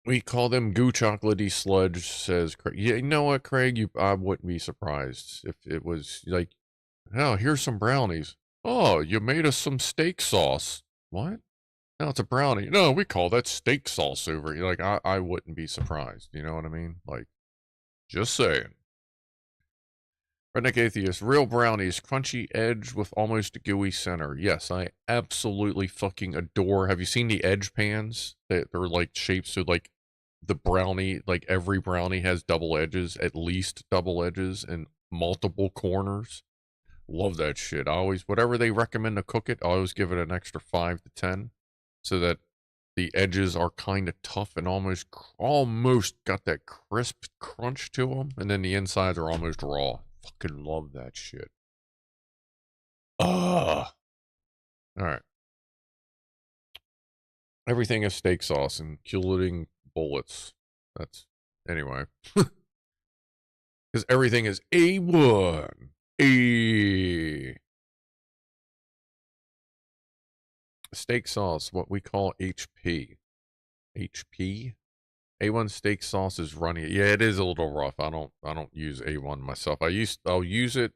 Speaker 2: We call them goo chocolatey sludge, says Craig. Yeah, you know what, Craig? I wouldn't be surprised if it was like, oh, here's some brownies. Oh, you made us some steak sauce. What? No, it's a brownie. No, we call that steak sauce over here. Like, I wouldn't be surprised. You know what I mean? Like, just saying. Redneck Atheist, real brownies, crunchy edge with almost a gooey center. Yes, I absolutely fucking adore. Have you seen the edge pans? They're like shapes of like the brownie, like every brownie has double edges, at least double edges and multiple corners. Love that shit. I always, whatever they recommend to cook it, I always give it an extra 5 to 10 so that the edges are kind of tough and almost got that crisp crunch to them, and then the insides are almost raw. Fucking love that shit. All right. Everything is steak sauce, including bullets. That's anyway. Because everything is A1. Steak sauce, what we call HP. HP? A1 steak sauce is runny. Yeah, it is a little rough. I don't use A1 myself. I'll use it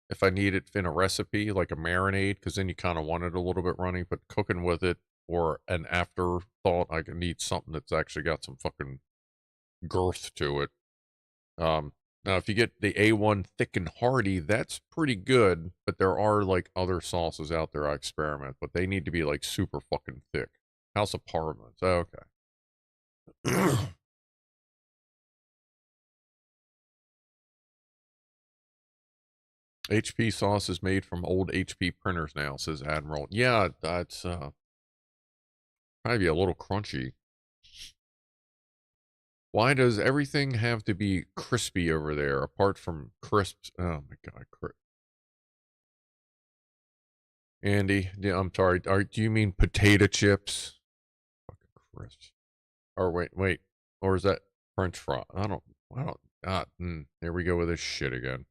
Speaker 2: if I need it in a recipe, like a marinade, because then you kind of want it a little bit runny, but cooking with it or an afterthought, I need something that's actually got some fucking girth to it. Now if you get the A1 thick and hearty, that's pretty good, but there are like other sauces out there I experiment, but they need to be like super fucking thick. House of Parliament. Okay. HP sauce is made from old HP printers now, says Admiral. Yeah, that's probably a little crunchy. Why does everything have to be crispy over there, apart from crisps? Oh my god, Andy, yeah, I'm sorry. Do you mean potato chips? Fucking crisps. Or wait. Or is that French fry? I don't. Well, here we go with this shit again.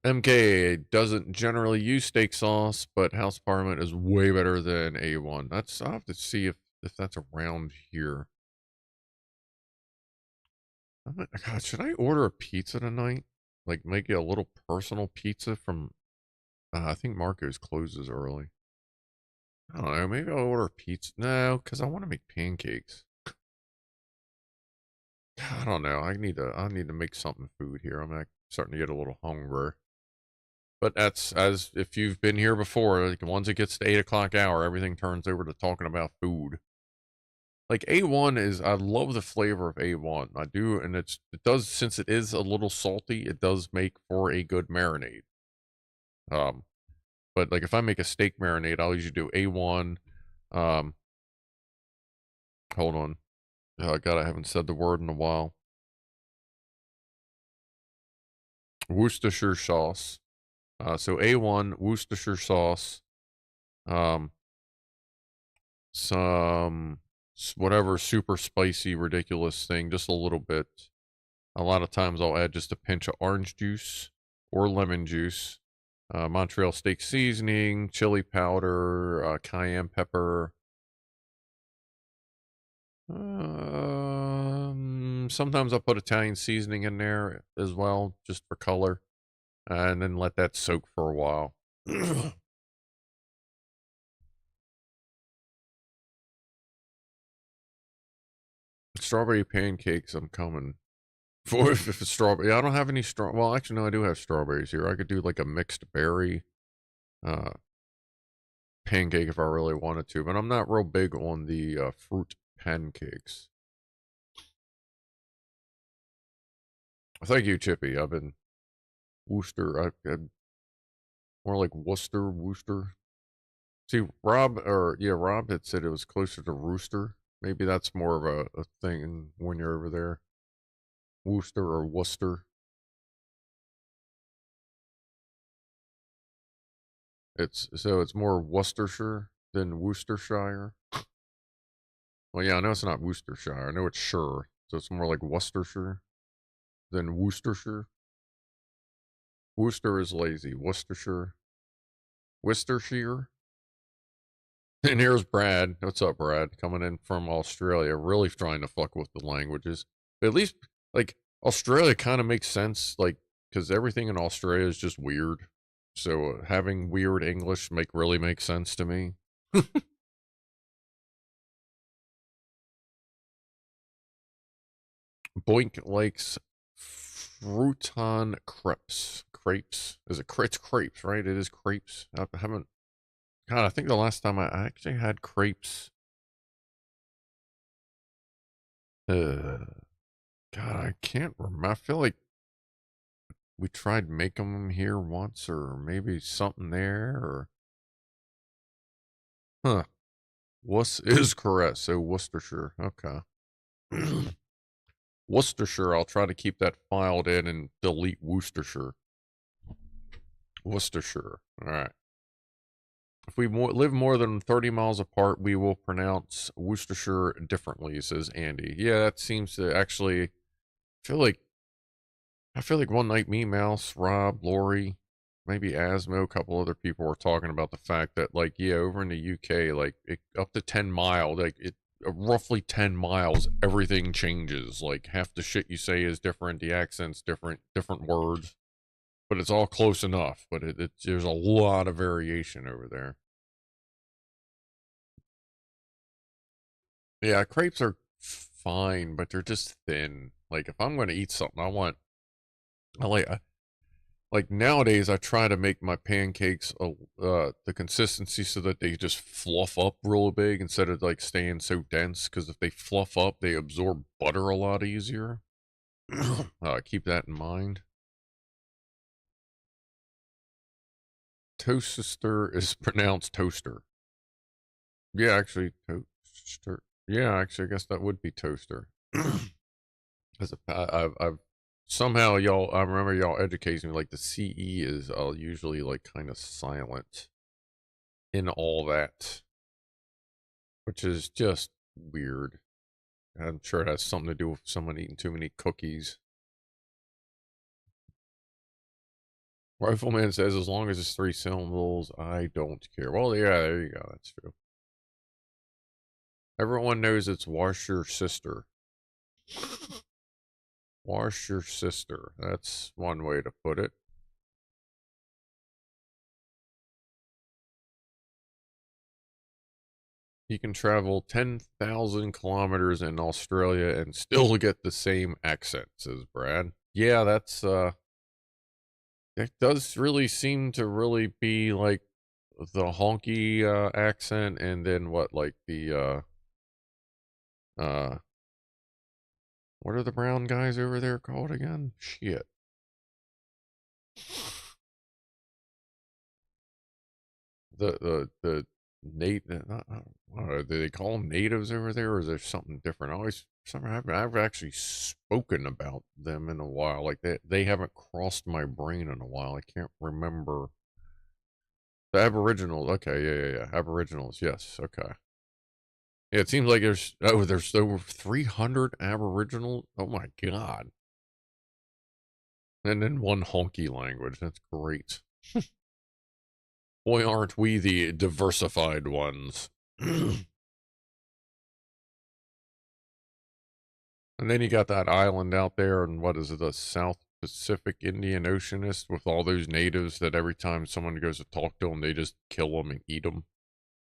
Speaker 2: MK doesn't generally use steak sauce, but House Parliament is way better than A1. I'll have to see if that's around here. God, should I order a pizza tonight? Like make it a little personal pizza from, I think Marco's closes early. I don't know, maybe I'll order a pizza. No, because I want to make pancakes. I don't know. I need to make something food here. I'm starting to get a little hungry. But that's, as if you've been here before, like once it gets to 8 o'clock hour, everything turns over to talking about food. Like A1 is, I love the flavor of A1. I do, and it does, since it is a little salty, it does make for a good marinade. But like if I make a steak marinade, I'll usually do A1. Hold on. Oh God, I haven't said the word in a while. Worcestershire sauce. So A1, Worcestershire sauce, some whatever super spicy, ridiculous thing, just a little bit. A lot of times I'll add just a pinch of orange juice or lemon juice, Montreal steak seasoning, chili powder, cayenne pepper. Sometimes I'll put Italian seasoning in there as well, just for color. And then let that soak for a while. Strawberry pancakes, I'm coming. For if it's strawberry. I don't have any well, actually, no, I do have strawberries here. I could do like a mixed berry pancake if I really wanted to, but I'm not real big on the fruit pancakes. Thank you, Chippy. I've been Worcester. I've more like Worcester. See, Rob had said it was closer to Rooster. Maybe that's more of a thing when you're over there. Worcester or Worcester. It's more Worcestershire than Worcestershire. Well, yeah, I know it's not Worcestershire. I know it's Shire, so it's more like Worcestershire than Worcestershire. Worcester is lazy. Worcestershire. And here's Brad. What's up, Brad? Coming in from Australia, really trying to fuck with the languages. But at least, like, Australia kind of makes sense, like, because everything in Australia is just weird. So having weird English really makes sense to me. Boink likes Fruiton crepes. Crepes. Is it it's crepes, right? It is crepes. I haven't. God, I think the last time I actually had crepes. God, I can't remember. I feel like we tried making them here once, or maybe something there, or. Huh. Wuss is correct. So Worcestershire. Okay. Worcestershire, I'll try to keep that filed in and delete Worcestershire. Worcestershire. All right. If we live more than 30 miles apart, we will pronounce Worcestershire differently, says Andy. Yeah, that seems to actually I feel like one night me, Mouse, Rob, Lori, maybe Asmo, a couple other people were talking about the fact that, like, yeah, over in the UK, like, up to 10 miles, like, roughly 10 miles, everything changes. Like, half the shit you say is different, the accent's different words. But it's all close enough. But there's a lot of variation over there. Yeah, crepes are fine, but they're just thin. Like, if I'm going to eat something, like nowadays, I try to make my pancakes the consistency so that they just fluff up real big instead of like staying so dense. Because if they fluff up, they absorb butter a lot easier. Keep that in mind. Toaster is pronounced toaster. Yeah, actually, toaster. Yeah, actually, I guess that would be toaster. I've somehow I remember y'all educating me, like the CE is usually like kind of silent in all that, which is just weird. I'm sure it has something to do with someone eating too many cookies. Rifleman says, as long as it's 3 syllables, I don't care. Well, yeah, there you go. That's true. Everyone knows it's wash your sister. Wash your sister. That's one way to put it. You can travel 10,000 kilometers in Australia and still get the same accent, says Brad. Yeah, that's, it does really seem to really be like the honky accent, and then what, like the what are the brown guys over there called again? Shit. The native, do they call them natives over there, or is there something different? I always, I've actually spoken about them in a while. Like they haven't crossed my brain in a while. I can't remember. The Aboriginals. Okay, yeah. Aboriginals. Yes. Okay. Yeah, it seems like there's over 300 Aboriginal. Oh my god. And then one honky language. That's great. Boy, aren't we the diversified ones. And then you got that island out there, and what is it, the South Pacific Indian Oceanist, with all those natives that every time someone goes to talk to them, they just kill them and eat them.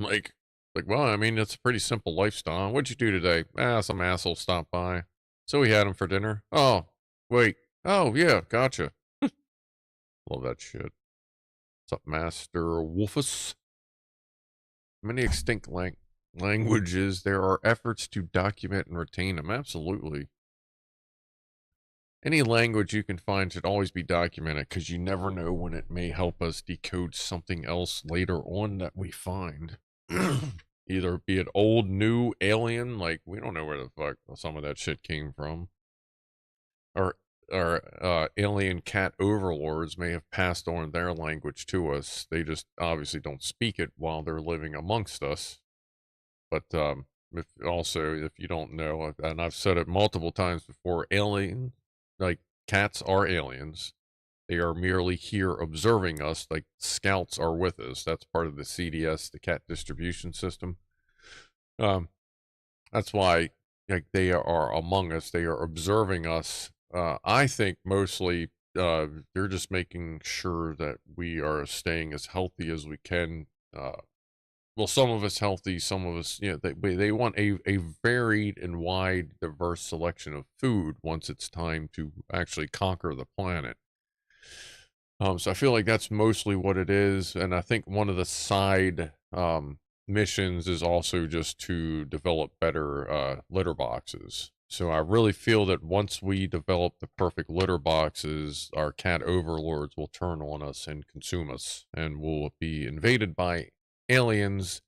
Speaker 2: Like, well, I mean, it's a pretty simple lifestyle. What'd you do today? Some asshole stopped by. So we had him for dinner. Oh, wait. Oh, yeah, gotcha. Love that shit. What's up, Master Wolfus? Many extinct languages, there are efforts to document and retain them. Absolutely. Any language you can find should always be documented, because you never know when it may help us decode something else later on that we find. Either be it old, new, alien, like we don't know where the fuck some of that shit came from. Or alien cat overlords may have passed on their language to us. They just obviously don't speak it while they're living amongst us. But if you don't know, and I've said it multiple times before, like cats are aliens. They are merely here observing us, like scouts are with us. That's part of the CDS, the cat distribution system. That's why, like, they are among us. They are observing us. I think mostly they're just making sure that we are staying as healthy as we can. Well, some of us healthy, some of us, they want a varied and wide, diverse selection of food once it's time to actually conquer the planet. So I feel like that's mostly what it is, and I think one of the side missions is also just to develop better litter boxes. So I really feel that once we develop the perfect litter boxes, our cat overlords will turn on us and consume us, and we'll be invaded by aliens,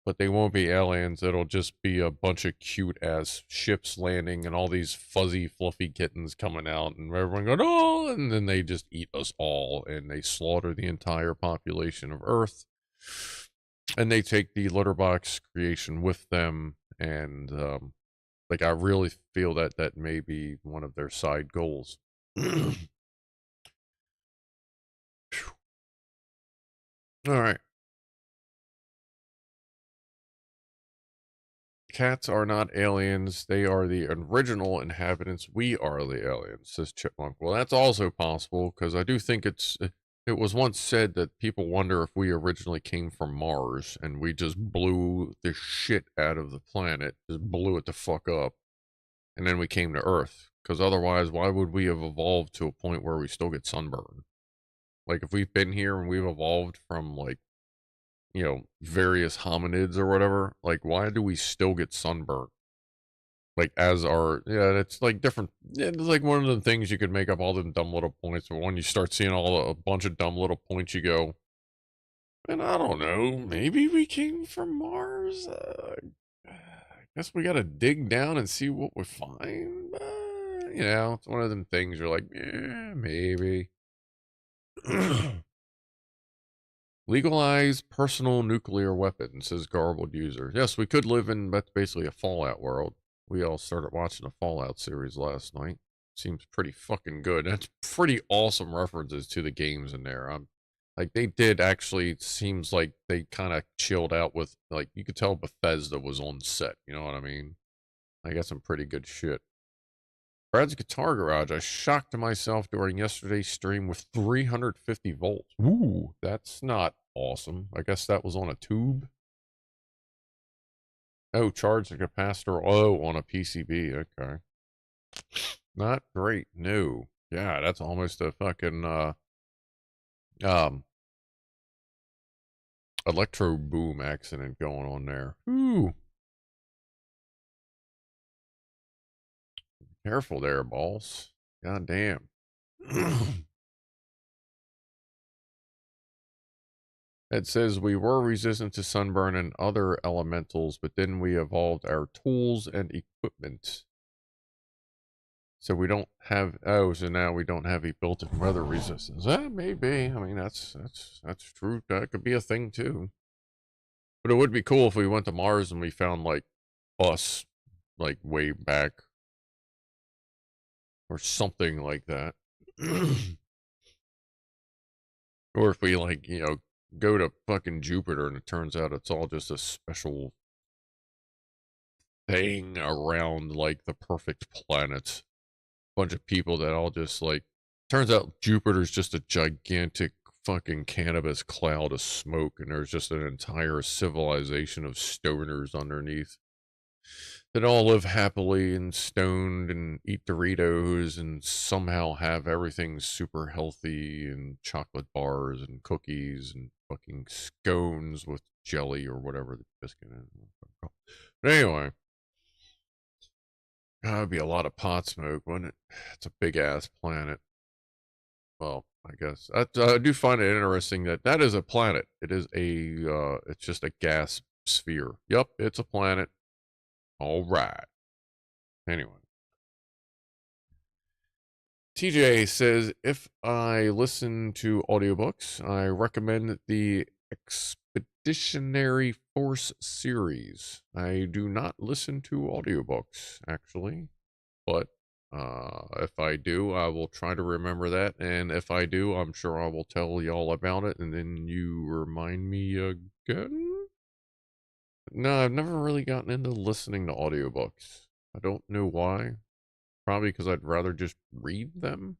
Speaker 2: but they won't be aliens. It'll just be a bunch of cute ass ships landing and all these fuzzy, fluffy kittens coming out, and everyone going, oh, and then they just eat us all, and they slaughter the entire population of Earth, and they take the litter box creation with them. And like, I really feel that that may be one of their side goals. All right. Cats are not aliens. They are the original inhabitants. We are the aliens, says Chipmunk. Well, that's also possible, because I do think it was once said that people wonder if we originally came from Mars and we just blew the shit out of the planet, just blew it the fuck up, and then we came to Earth. Because otherwise, why would we have evolved to a point where we still get sunburn? Like, if we've been here and we've evolved from, like, various hominids or whatever, like, why do we still get sunburnt? Like, it's like different. It's like one of the things you could make up all them dumb little points, but when you start seeing a bunch of dumb little points, you go, and I don't know, maybe we came from Mars. I guess we gotta dig down and see what we find. It's one of them things you're like, yeah, maybe. Legalize personal nuclear weapons, says Garbled User. Yes, we could live in, that's basically a Fallout world. we all started watching the Fallout series last night. Seems pretty fucking good. That's pretty awesome references to the games in there. Like they did actually, seems like they kind of chilled out with, like, you could tell Bethesda was on set, you know what I mean? I got some pretty good shit. Brad's Guitar Garage. I shocked myself during yesterday's stream with 350 volts. Ooh, that's not awesome. I guess that was on a tube. Oh, charge the capacitor. Oh, on a PCB. Okay. Not great. No. Yeah, that's almost a fucking, electro boom accident going on there. Ooh. Careful there, boss. God damn. It says we were resistant to sunburn and other elementals, but then we evolved our tools and equipment. So we don't have, oh, so now we don't have a built-in weather resistance. That may be. I mean, that's true. That could be a thing too. But it would be cool if we went to Mars and we found like us, like way back. Or something like that. Or if we, like, you know, go to fucking Jupiter and it turns out it's all just a special thing around, like, the perfect planet. Bunch of people that all just, like, turns out Jupiter's just a gigantic fucking cannabis cloud of smoke and there's just an entire civilization of stoners underneath that all live happily and stoned and eat Doritos and somehow have everything super healthy and chocolate bars and cookies and fucking scones with jelly or whatever the biscuit is. But anyway, that'd be a lot of pot smoke, wouldn't it? It's a big ass planet. Well, I guess I do find it interesting that that is a planet. It is a it's just a gas sphere. Yup, it's a planet. All right. Anyway. TJ says, if I listen to audiobooks, I recommend the Expeditionary Force series. I do not listen to audiobooks, actually. But if I do, I will try to remember that. And if I do, I'm sure I will tell y'all about it. And then you remind me again? No, I've never really gotten into listening to audiobooks. I don't know why. Probably because I'd rather just read them.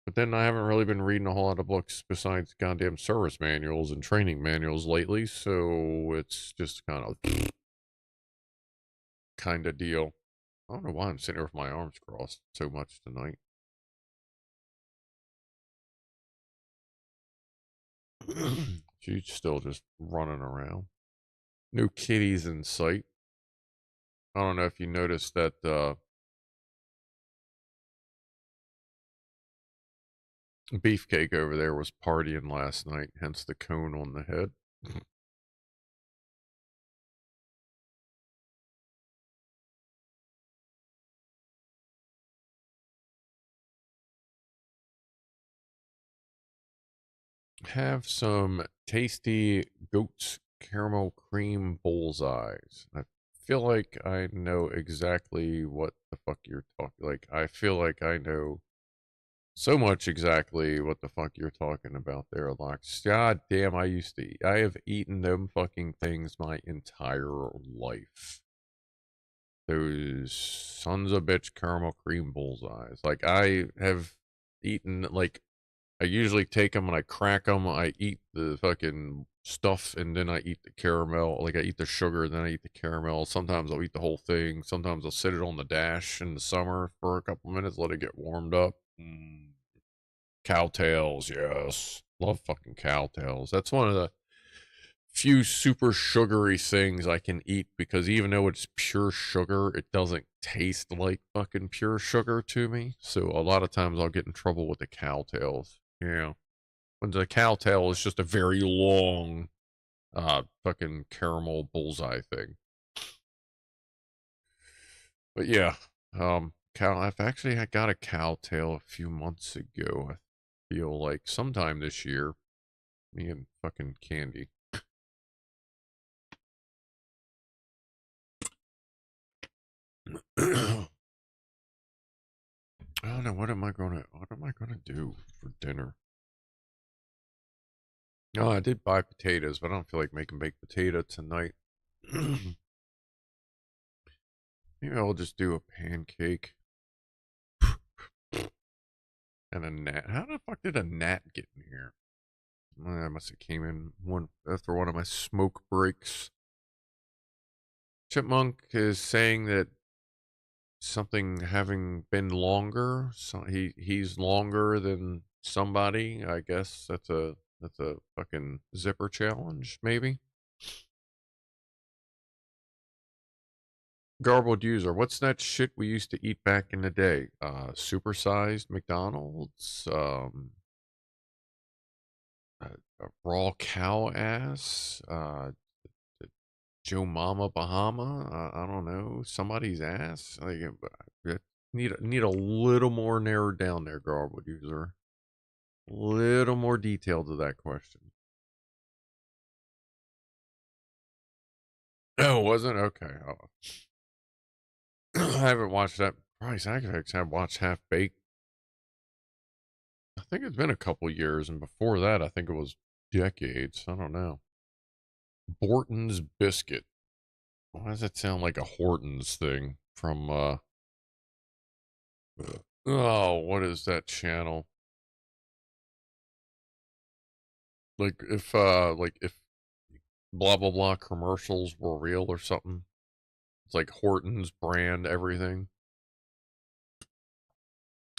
Speaker 2: But then I haven't really been reading a whole lot of books besides goddamn service manuals and training manuals lately, so it's just kind of deal. I don't know why I'm sitting here with my arms crossed so much tonight. She's still just running around. No kitties in sight. I don't know if you noticed that Beefcake over there was partying last night, hence the cone on the head. Have some tasty goat's caramel cream bullseyes. I feel like I know exactly what the fuck you're talking. Like, I feel like I know so much exactly what the fuck you're talking about there, Lox. God damn, I have eaten them fucking things my entire life. Those sons of bitch caramel cream bullseyes. Like, I have eaten, like, I usually take them and I crack them. I eat the fucking stuff and then I eat the caramel. Like, I eat the sugar and then I eat the caramel. Sometimes I'll eat the whole thing. Sometimes I'll sit it on the dash in the summer for a couple minutes, let it get warmed up. Cowtails, yes. Love fucking cowtails. That's one of the few super sugary things I can eat because even though it's pure sugar, it doesn't taste like fucking pure sugar to me. So a lot of times I'll get in trouble with the cowtails. Yeah. When the cowtail is just a very long fucking caramel bullseye thing. But yeah, I've actually I got a cowtail a few months ago. I feel like sometime this year. Me and fucking Candy. I don't know. What am I gonna do for dinner? No, I did buy potatoes, but I don't feel like making baked potato tonight. Maybe I'll just do a pancake and a gnat. How the fuck did a gnat get in here? I must have came in after one of my smoke breaks. Chipmunk is saying that something having been longer, so he's longer than somebody. I guess that's a fucking zipper challenge, maybe. Garbled user, what's that shit we used to eat back in the day? Supersized McDonald's, raw cow ass, Joe Mama Bahama. I don't know, somebody's ass. Like, need a little more narrowed down there, Garbled user. A little more detail to that question. Oh, wasn't okay. Oh. I haven't watched that. Christ, I have watched Half Baked. I think it's been a couple years, and before that, I think it was decades. I don't know. Borton's Biscuit. Why does that sound like a Hortons thing from, oh, what is that channel? Like if blah, blah, blah commercials were real or something. It's like Hortons brand everything.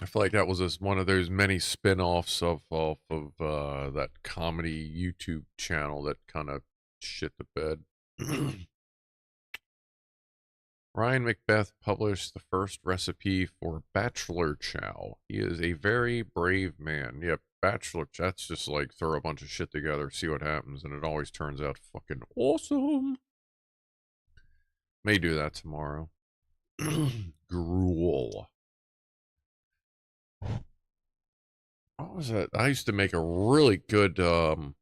Speaker 2: I feel like that was one of those many spin-offs of that comedy YouTube channel that kind of shit the bed. Ryan Macbeth published the first recipe for bachelor chow. He is a very brave man. Yeah, bachelor, that's just like throw a bunch of shit together, see what happens, and it always turns out fucking awesome. May do that tomorrow. Gruel. What was that? I used to make a really good, oh,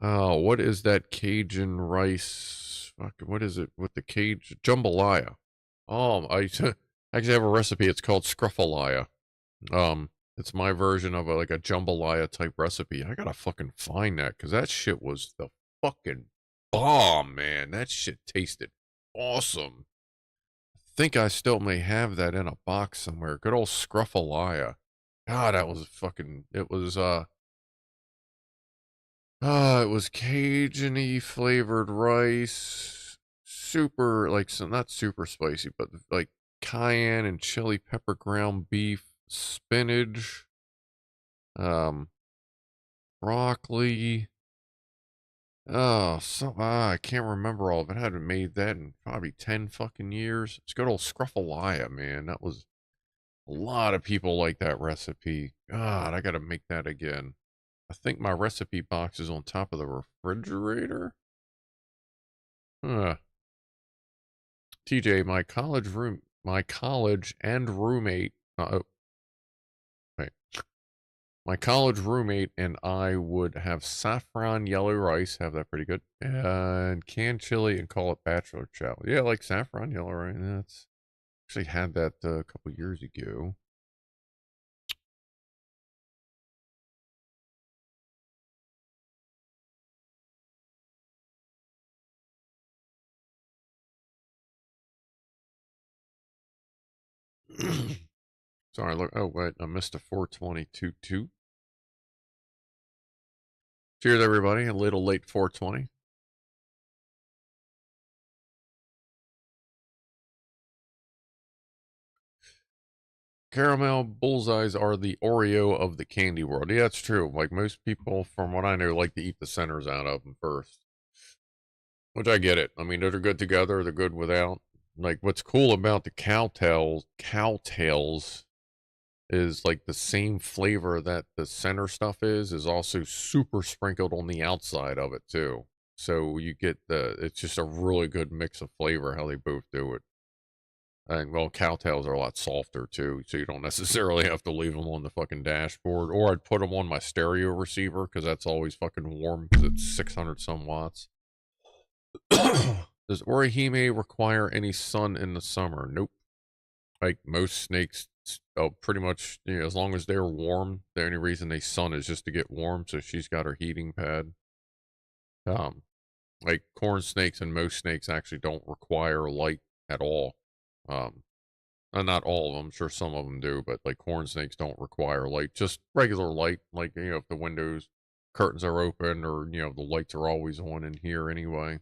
Speaker 2: what is that Cajun rice? Fuck, what is it with the Cajun? Jambalaya. Oh, I actually have a recipe. It's called Scruffalaya. It's my version of like a jambalaya type recipe. I gotta fucking find that because that shit was the fucking bomb, man. That shit tasted awesome. Think I still may have that in a box somewhere. Good old Scruffalaya. God, that was fucking, it was Cajun-y flavored rice. Super, like, so not super spicy, but like cayenne and chili pepper ground beef, spinach, broccoli. Oh, I can't remember all of it. I haven't made that in probably 10 fucking years. It's good old Scruffalaya, man. That was a lot of people like that recipe. God, I gotta make that again. I think my recipe box is on top of the refrigerator. TJ, my college and roommate. Wait. My college roommate and I would have saffron yellow rice, have that pretty good, and canned chili and call it bachelor chow. Yeah, like saffron yellow rice. That's actually had that a couple years ago. Sorry, look. Oh, wait, I missed a 422.2. Cheers, everybody. A little late 420. Caramel bullseyes are the Oreo of the candy world. Yeah, that's true. Like most people, from what I know, like to eat the centers out of them first. Which I get it. I mean, they're good together. They're good without. Like, what's cool about the cowtails is like the same flavor that the center stuff is also super sprinkled on the outside of it too. So you get it's just a really good mix of flavor how they both do it. And well, cowtails are a lot softer too, so you don't necessarily have to leave them on the fucking dashboard. Or I'd put them on my stereo receiver because that's always fucking warm because it's 600 some watts. Does orihime require any sun in the summer? Nope. Like most snakes, pretty much, as long as they're warm, the only reason they sun is just to get warm. So she's got her heating pad. Like corn snakes and most snakes actually don't require light at all. Not all of them. I'm sure some of them do, but like corn snakes don't require light, just regular light. Like, if the windows, curtains are open, or, the lights are always on in here anyway,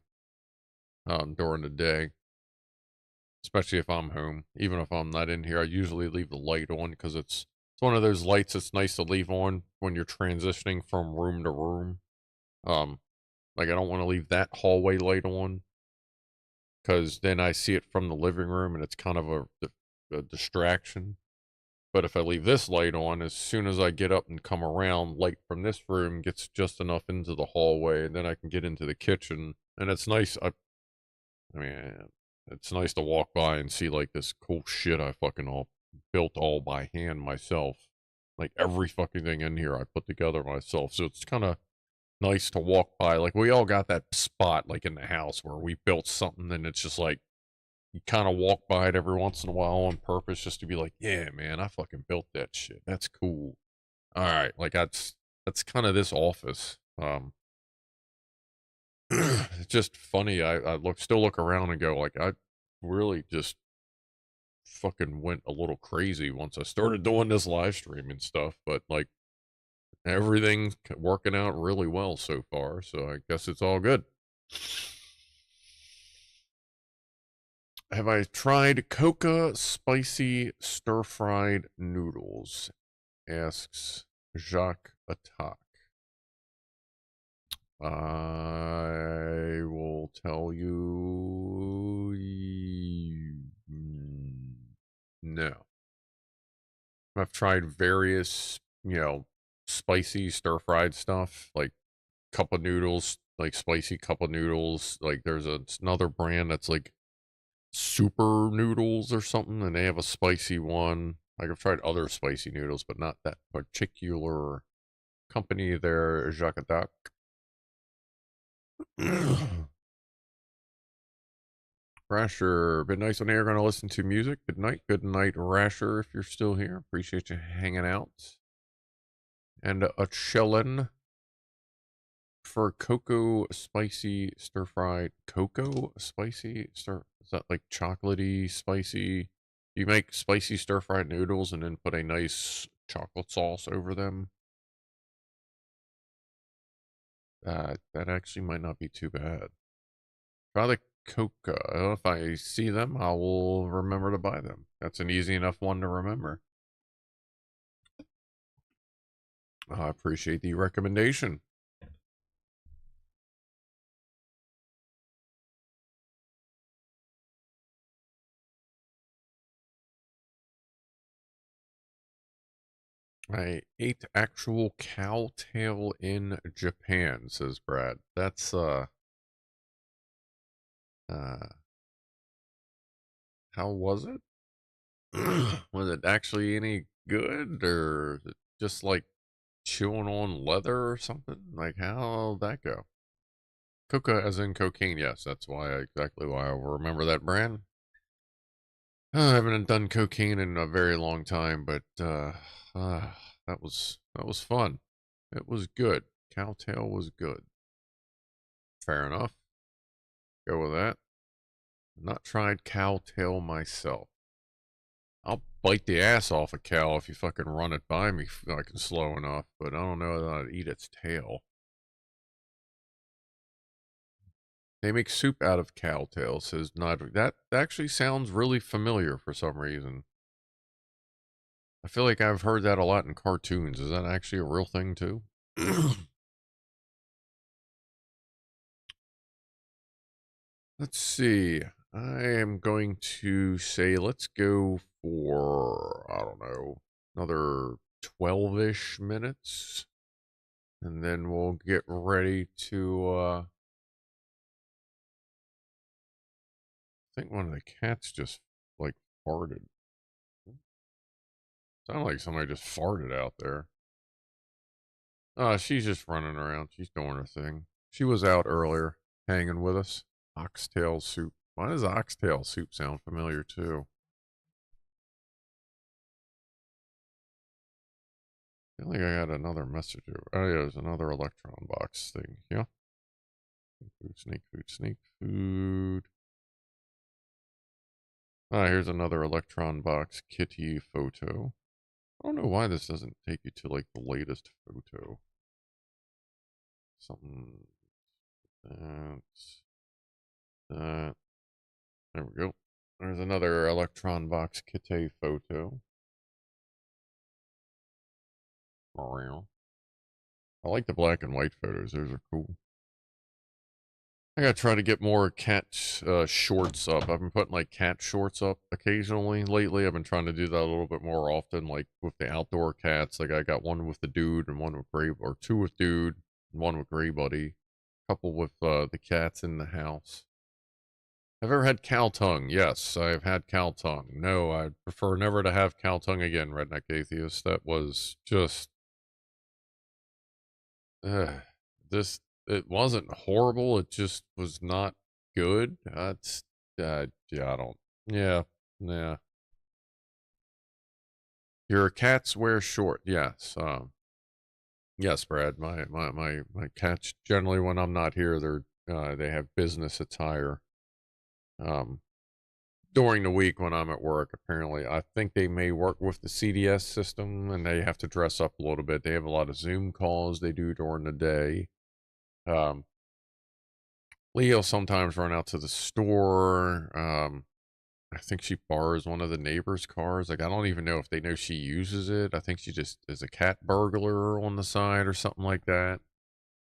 Speaker 2: during the day, especially if I'm home. Even if I'm not in here, I usually leave the light on because it's one of those lights that's nice to leave on when you're transitioning from room to room. Like I don't want to leave that hallway light on because then I see it from the living room and it's kind of a distraction. But if I leave this light on, as soon as I get up and come around, light from this room gets just enough into the hallway, and then I can get into the kitchen. And it's nice. I mean, it's nice to walk by and see like this cool shit I fucking all built all by hand myself. Like every fucking thing in here I put together myself. So it's kind of nice to walk by. Like we all got that spot like in the house where we built something and it's just like you kind of walk by it every once in a while on purpose just to be like, yeah, man, I fucking built that shit. That's cool. All right, like that's kind of this office. It's just funny. I still look around and go like, I really just fucking went a little crazy once I started doing this live stream and stuff. But like everything's working out really well so far, so I guess it's all good. Have I tried coca spicy stir-fried noodles? Asks Jacques Attack. I will tell you no. I've tried various, spicy stir-fried stuff, like cup of noodles, like spicy cup of noodles. Like there's another brand that's like super noodles or something, and they have a spicy one. Like I've tried other spicy noodles, but not that particular company there, Jacques Attack. Rasher, been nice on air. Gonna listen to music. Good night, Rasher. If you're still here, appreciate you hanging out. And a chillin for cocoa spicy stir fried cocoa spicy stir. Is that like chocolatey spicy? You make spicy stir fried noodles and then put a nice chocolate sauce over them. That actually might not be too bad. Try the coca. If I see them, I will remember to buy them. That's an easy enough one to remember. I appreciate the recommendation. I ate actual cow tail in Japan, says Brad. That's, how was it? Was it actually any good, or is it just like chewing on leather or something? Like, how'd that go? Coca as in cocaine, yes, that's exactly why I remember that brand. I haven't done cocaine in a very long time, but that was fun. It was good. Cowtail was good. Fair enough. Go with that. Not tried cowtail myself. I'll bite the ass off a cow if you fucking run it by me fucking slow enough, but I don't know that I'd eat its tail. They make soup out of cowtail, says Nodrick. That actually sounds really familiar for some reason. I feel like I've heard that a lot in cartoons. Is that actually a real thing too? Let's see. I am going to say let's go for, I don't know, another 12-ish minutes. And then we'll get ready to, I think one of the cats just, like, farted. Sounded like somebody just farted out there. She's just running around. She's doing her thing. She was out earlier, hanging with us. Oxtail soup. Why does oxtail soup sound familiar too? I feel like I got another message. Oh yeah, there's another electron box thing. Yeah. Food, sneak food, sneak food. Ah, here's another electron box kitty photo. I don't know why this doesn't take you to like the latest photo. Something that. There we go. There's another electron box kitty photo. I like the black and white photos. Those are cool. I gotta try to get more cat shorts up. I've been putting like cat shorts up occasionally lately. I've been trying to do that a little bit more often, like with the outdoor cats. Like I got one with the dude and one with Gray, or two with dude and one with Gray Buddy. A couple with the cats in the house. Have ever had cow tongue? Yes, I've had cow tongue. No, I'd prefer never to have cow tongue again, Redneck Atheist. That was just... this... It wasn't horrible, it just was not good. That's... yeah, I don't... Yeah, yeah. Your cats wear short, yes. Yes, Brad, my cats, generally when I'm not here, they have business attire. During the week when I'm at work, apparently. I think they may work with the CDS system and they have to dress up a little bit. They have a lot of Zoom calls they do during the day. Leo sometimes run out to the store. I think she borrows one of the neighbors' cars. Like, I don't even know if they know she uses it. I think she just is a cat burglar on the side or something like that.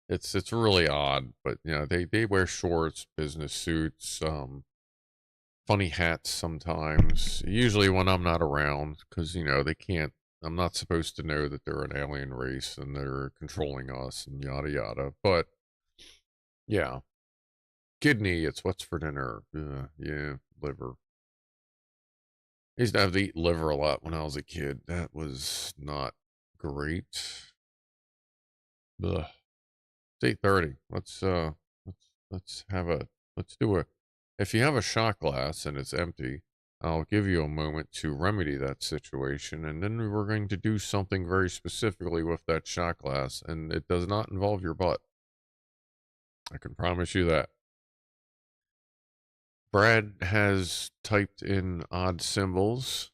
Speaker 2: It's really odd, but you know, they wear shorts, business suits, funny hats sometimes, usually when I'm not around, because, you know, they can't, I'm not supposed to know that they're an alien race and they're controlling us and yada yada. But, yeah. Kidney, it's what's for dinner. Yeah, liver. I used to have to eat liver a lot when I was a kid. That was not great. Ugh. It's 8:30. Let's do a, if you have a shot glass and it's empty, I'll give you a moment to remedy that situation, and then we're going to do something very specifically with that shot glass, and it does not involve your butt. I can promise you that. Brad has typed in odd symbols.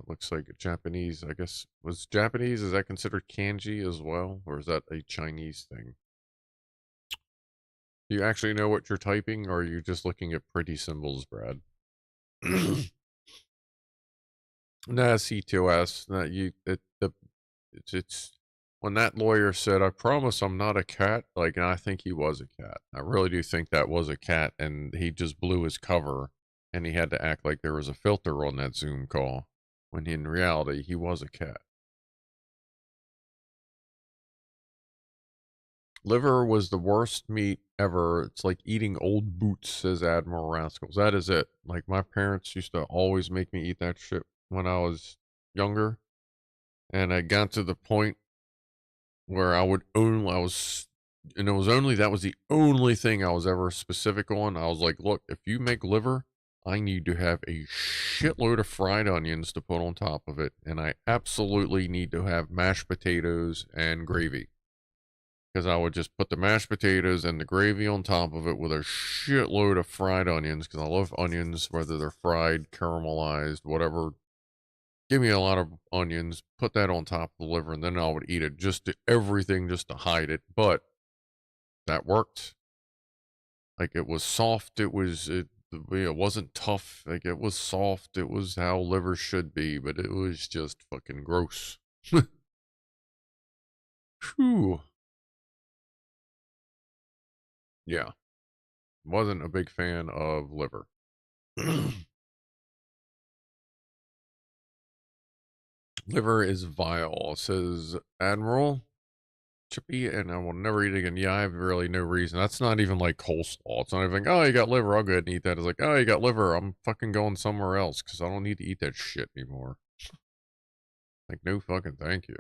Speaker 2: Looks like Japanese, I guess. Was Japanese, is that considered kanji as well? Or is that a Chinese thing? Do you actually know what you're typing, or are you just looking at pretty symbols, Brad? Nah, C2S. Nah, it's when that lawyer said, "I promise I'm not a cat," like, I think he was a cat. I really do think that was a cat, and he just blew his cover, and he had to act like there was a filter on that Zoom call, when in reality, he was a cat. Liver was the worst meat ever. It's like eating old boots, says Admiral Rascals. That is it. Like, my parents used to always make me eat that shit when I was younger, and I got to the point where I was, and it was only, that was the only thing I was ever specific on. I was like, look, if you make liver, I need to have a shitload of fried onions to put on top of it, and I absolutely need to have mashed potatoes and gravy. Because I would just put the mashed potatoes and the gravy on top of it with a shitload of fried onions, because I love onions, whether they're fried, caramelized, whatever. Give me a lot of onions, put that on top of the liver, and then I would eat it, just to everything, just to hide it. But that worked. Like, it was soft. It wasn't tough. Like, it was soft. It was how liver should be, but it was just fucking gross. Whew. Yeah. Wasn't a big fan of liver. Liver is vile, says Admiral. Chippy, and I will never eat it again. Yeah, I have really no reason. That's not even like coleslaw. It's not even, oh, you got liver, I'll go ahead and eat that. It's like, oh, you got liver, I'm fucking going somewhere else, because I don't need to eat that shit anymore. Like, no fucking thank you.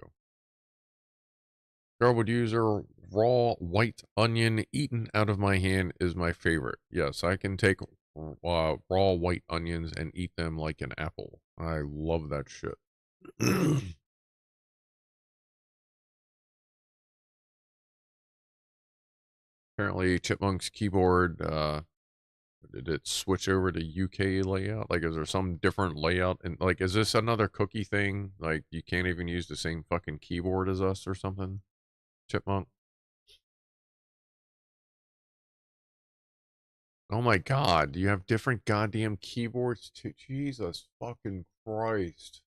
Speaker 2: Girl would use her raw white onion eaten out of my hand is my favorite. Yes, I can take raw white onions and eat them like an apple. I love that shit. Apparently, Chipmunk's keyboard, did it switch over to UK layout? Like, is there some different layout? And, like, is this another cookie thing? Like, you can't even use the same fucking keyboard as us or something? Chipmunk? Oh my god, you have different goddamn keyboards too? Jesus fucking Christ.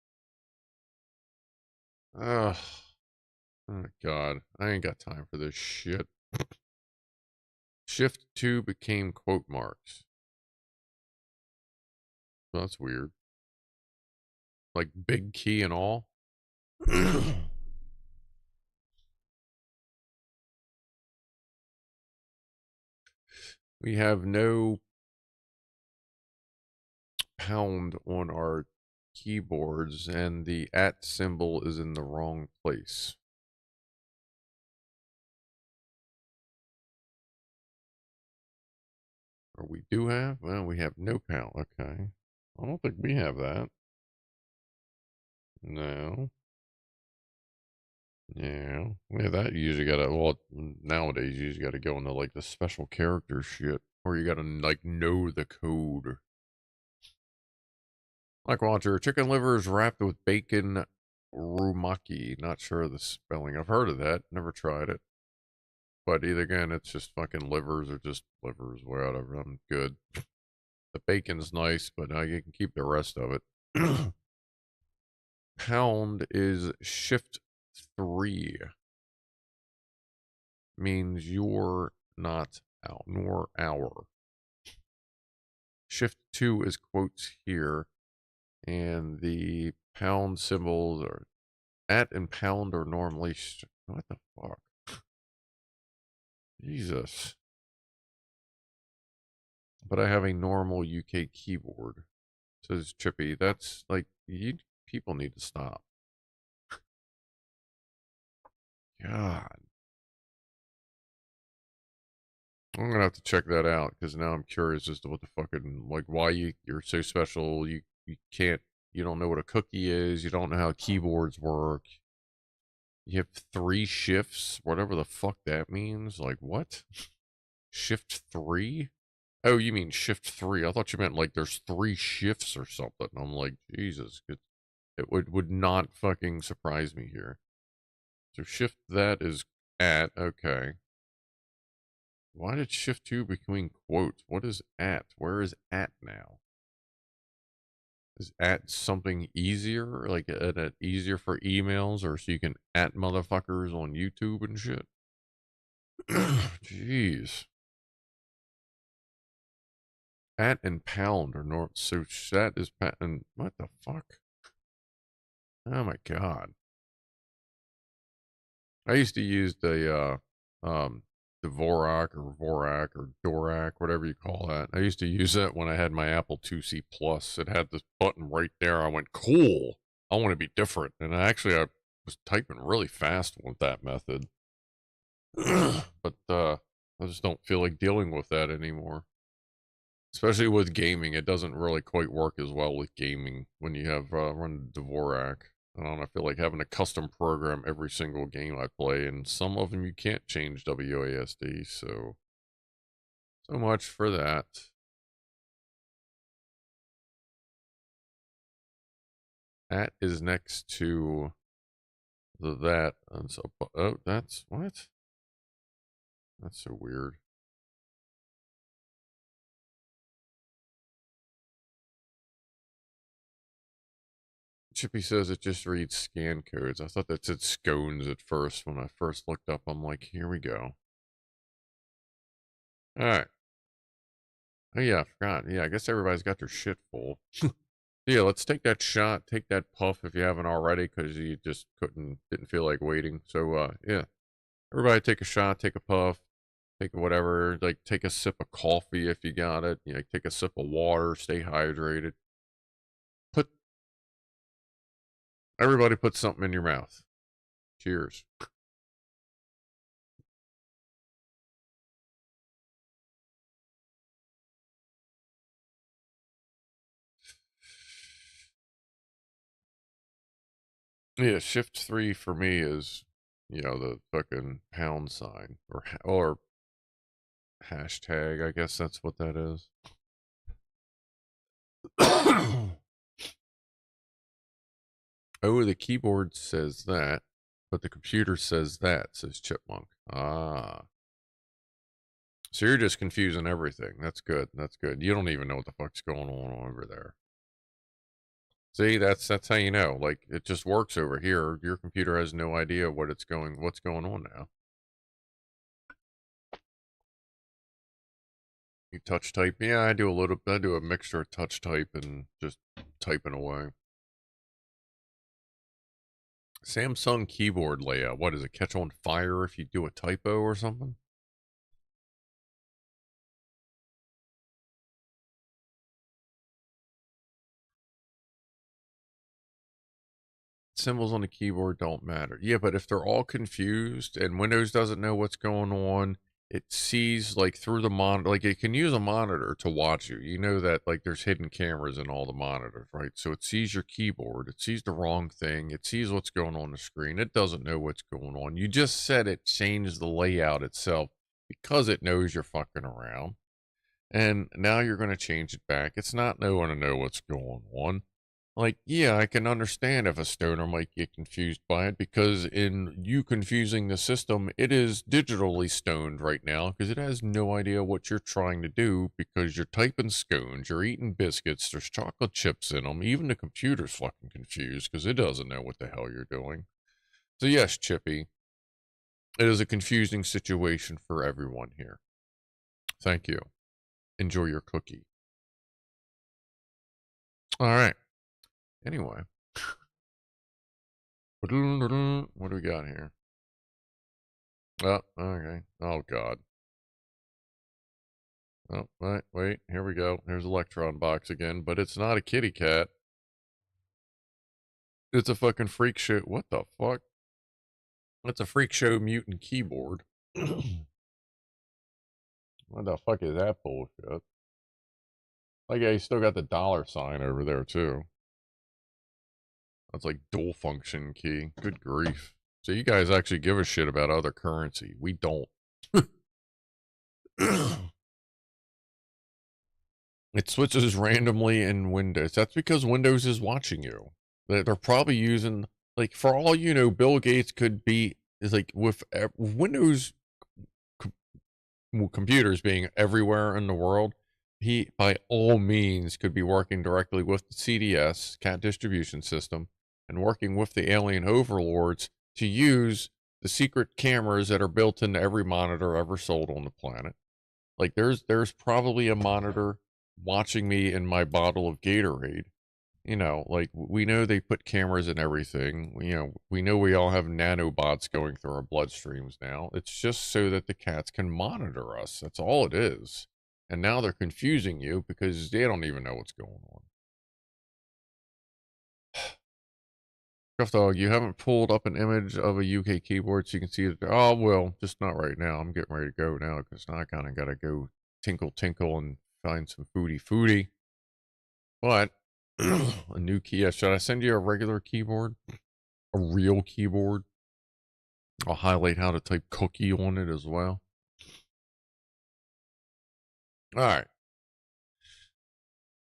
Speaker 2: Ugh. Oh god, I ain't got time for this shit. Shift 2 became quote marks. Well, that's weird. Like big key and all. We have no pound on our keyboards and the @ symbol is in the wrong place. Or we do have? Well, we have no pound. Okay. I don't think we have that. No. Yeah. Yeah, that you usually gotta, well, nowadays you usually gotta go into like the special character shit. Or you gotta like know the code. Like Roger, chicken liver is wrapped with bacon rumaki. Not sure of the spelling. I've heard of that. Never tried it. But either again, it's just fucking livers or just livers, whatever. I'm good. The bacon's nice, but you can keep the rest of it. Pound is shift 3. Means you're not out, nor our. Shift 2 is quotes here. And the pound symbols are @ and pound are normally. What the fuck? Jesus. But I have a normal UK keyboard, says Chippy. That's like, people need to stop. God. I'm gonna have to check that out because now I'm curious as to what the fucking, like, why you're so special. You can't, you don't know what a cookie is. You don't know how keyboards work. You have 3 shifts, whatever the fuck that means. Like, what? Shift 3? Oh, you mean shift 3. I thought you meant like there's 3 shifts or something. I'm like, Jesus, it would not fucking surprise me here. So shift that is @ okay. Why did shift 2 between quotes? What is @ where is @ now? Is @ something easier? Like easier for emails or so you can @ motherfuckers on YouTube and shit? Jeez. @ and pound are north, so that is and what the fuck? Oh my god. I used to use the Dvorak or Vorak or Dorak, whatever you call that. I used to use that when I had my Apple IIc Plus. It had this button right there. I went, cool. I want to be different. And I was typing really fast with that method. But I just don't feel like dealing with that anymore. Especially with gaming, it doesn't really quite work as well with gaming when you have run Dvorak. I don't know, I feel like having a custom program every single game I play, and some of them you can't change WASD, so much for that. That is next to that, and so, oh, that's, what? That's so weird. Chippy says it just reads scan codes. I thought that said scones at first. When I first looked up, I'm like, here we go. Alright. Oh yeah, I forgot. Yeah, I guess everybody's got their shit full. Yeah, let's take that shot, take that puff if you haven't already, because you just didn't feel like waiting. So, yeah. Everybody take a shot, take a puff, take whatever, like take a sip of coffee if you got it. You know, take a sip of water, stay hydrated. Everybody put something in your mouth. Cheers. Yeah, shift 3 for me is, the fucking pound sign or hashtag. I guess that's what that is. Oh, the keyboard says that, but the computer says that, says Chipmunk. Ah. So you're just confusing everything. That's good. That's good. You don't even know what the fuck's going on over there. See, that's how you know. Like, it just works over here. Your computer has no idea what's going on now. You touch type? Yeah, I do a mixture of touch type and just typing away. Samsung keyboard layout. What does it catch on fire if you do a typo or something? Symbols on the keyboard don't matter. Yeah, but if they're all confused and Windows doesn't know what's going on, it sees like through the monitor, like it can use a monitor to watch you. You know that like there's hidden cameras in all the monitors, right? So it sees your keyboard, it sees the wrong thing, it sees what's going on the screen. It doesn't know what's going on. You just said it changed the layout itself because it knows you're fucking around. And now you're going to change it back. It's not going to know what's going on. Like, yeah, I can understand if a stoner might get confused by it because in you confusing the system, it is digitally stoned right now because it has no idea what you're trying to do because you're typing scones, you're eating biscuits, there's chocolate chips in them. Even the computer's fucking confused because it doesn't know what the hell you're doing. So yes, Chippy, it is a confusing situation for everyone here. Thank you. Enjoy your cookie. All right. Anyway. What do we got here? Oh, okay. Oh, God. Oh, wait. Here we go. There's Electron Box again, but it's not a kitty cat. It's a fucking freak show. What the fuck? That's a freak show mutant keyboard. What the fuck is that bullshit? Like, yeah, you still got the $sign over there, too. That's like dual function key. Good grief. So you guys actually give a shit about other currency. We don't. It switches randomly in Windows. That's because Windows is watching you. They're probably using, like, for all you know, Bill Gates could be, is like, with Windows computers being everywhere in the world, he, by all means, could be working directly with the CDS, cat distribution system, and working with the alien overlords to use the secret cameras that are built into every monitor ever sold on the planet. Like, there's probably a monitor watching me in my bottle of Gatorade. Like, we know they put cameras in everything. We know we all have nanobots going through our bloodstreams now. It's just so that the cats can monitor us. That's all it is. And now they're confusing you because they don't even know what's going on. Scrufdog, you haven't pulled up an image of a UK keyboard so you can see it. Oh, well, just not right now. I'm getting ready to go now because now I kind of got to go tinkle and find some foodie. But a new key. Should I send you a regular keyboard? A real keyboard? I'll highlight how to type cookie on it as well. All right.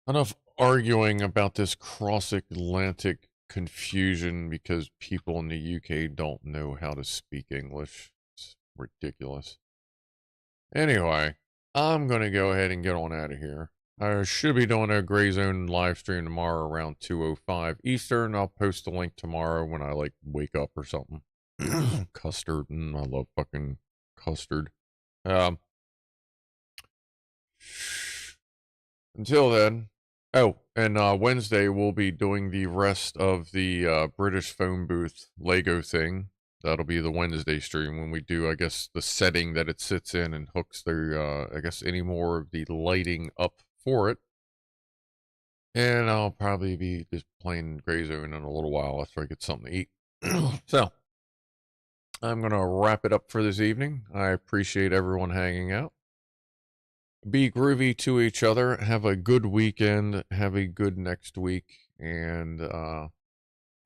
Speaker 2: Enough arguing about this cross-Atlantic confusion because people in the UK don't know how to speak English. It's ridiculous. Anyway, I'm going to go ahead and get on out of here. I should be doing a Gray Zone live stream tomorrow around 2:05 Eastern. I'll post the link tomorrow when I wake up or something. Custard. I love fucking custard. Until then. Oh, and Wednesday we'll be doing the rest of the British phone booth Lego thing. That'll be the Wednesday stream when we do, I guess, the setting that it sits in and hooks the, I guess, any more of the lighting up for it. And I'll probably be just playing Gray Zone in a little while after I get something to eat. So, I'm going to wrap it up for this evening. I appreciate everyone hanging out. Be groovy to each other. Have a good weekend. Have a good next week. And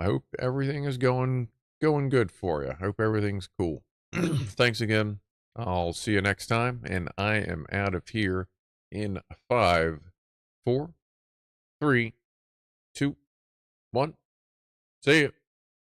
Speaker 2: I hope everything is going good for you. I hope everything's cool. Thanks again. I'll see you next time, and I am out of here in 5, 4, 3, 2, 1. See you.